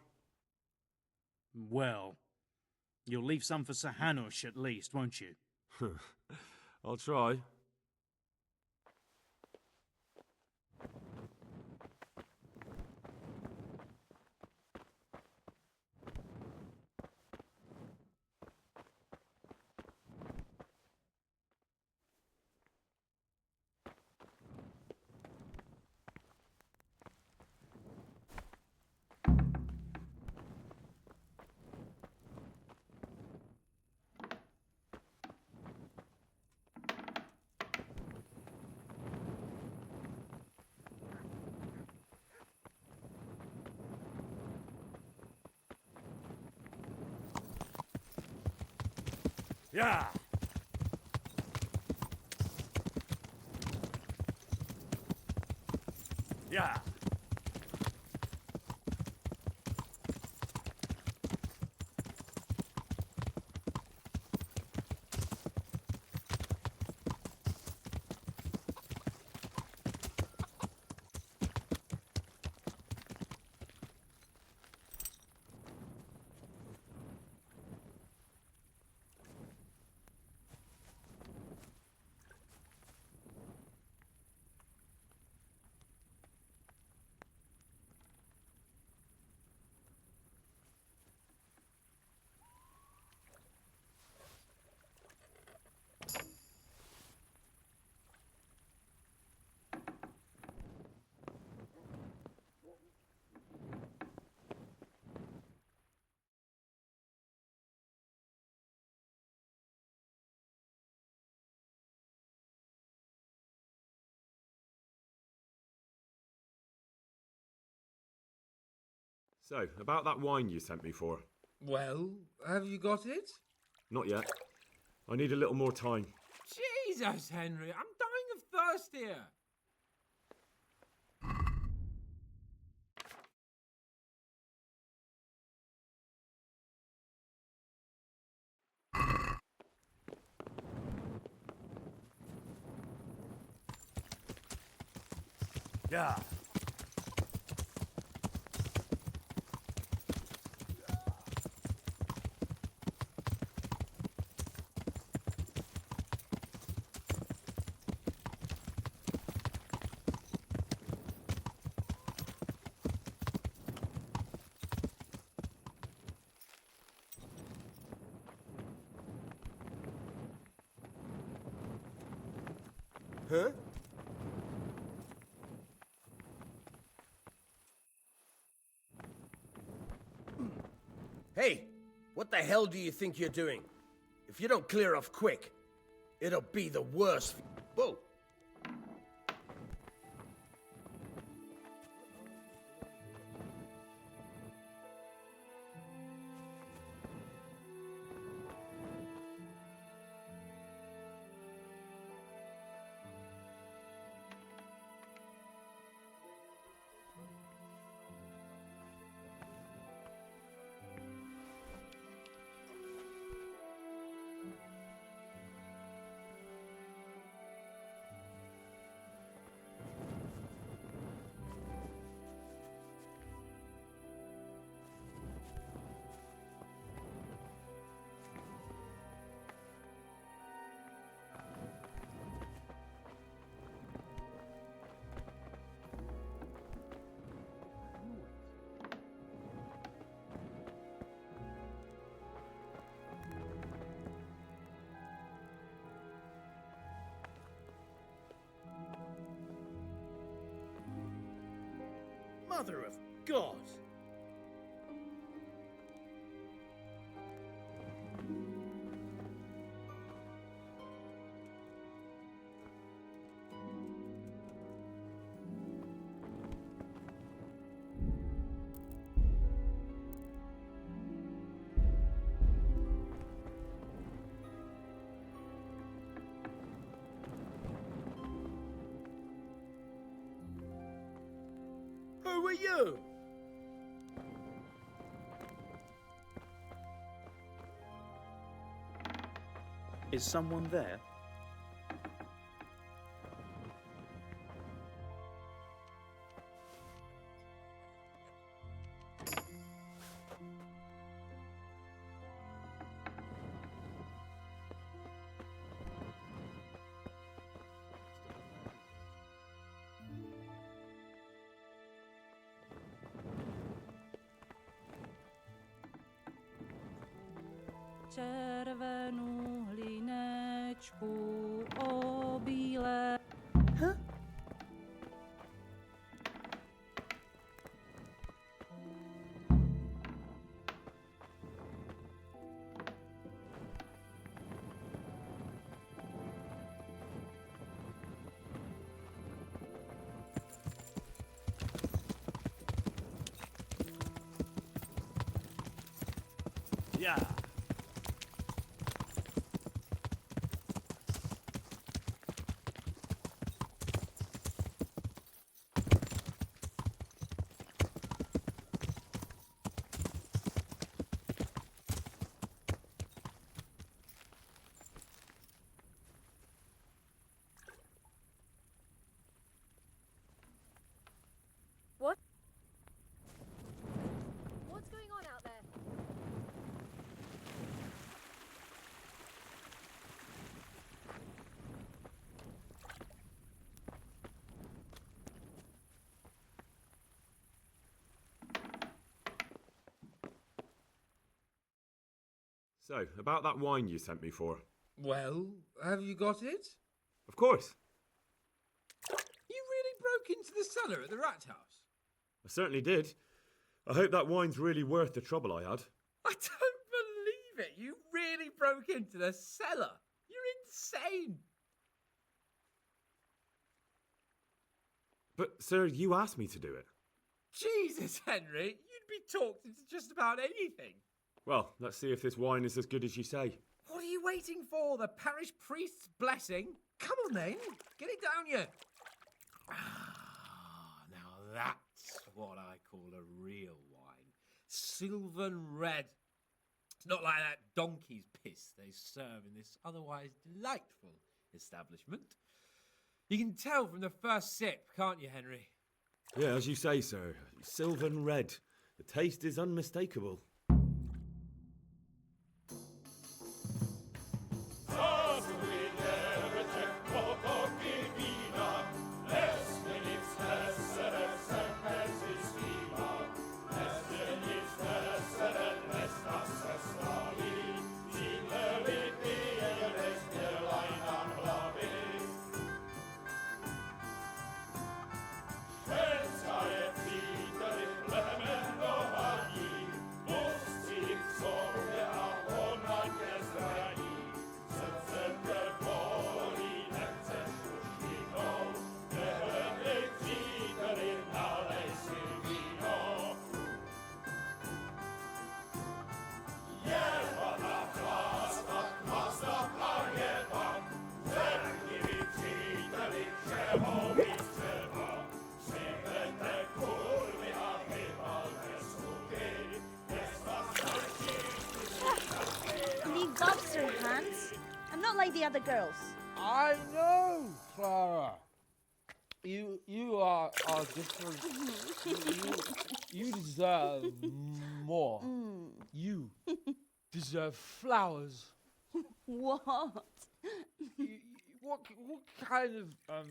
Well, you'll leave some for Sir Hanush at least, won't you? I'll try. Yeah! Yeah! So, about that wine you sent me for. Well, have you got it? Not yet. I need a little more time. Jesus, Henry, I'm dying of thirst here. Yeah. Huh? Hey, what the hell do you think you're doing? If you don't clear off quick, it'll be the worst. Whoa! Mother of God! Who are you? Is someone there? Červenou hlinečku obíle. Huh? Yeah. What? What's going on out there? So, about that wine you sent me for. Well, have you got it? Of course. You really broke into the cellar at the rat house? I certainly did. I hope that wine's really worth the trouble I had. I don't believe it. You really broke into the cellar. You're insane. But, sir, you asked me to do it. Jesus, Henry, you'd be talked into just about anything. Well, let's see if this wine is as good as you say. What are you waiting for? The parish priest's blessing? Come on then, get it down you. Now that's what I call a real wine. Sylvan red. It's not like that donkey's piss they serve in this otherwise delightful establishment. You can tell from the first sip, can't you, Henry? Yeah, as you say, sir. Sylvan red. The taste is unmistakable. Leave off, Sir Hans. I'm not like the other girls. I know, Clara. You are different. you deserve more. You deserve flowers. What? What kind of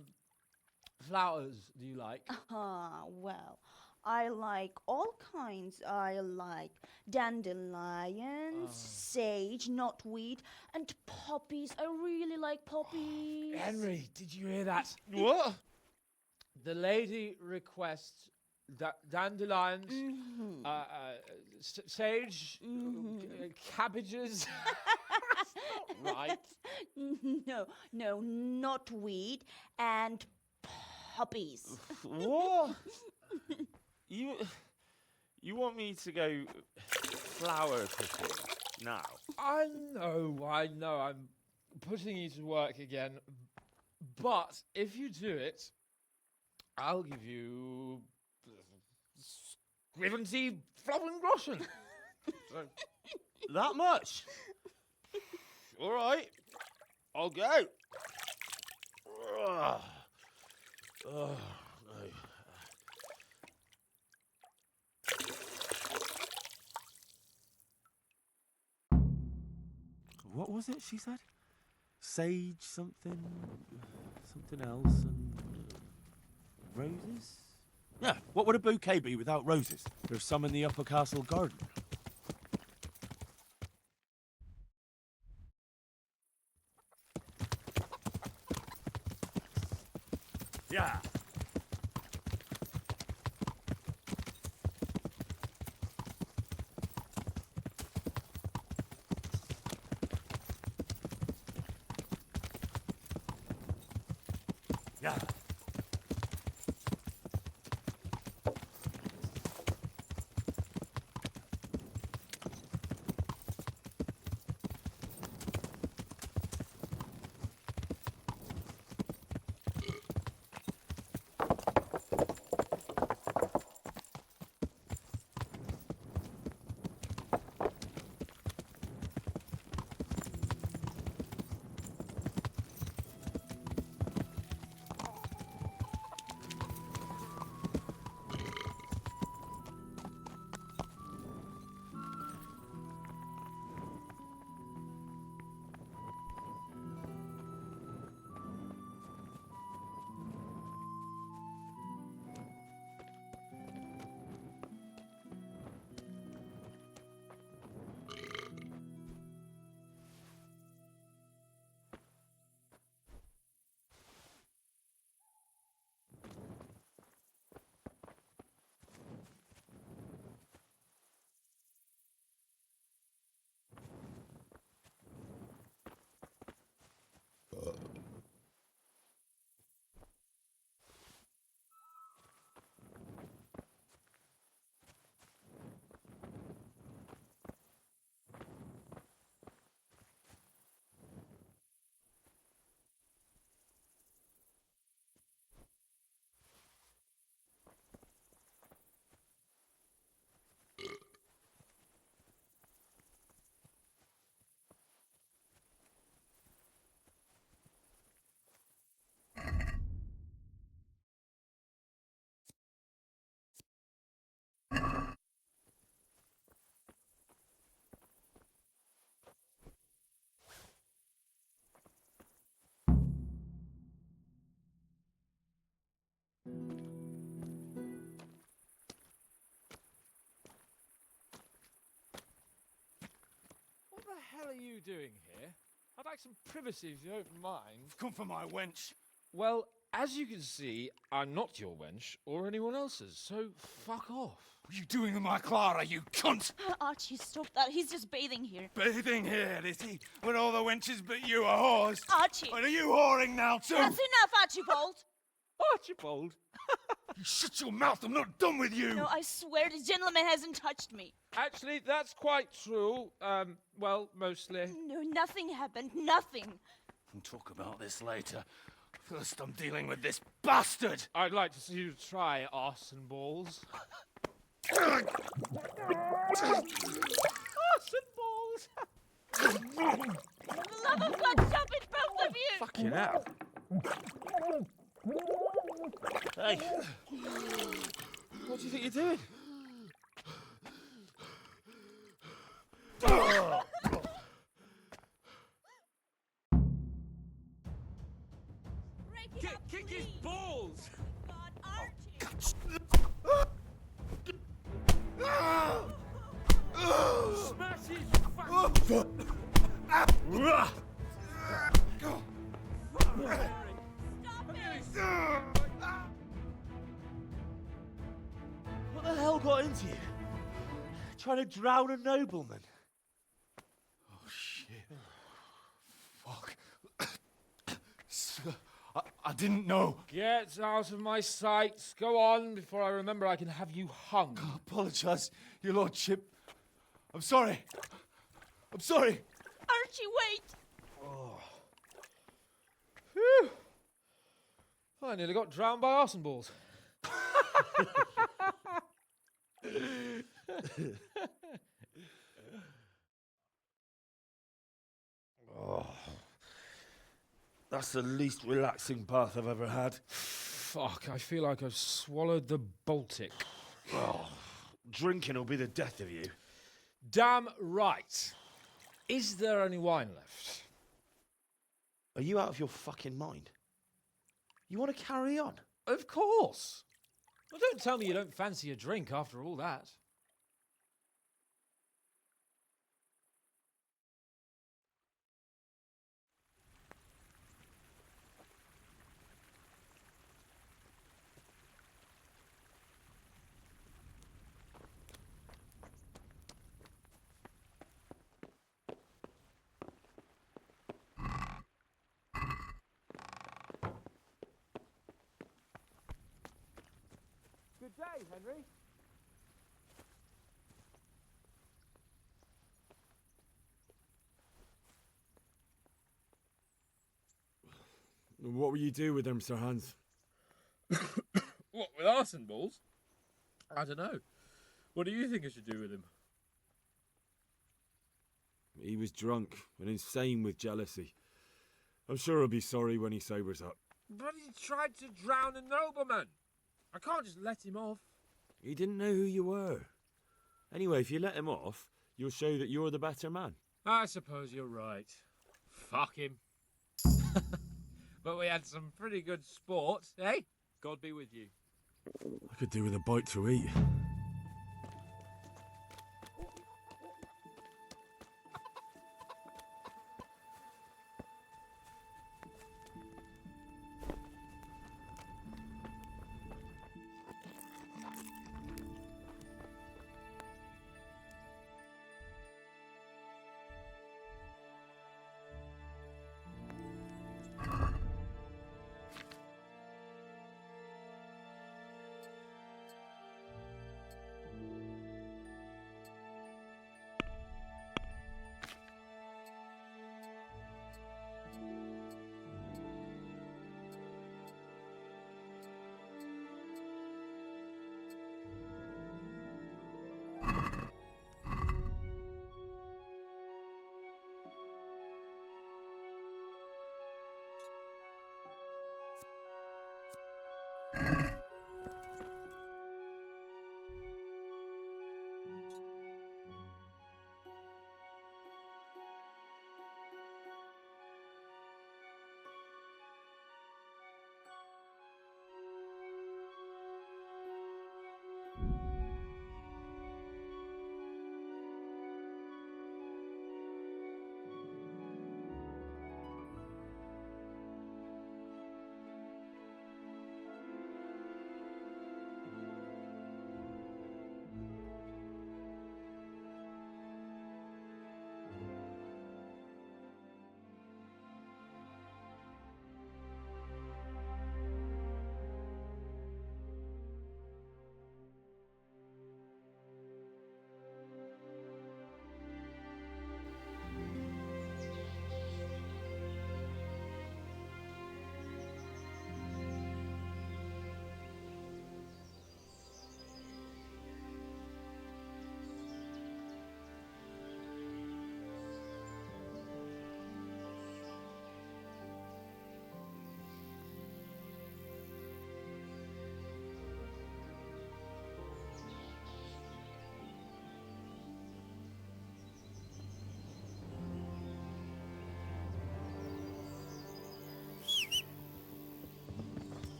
flowers do you like? Well, I like all kinds. I like dandelions, sage, knotweed, and poppies. I really like poppies. Henry, did you hear that? What? The lady requests dandelions, sage, cabbages. Right. No, knotweed and poppies. What? You want me to go flower picking now? I know. I'm putting you to work again. But if you do it, I'll give you 70 Flowengroschen. That much? All right, I'll go. Oh, no. What was it she said? Sage something else, and roses? Yeah, what would a bouquet be without roses? There's some in the upper castle garden. Yeah. Yeah. the hell are you doing here? I'd like some privacy if you don't mind. Come for my wench. Well, as you can see, I'm not your wench or anyone else's, so fuck off. What are you doing with my Clara, you cunt? Archie, stop that. He's just bathing here. Bathing here, is he? When all the wenches but you are whores? Archie! And are you whoring now too? That's enough, Archibald! Archibald? You shut your mouth, I'm not done with you! No, I swear the gentleman hasn't touched me. Actually, that's quite true. Well, mostly. No, nothing happened. Nothing. We'll talk about this later. First, I'm dealing with this bastard! I'd like to see you try arse and balls. Arse and balls! For the love of God, stop it, both of you! Fucking hell. Hey. What do you think you're doing? Kick his balls! Smash his fucking... What the hell got into you? Trying to drown a nobleman? Oh, shit. Fuck. I didn't know. Get out of my sight. Go on before I remember I can have you hung. I apologise, your lordship. I'm sorry. I'm sorry. Archie, wait! Oh. Phew. I nearly got drowned by arse and balls. Oh. That's the least relaxing bath I've ever had. Fuck, I feel like I've swallowed the Baltic. Oh, drinking will be the death of you. Damn right. Is there any wine left? Are you out of your fucking mind? You want to carry on? Of course. Well, don't tell me you don't fancy a drink after all that. Good day, Henry. What will you do with them, Sir Hans? What, with arse and balls? I don't know. What do you think I should do with him? He was drunk and insane with jealousy. I'm sure he'll be sorry when he sobers up. But he tried to drown a nobleman. I can't just let him off. He didn't know who you were. Anyway, if you let him off, you'll show that you're the better man. I suppose you're right. Fuck him. But we had some pretty good sport, eh? God be with you. I could do with a bite to eat.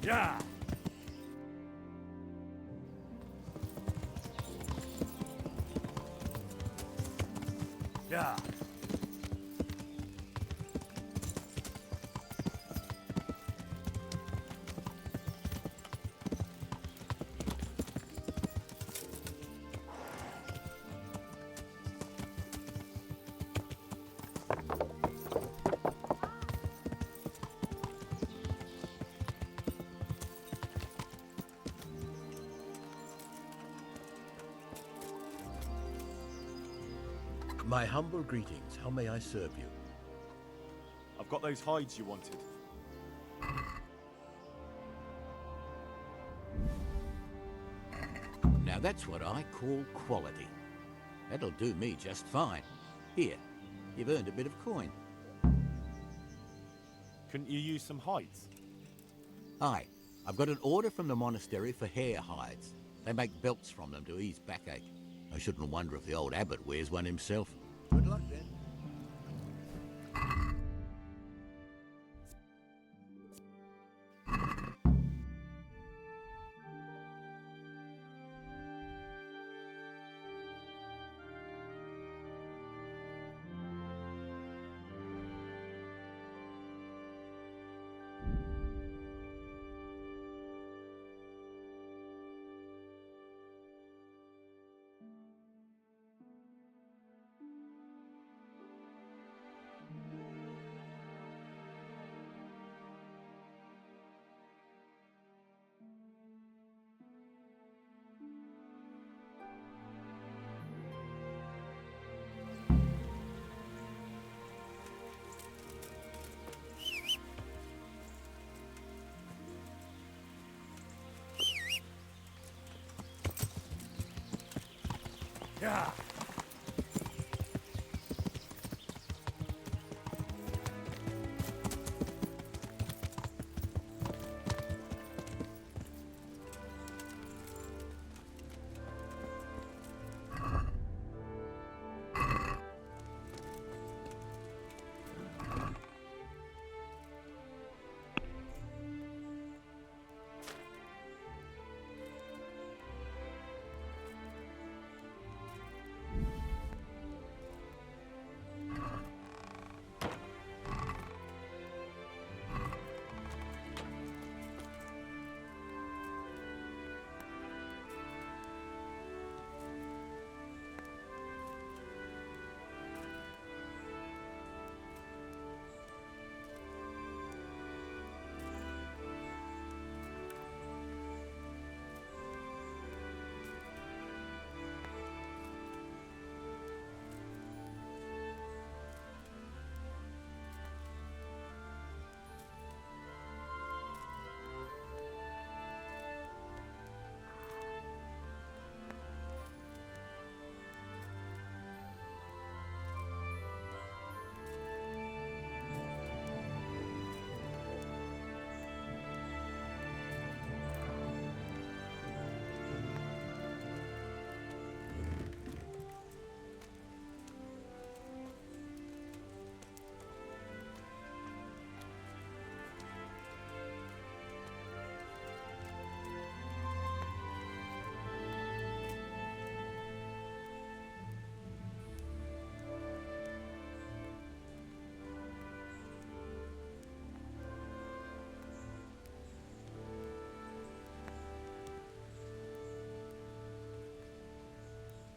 Yeah. Yeah. My humble greetings. How may I serve you? I've got those hides you wanted. Now that's what I call quality. That'll do me just fine. Here, you've earned a bit of coin. Couldn't you use some hides? Aye, I've got an order from the monastery for hare hides. They make belts from them to ease backache. I shouldn't wonder if the old abbot wears one himself. Good luck then. Yeah.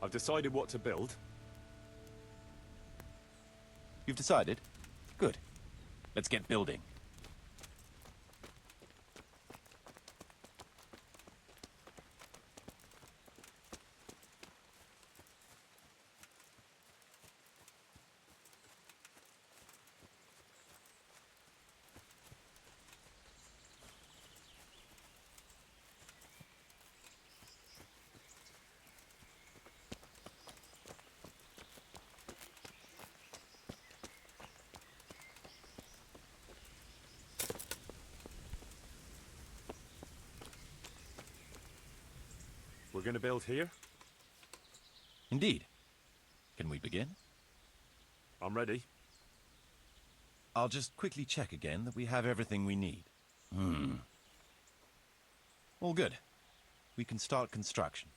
I've decided what to build. You've decided? Good. Let's get building. We're going to build here? Indeed. Can we begin? I'm ready. I'll just quickly check again that we have everything we need. All good. We can start construction.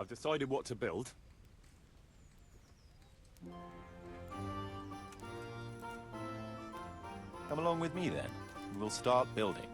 I've decided what to build. Come along with me then, and we'll start building.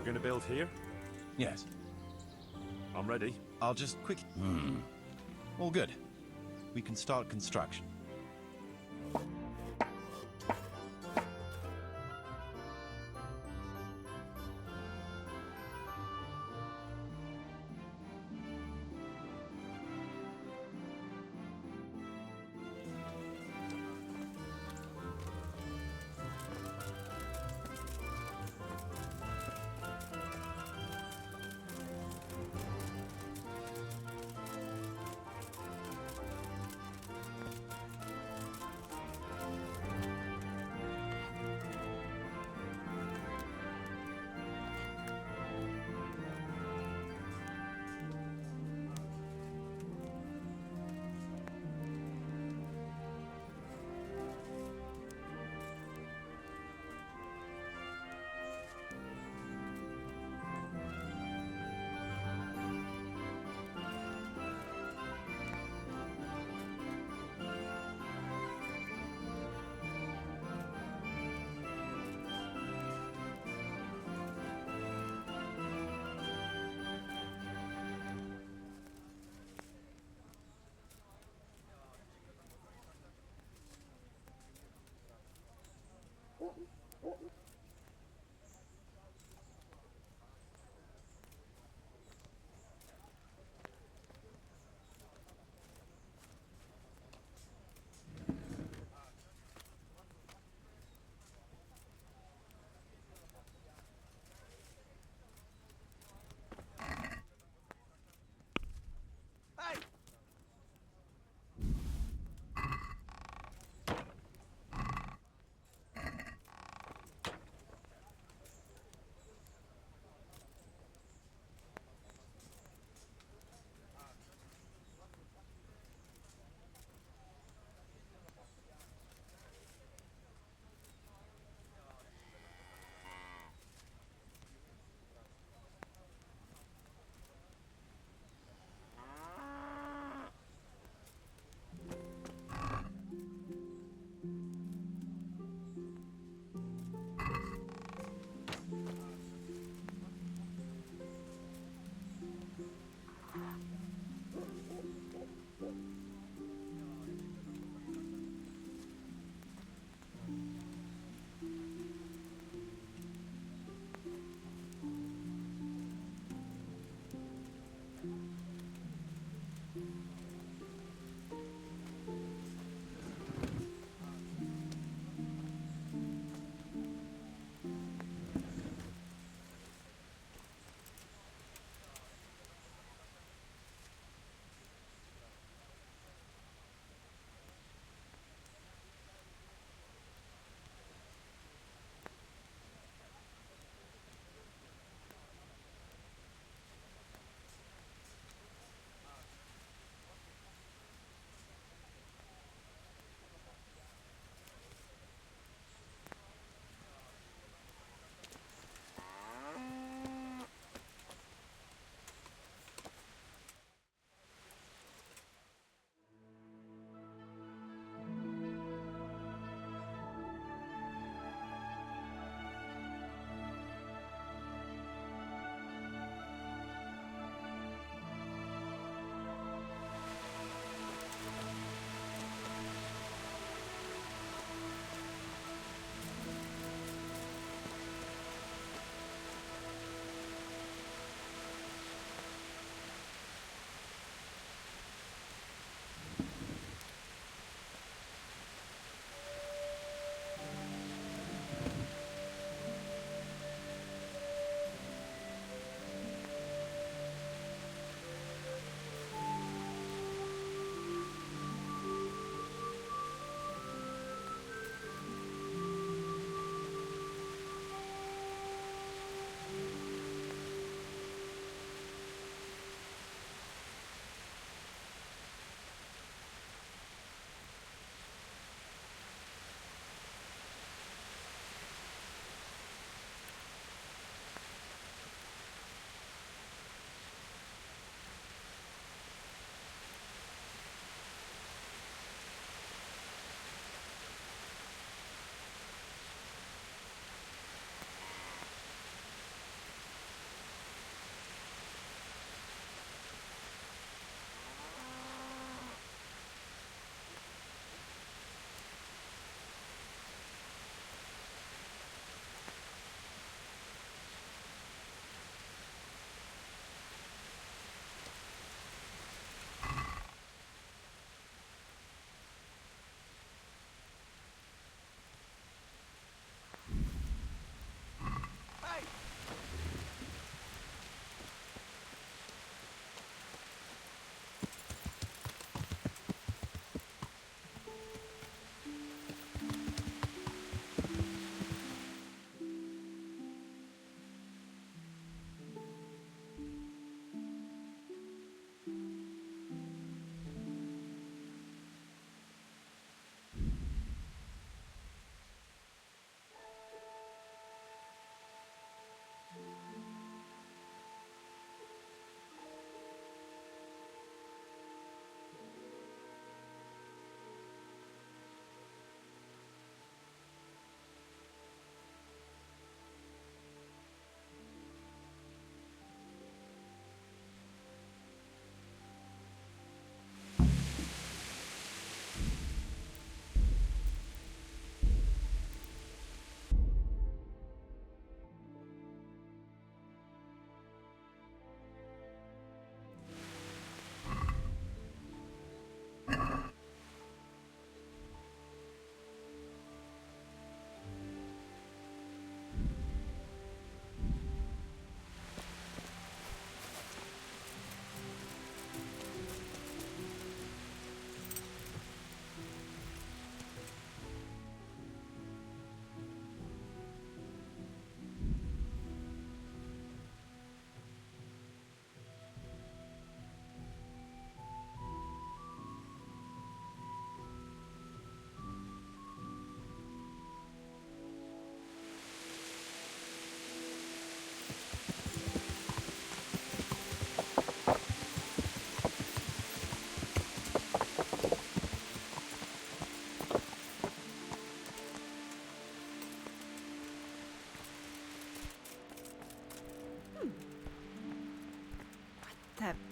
We're going to build here? Yes. I'm ready. I'll just quick... All good. We can start construction. have